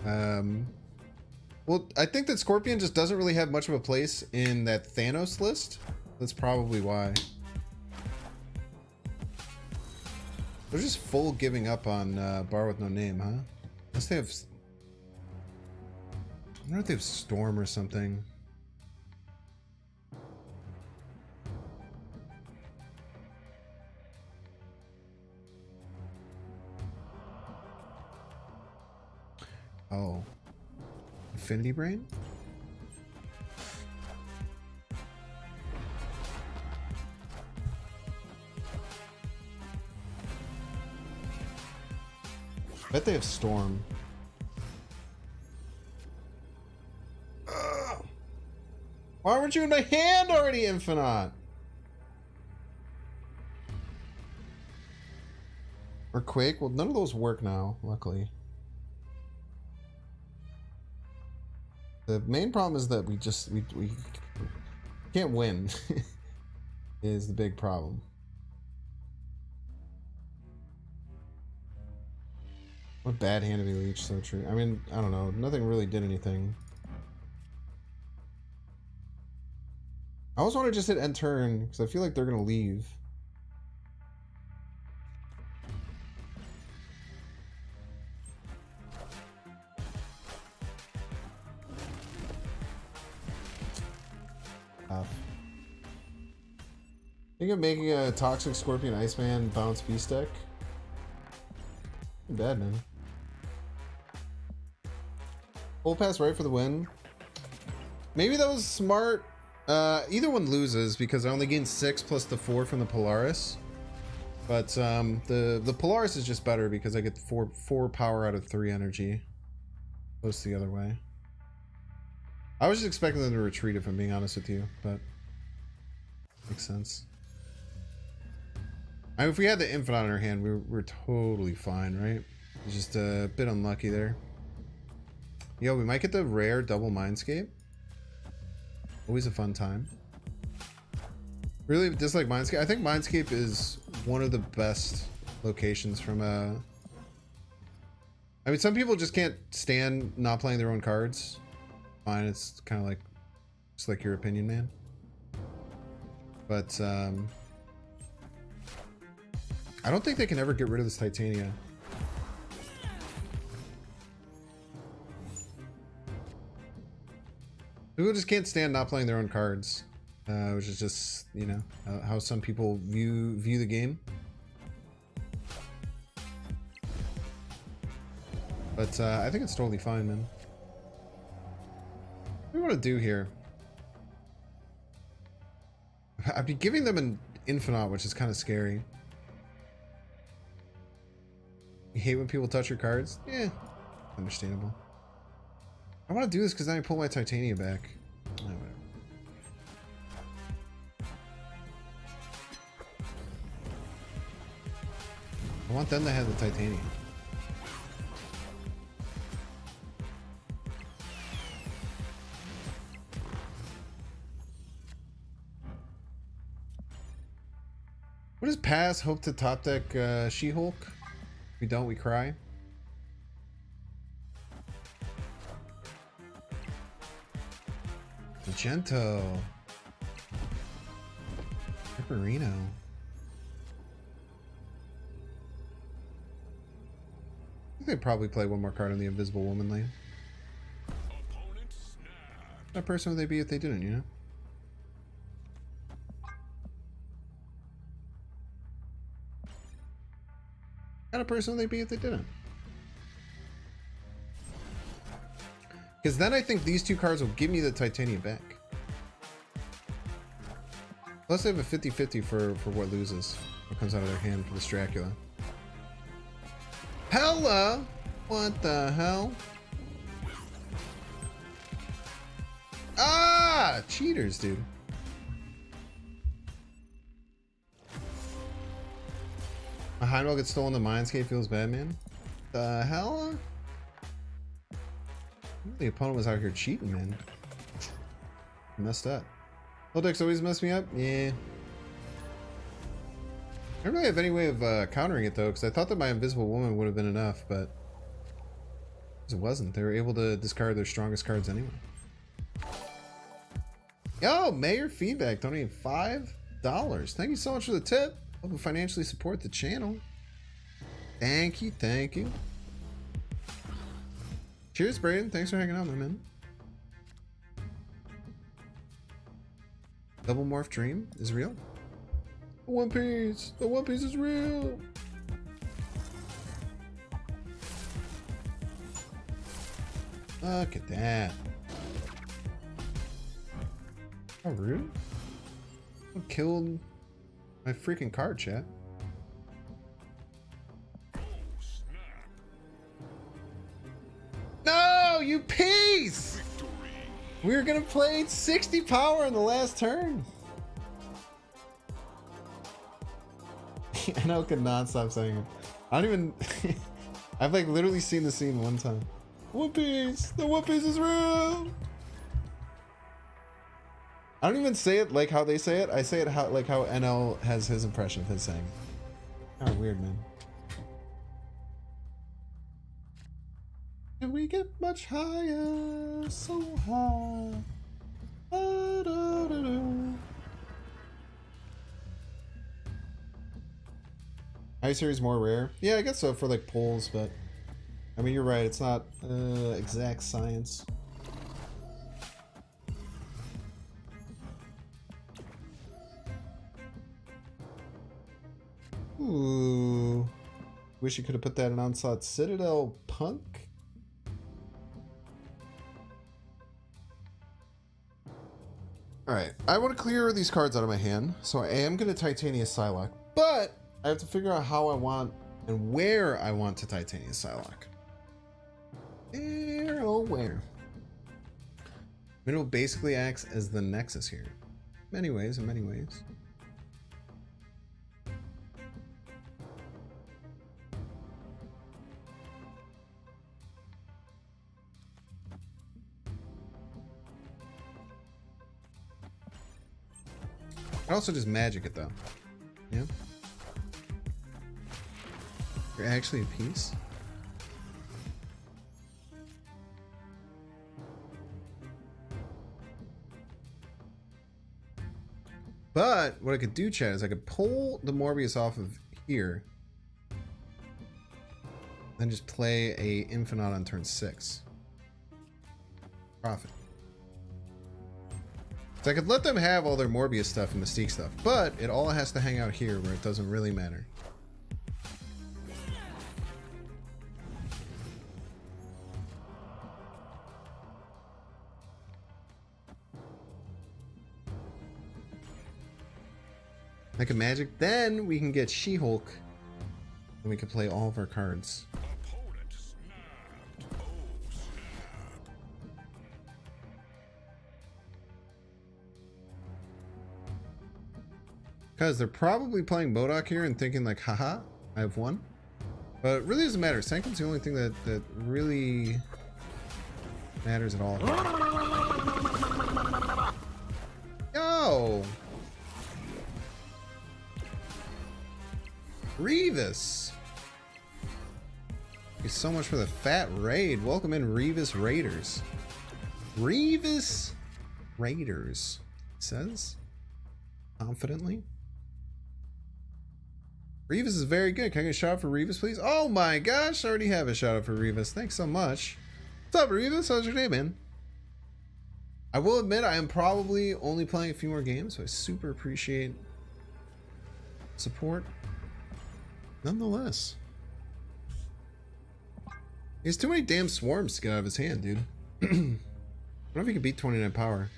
Well, I think that Scorpion just doesn't really have much of a place in that Thanos list. That's probably why. They're just full giving up on Bar with No Name, huh? Unless they have... I wonder if they have Storm or something. Oh. Infinity Brain? Bet they have Storm. Ugh. Why weren't you in my hand already, Infinite? Or Quake? Well, none of those work now, luckily. The main problem is that we can't win. Is the big problem. What bad hand to be leech, so true. I mean, I don't know. Nothing really did anything. I always want to just hit end turn because I feel like they're gonna leave. Think of making a Toxic Scorpion Iceman bounce beast deck? Bad, man. Full pass right for the win. Maybe that was smart. Either one loses because I only gained 6 plus the 4 from the Polaris. But the Polaris is just better because I get 4 power out of 3 energy. Opposed to the other way. I was just expecting them to retreat if I'm being honest with you, but makes sense. I mean, if we had the Infinite in our hand, we're totally fine, right? It's just a bit unlucky there. Yo, we might get the rare double Mindscape. Always a fun time. Really dislike Mindscape. I think Mindscape is one of the best locations from a... I mean, some people just can't stand not playing their own cards. Fine, it's kind of like... It's like your opinion, man. But, I don't think they can ever get rid of this Titania. People just can't stand not playing their own cards, which is just, you know, how some people view the game. But I think it's totally fine, man. What do we want to do here? I'd be giving them an Infinite, which is kind of scary. You hate when people touch your cards? Yeah, understandable. I want to do this because then I pull my Titania back. Oh, whatever. I want them to have the Titania. What does Pass hope to top deck She-Hulk? We don't, we cry. Magento. Ripperino. I think they probably play one more card on the Invisible Woman lane. What person would they be if they didn't, you know? What kind of person would they be if they didn't? Because then I think these two cards will give me the Titania back. Plus they have a 50-50 for what loses. What comes out of their hand for this Dracula. Hella! What the hell? Ah! Cheaters, dude. A Heimdall gets stolen to Mindscape feels bad, man. The hell? The opponent was out here cheating, man. Messed up. Holdex always messed me up? Yeah. I don't really have any way of countering it, though, because I thought that my Invisible Woman would have been enough, but it wasn't. They were able to discard their strongest cards anyway. Yo, Mayor Feedback donating $5. Thank you so much for the tip. Hope you financially support the channel. Thank you, thank you. Cheers, Braden. Thanks for hanging out, my man. Double Morph Dream is real. The One Piece. The One Piece is real. Look at that. How rude. Who killed my freaking card, chat? No, you piece! We were gonna play 60 power in the last turn. I know I could not stop saying it. I don't even. I've like literally seen the scene one time. One Piece! The One Piece is real! I don't even say it like how they say it. I say it how like how NL has his impression of his saying. Kind of weird, man. Can we get much higher? So high. Ice Series more rare? Yeah, I guess so for like polls, but I mean you're right. It's not exact science. Ooh. Wish you could have put that in Onslaught Citadel Punk. Alright, I want to clear these cards out of my hand, so I am going to Titania Psylocke, but I have to figure out how I want and where I want to Titania Psylocke. Where, oh where? Minnow basically acts as the Nexus here. Many ways, in many ways. I also just magic it though. Yeah. You're actually a piece. But what I could do, chat, is I could pull the Morbius off of here, then just play a Infinite on turn 6. Profit. So I could let them have all their Morbius stuff and Mystique stuff, but it all has to hang out here where it doesn't really matter. Like a magic, then we can get She-Hulk and we can play all of our cards. Because they're probably playing MODOK here and thinking like, haha, I have won. But it really doesn't matter. Sankin's the only thing that really matters at all. Yo! Revis. Thank you so much for the fat raid. Welcome in, Revis Raiders. Revis Raiders, it says confidently. Revis is very good. Can I get a shout out for Revis, please? Oh my gosh, I already have a shout out for Revis. Thanks so much. What's up, Revis? How's your day, man? I will admit I am probably only playing a few more games, so I super appreciate support. Nonetheless. He has too many damn swarms to get out of his hand, dude. I don't know if he can beat 29 power.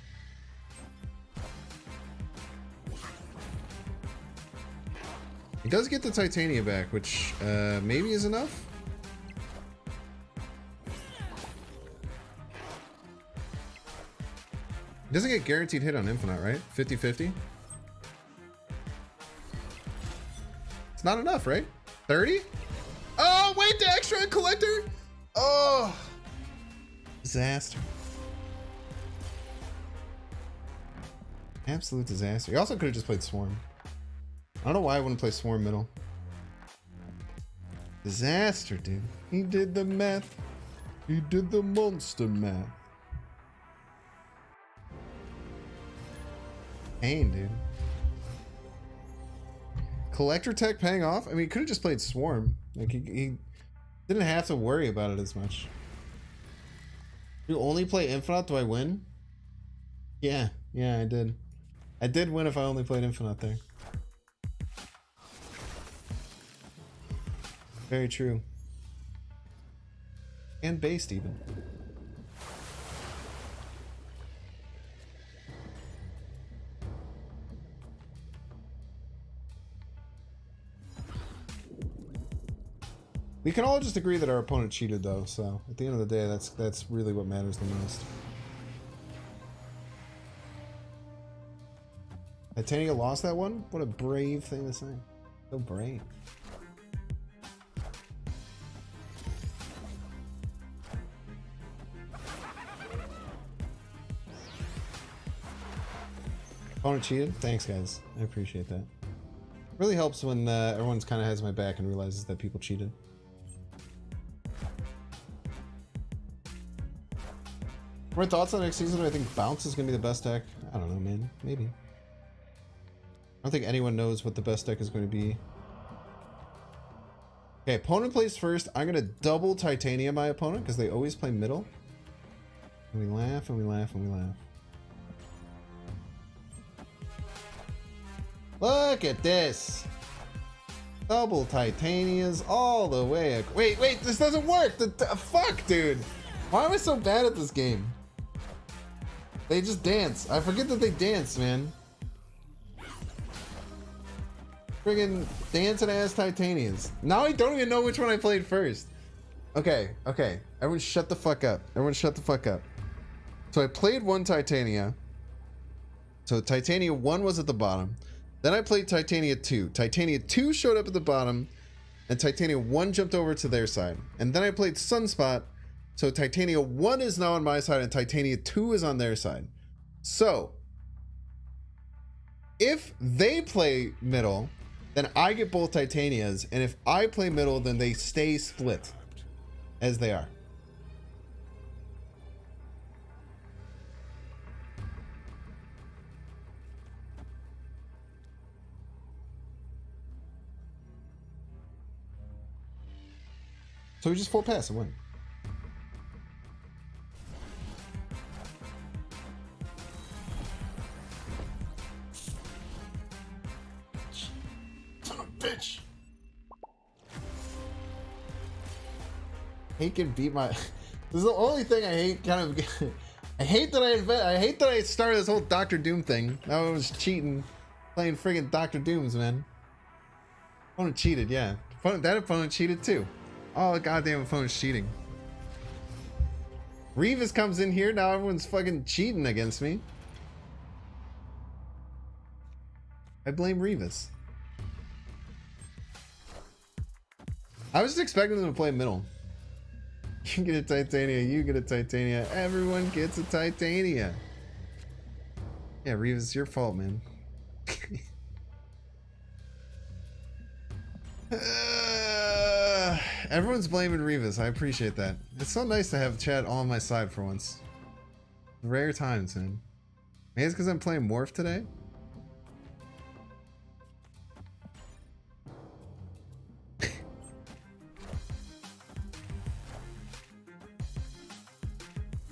He does get the Titania back, which maybe is enough. He doesn't get guaranteed hit on Infinite, right? 50-50. It's not enough, right? 30? Oh, wait, the extra collector? Oh, disaster. Absolute disaster. He also could have just played Swarm. I don't know why I wouldn't play Swarm middle. Disaster, dude. He did the math. He did the monster math. Pain, dude. Collector tech paying off? I mean, he could have just played Swarm. Like, he didn't have to worry about it as much. You only play Infinite, do I win? Yeah, I did. I did win if I only played Infinite there. Very true. And based even. We can all just agree that our opponent cheated though, so at the end of the day, that's really what matters the most. Titania lost that one? What a brave thing to say. So brave. Opponent cheated? Thanks, guys. I appreciate that. Really helps when everyone's kind of has my back and realizes that people cheated. My thoughts on next season? I think Bounce is going to be the best deck. I don't know, man. Maybe. I don't think anyone knows what the best deck is going to be. Okay, opponent plays first. I'm going to double Titania my opponent because they always play middle. And we laugh and we laugh and we laugh. Look at this. Double Titanias all the way. Wait, this doesn't work. Fuck, dude. Why am I so bad at this game? They just dance. I forget that they dance, man. Friggin' dancing ass Titanians. Now I don't even know which one I played first. Okay. Everyone shut the fuck up. So I played one Titania. So Titania 1 was at the bottom. Then I played Titania 2. Titania 2 showed up at the bottom. And Titania 1 jumped over to their side. And then I played Sunspot. So Titania 1 is now on my side and Titania 2 is on their side. So if they play middle, then I get both Titanias. And if I play middle, then they stay split as they are. So we just full pass and win. Bitch. He can beat my. This is the only thing I hate. Kind of. I hate that I hate that I started this whole Doctor Doom thing. I was cheating, playing friggin' Doctor Dooms, man. Opponent cheated, yeah. That opponent cheated too. Oh, goddamn opponent's cheating. Revis comes in here, now everyone's fucking cheating against me. I blame Revis. I was just expecting them to play middle. You get a Titania, you get a Titania, everyone gets a Titania. Yeah, Revis, it's your fault, man. Everyone's blaming Revis. I appreciate that. It's so nice to have chat all on my side for once. Rare times, man. Maybe it's because I'm playing Morph today.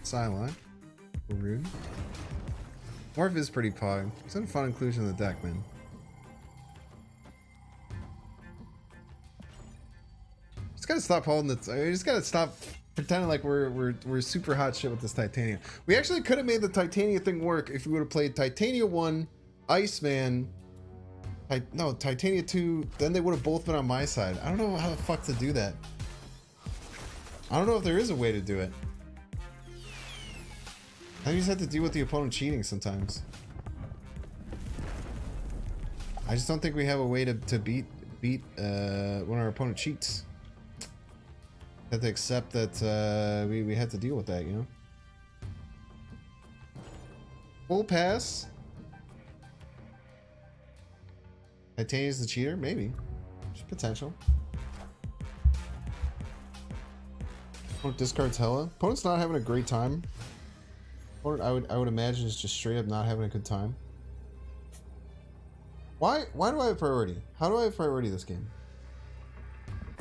Sideline. Rude. Morph is pretty pog. It's a fun inclusion in the deck, man. Just gotta stop holding it. I just gotta stop pretending like we're super hot shit with this Titania. We actually could have made the Titania thing work if we would have played Titania 1, Iceman, no, Titania 2, then they would have both been on my side. I don't know how the fuck to do that. I don't know if there is a way to do it. I just have to deal with the opponent cheating sometimes. I just don't think we have a way to beat when our opponent cheats. Have to accept that we had to deal with that, you know. Full pass. Titania's the cheater, maybe. There's potential. Opponent discards Hela. Opponent's not having a great time. Opponent, I would imagine, is just straight up not having a good time. Why do I have priority? How do I have priority this game?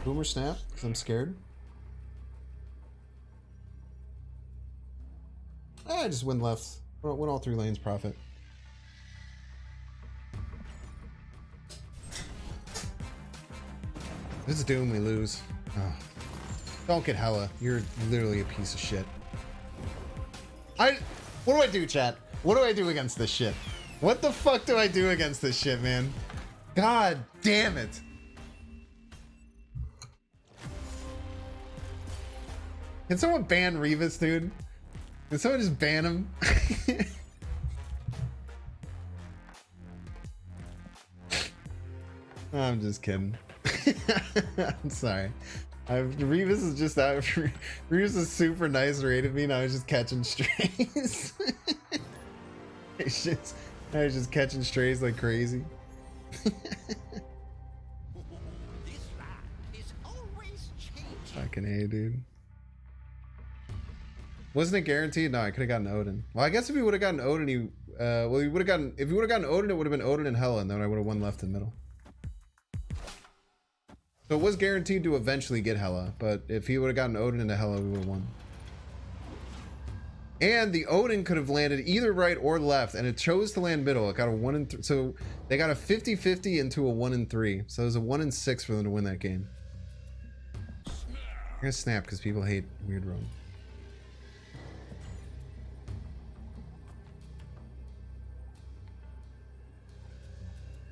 Boomer snap? Because I'm scared. I just win left. Win all 3 lanes, profit. This is Doom, we lose. Oh. Don't get Hela. You're literally a piece of shit. What do I do, chat? What do I do against this shit? What the fuck do I do against this shit, man? God damn it. Can someone ban Revis, dude? Can someone just ban him? I'm just kidding. I'm sorry. Revis is just out. Revis is super nice, rated me, and I was just catching strays. I was just catching strays like crazy. Fucking A, dude. Wasn't it guaranteed? No, I could have gotten Odin. Well, I guess if we would have gotten Odin, he would have gotten. If we would have gotten Odin, it would have been Odin and Hela, and then I would have won left and middle. So it was guaranteed to eventually get Hela, but if he would have gotten Odin into Hela, we would have won. And the Odin could have landed either right or left, and it chose to land middle. It got a 1 in 3. So they got a 50-50 into a 1 in 3. So it was a 1 in 6 for them to win that game. I'm gonna snap because people hate Weird Roam.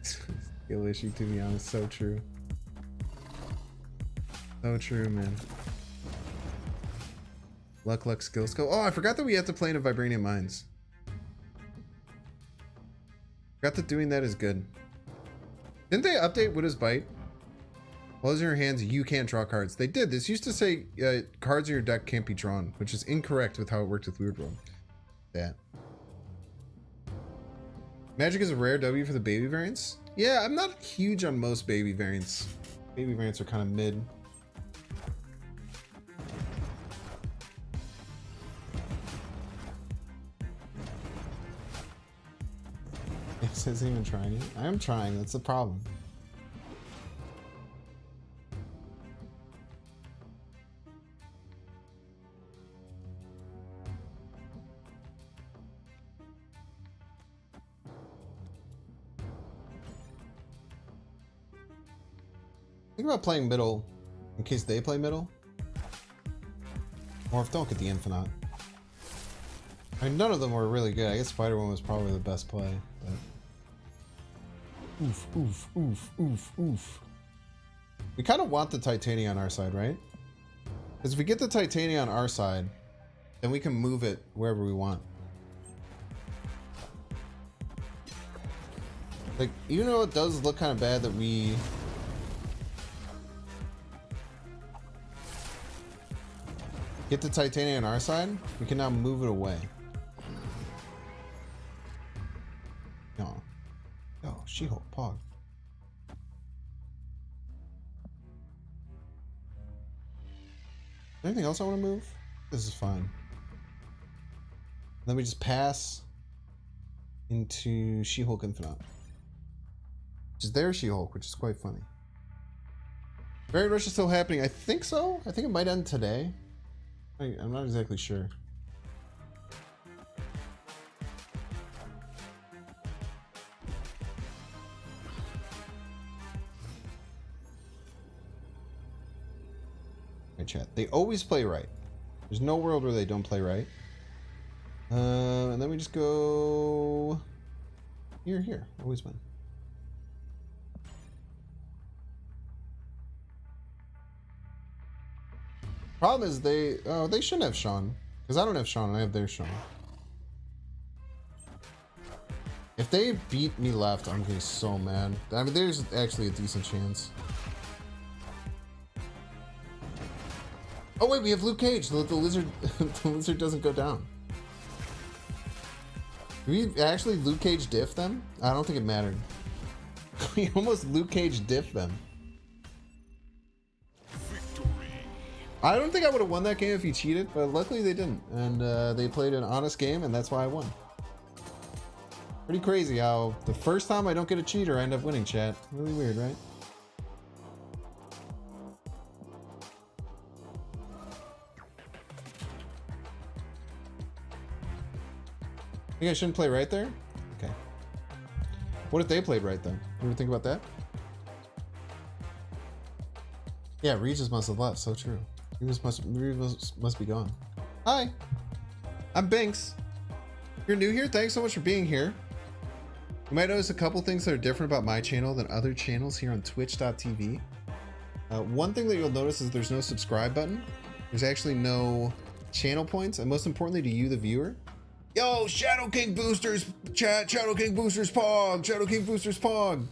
Skill issue, to be honest. So true. So true, man. Luck, skill. Oh, I forgot that we have to play into Vibranium Mines. Forgot that doing that is good. Didn't they update Widow's Bite? Close your hands, you can't draw cards. They did. This used to say cards in your deck can't be drawn, which is incorrect with how it worked with Weird World. That. Magic is a rare W for the baby variants? Yeah, I'm not huge on most baby variants. Baby variants are kind of mid. It isn't even trying it. I am trying, that's the problem. Think about playing middle in case they play middle. Or if don't get the Infinite. I mean, none of them were really good. I guess Spider-Man was probably the best play, but... Oof, oof, oof, oof, oof. We kind of want the Titania on our side, right? Because if we get the Titania on our side, then we can move it wherever we want. Like, even though it does look kind of bad that we... get the Titania on our side, we can now move it away. No. No, She-Hulk, Pog. Anything else I want to move? This is fine. Then we just pass into She-Hulk Infinite. Which is their She-Hulk, which is quite funny. Variant Rush is still happening. I think so. I think it might end today. I'm not exactly sure. Right, chat. They always play right. There's no world where they don't play right. And then we just go here. Always win. Problem is they shouldn't have Sean, because I don't have Sean. I have their Sean. If they beat me left, I'm gonna be so mad. I mean, there's actually a decent chance. Oh wait, we have Luke Cage. The lizard, the lizard doesn't go down. Did we actually Luke Cage diff them? I don't think it mattered. We almost Luke Cage diff them. I don't think I would have won that game if he cheated, but luckily they didn't. And they played an honest game, and that's why I won. Pretty crazy how the first time I don't get a cheater, I end up winning, chat. Really weird, right? Think I shouldn't play right there? Okay. What if they played right then? You ever think about that? Yeah, Regis must have left. So true. Regis must be gone. Hi, I'm Binks. You're new here? Thanks so much for being here. You might notice a couple things that are different about my channel than other channels here on twitch.tv. One thing that you'll notice is there's no subscribe button. There's actually no channel points, and most importantly to you, the viewer. Yo, Shadow King Boosters, chat, Shadow King Boosters Pog, Shadow King Boosters Pog.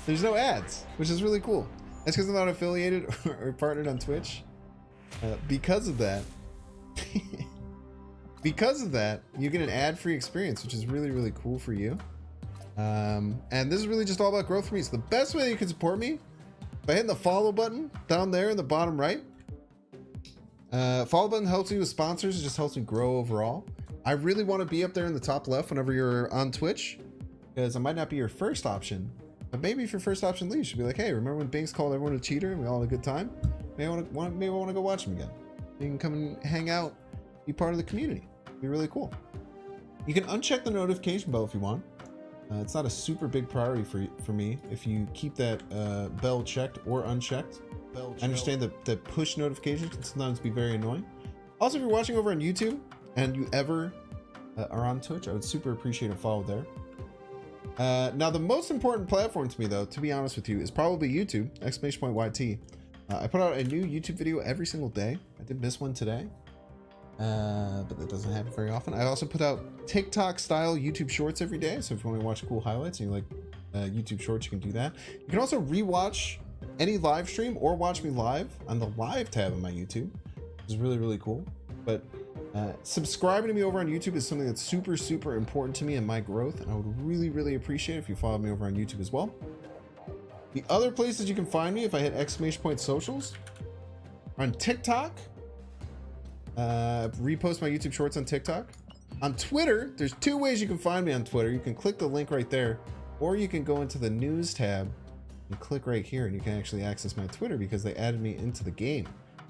There's no ads, which is really cool. That's because I'm not affiliated or partnered on Twitch. Because of that, you get an ad-free experience, which is really, really cool for you. And this is really just all about growth for me. So the best way that you can support me, by hitting the follow button down there in the bottom right. Follow button helps me with sponsors. It just helps me grow overall. I really want to be up there in the top left whenever you're on Twitch, because I might not be your first option, but maybe if your first option leaves, you'll be like, hey, remember when Binks called everyone a cheater and we all had a good time? Maybe I want to go watch him again. You can come and hang out, be part of the community. It'd be really cool. You can uncheck the notification bell if you want. It's not a super big priority for me if you keep that bell checked or unchecked. I understand that push notifications can sometimes be very annoying. Also, if you're watching over on YouTube and you ever are on Twitch, I would super appreciate a follow there. Now, the most important platform to me, though, to be honest with you, is probably YouTube, !YT. I put out a new YouTube video every single day. I did miss one today, but that doesn't happen very often. I also put out TikTok-style YouTube Shorts every day, so if you want to watch cool highlights and you like YouTube Shorts, you can do that. You can also rewatch any live stream or watch me live on the live tab on my YouTube, which is really, really cool. But subscribing to me over on YouTube is something that's super, super important to me and my growth, and I would really, really appreciate it if you follow me over on YouTube as well. The other places you can find me, if I hit !socials, on TikTok, repost my YouTube Shorts on TikTok. On Twitter, there's two ways you can find me on Twitter. You can click the link right there, or you can go into the news tab and click right here, and you can actually access my Twitter because they added me into the game.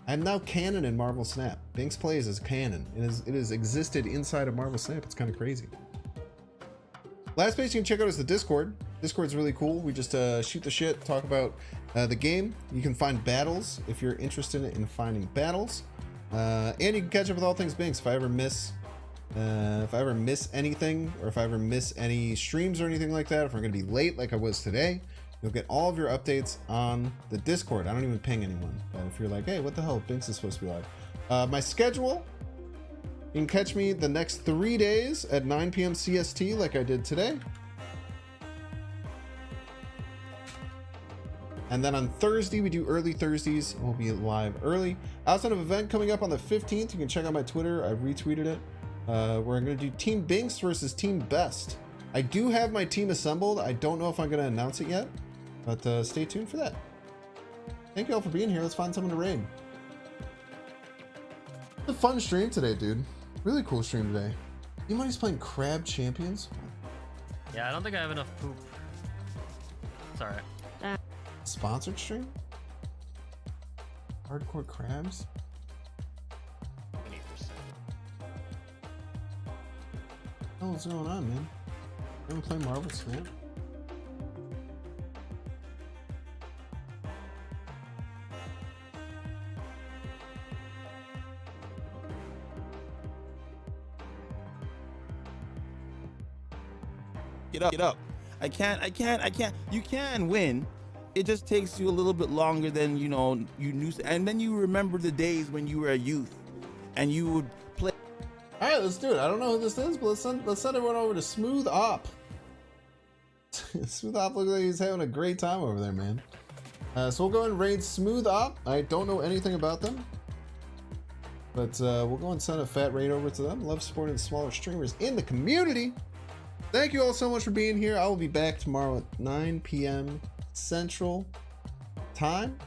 I'm now canon in Marvel Snap. Binks Plays is canon. It has existed inside of Marvel Snap. It's kind of crazy. Last place you can check out is the Discord. Discord's really cool. We just shoot the shit, talk about the game. You can find battles if you're interested in finding battles. And you can catch up with all things Binks. If I ever miss anything, or if I ever miss any streams or anything like that, if I'm going to be late like I was today, you'll get all of your updates on the Discord. I don't even ping anyone. But if you're like, hey, what the hell? Binks is supposed to be live. My schedule, you can catch me the next 3 days at 9 p.m. CST like I did today. And then on Thursday, we do early Thursdays. We'll be live early. I also have an event coming up on the 15th. You can check out my Twitter. I retweeted it. We're going to do Team Binks versus Team Best. I do have my team assembled. I don't know if I'm going to announce it yet, but stay tuned for that. Thank you all for being here. Let's find someone to raid. It's a fun stream today, dude. Really cool stream today. Anybody's playing Crab Champions? Yeah, I don't think I have enough poop. Sorry. Sponsored stream? Hardcore crabs? 20%. Oh, what's going on, man? You wanna play Marvel Snap? Get up. I can't. You can win. It just takes you a little bit longer than, you knew. And then you remember the days when you were a youth and you would play. All right, let's do it. I don't know who this is, but let's send everyone over to Smooth Op. Smooth Op looks like he's having a great time over there, man. So we'll go and raid Smooth Op. I don't know anything about them, but we'll go and send a fat raid over to them. Love supporting smaller streamers in the community. Thank you all so much for being here. I will be back tomorrow at 9 p.m. Central Time.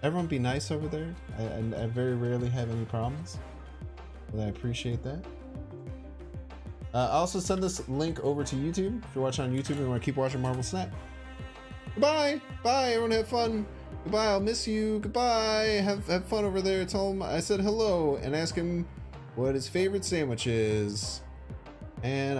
Everyone be nice over there. I very rarely have any problems, but I appreciate that. I also send this link over to YouTube. If you're watching on YouTube and you want to keep watching Marvel Snap. Goodbye. Bye. Everyone have fun. Goodbye. I'll miss you. Goodbye. Have fun over there. Tell him I said hello and ask him what his favorite sandwich is. And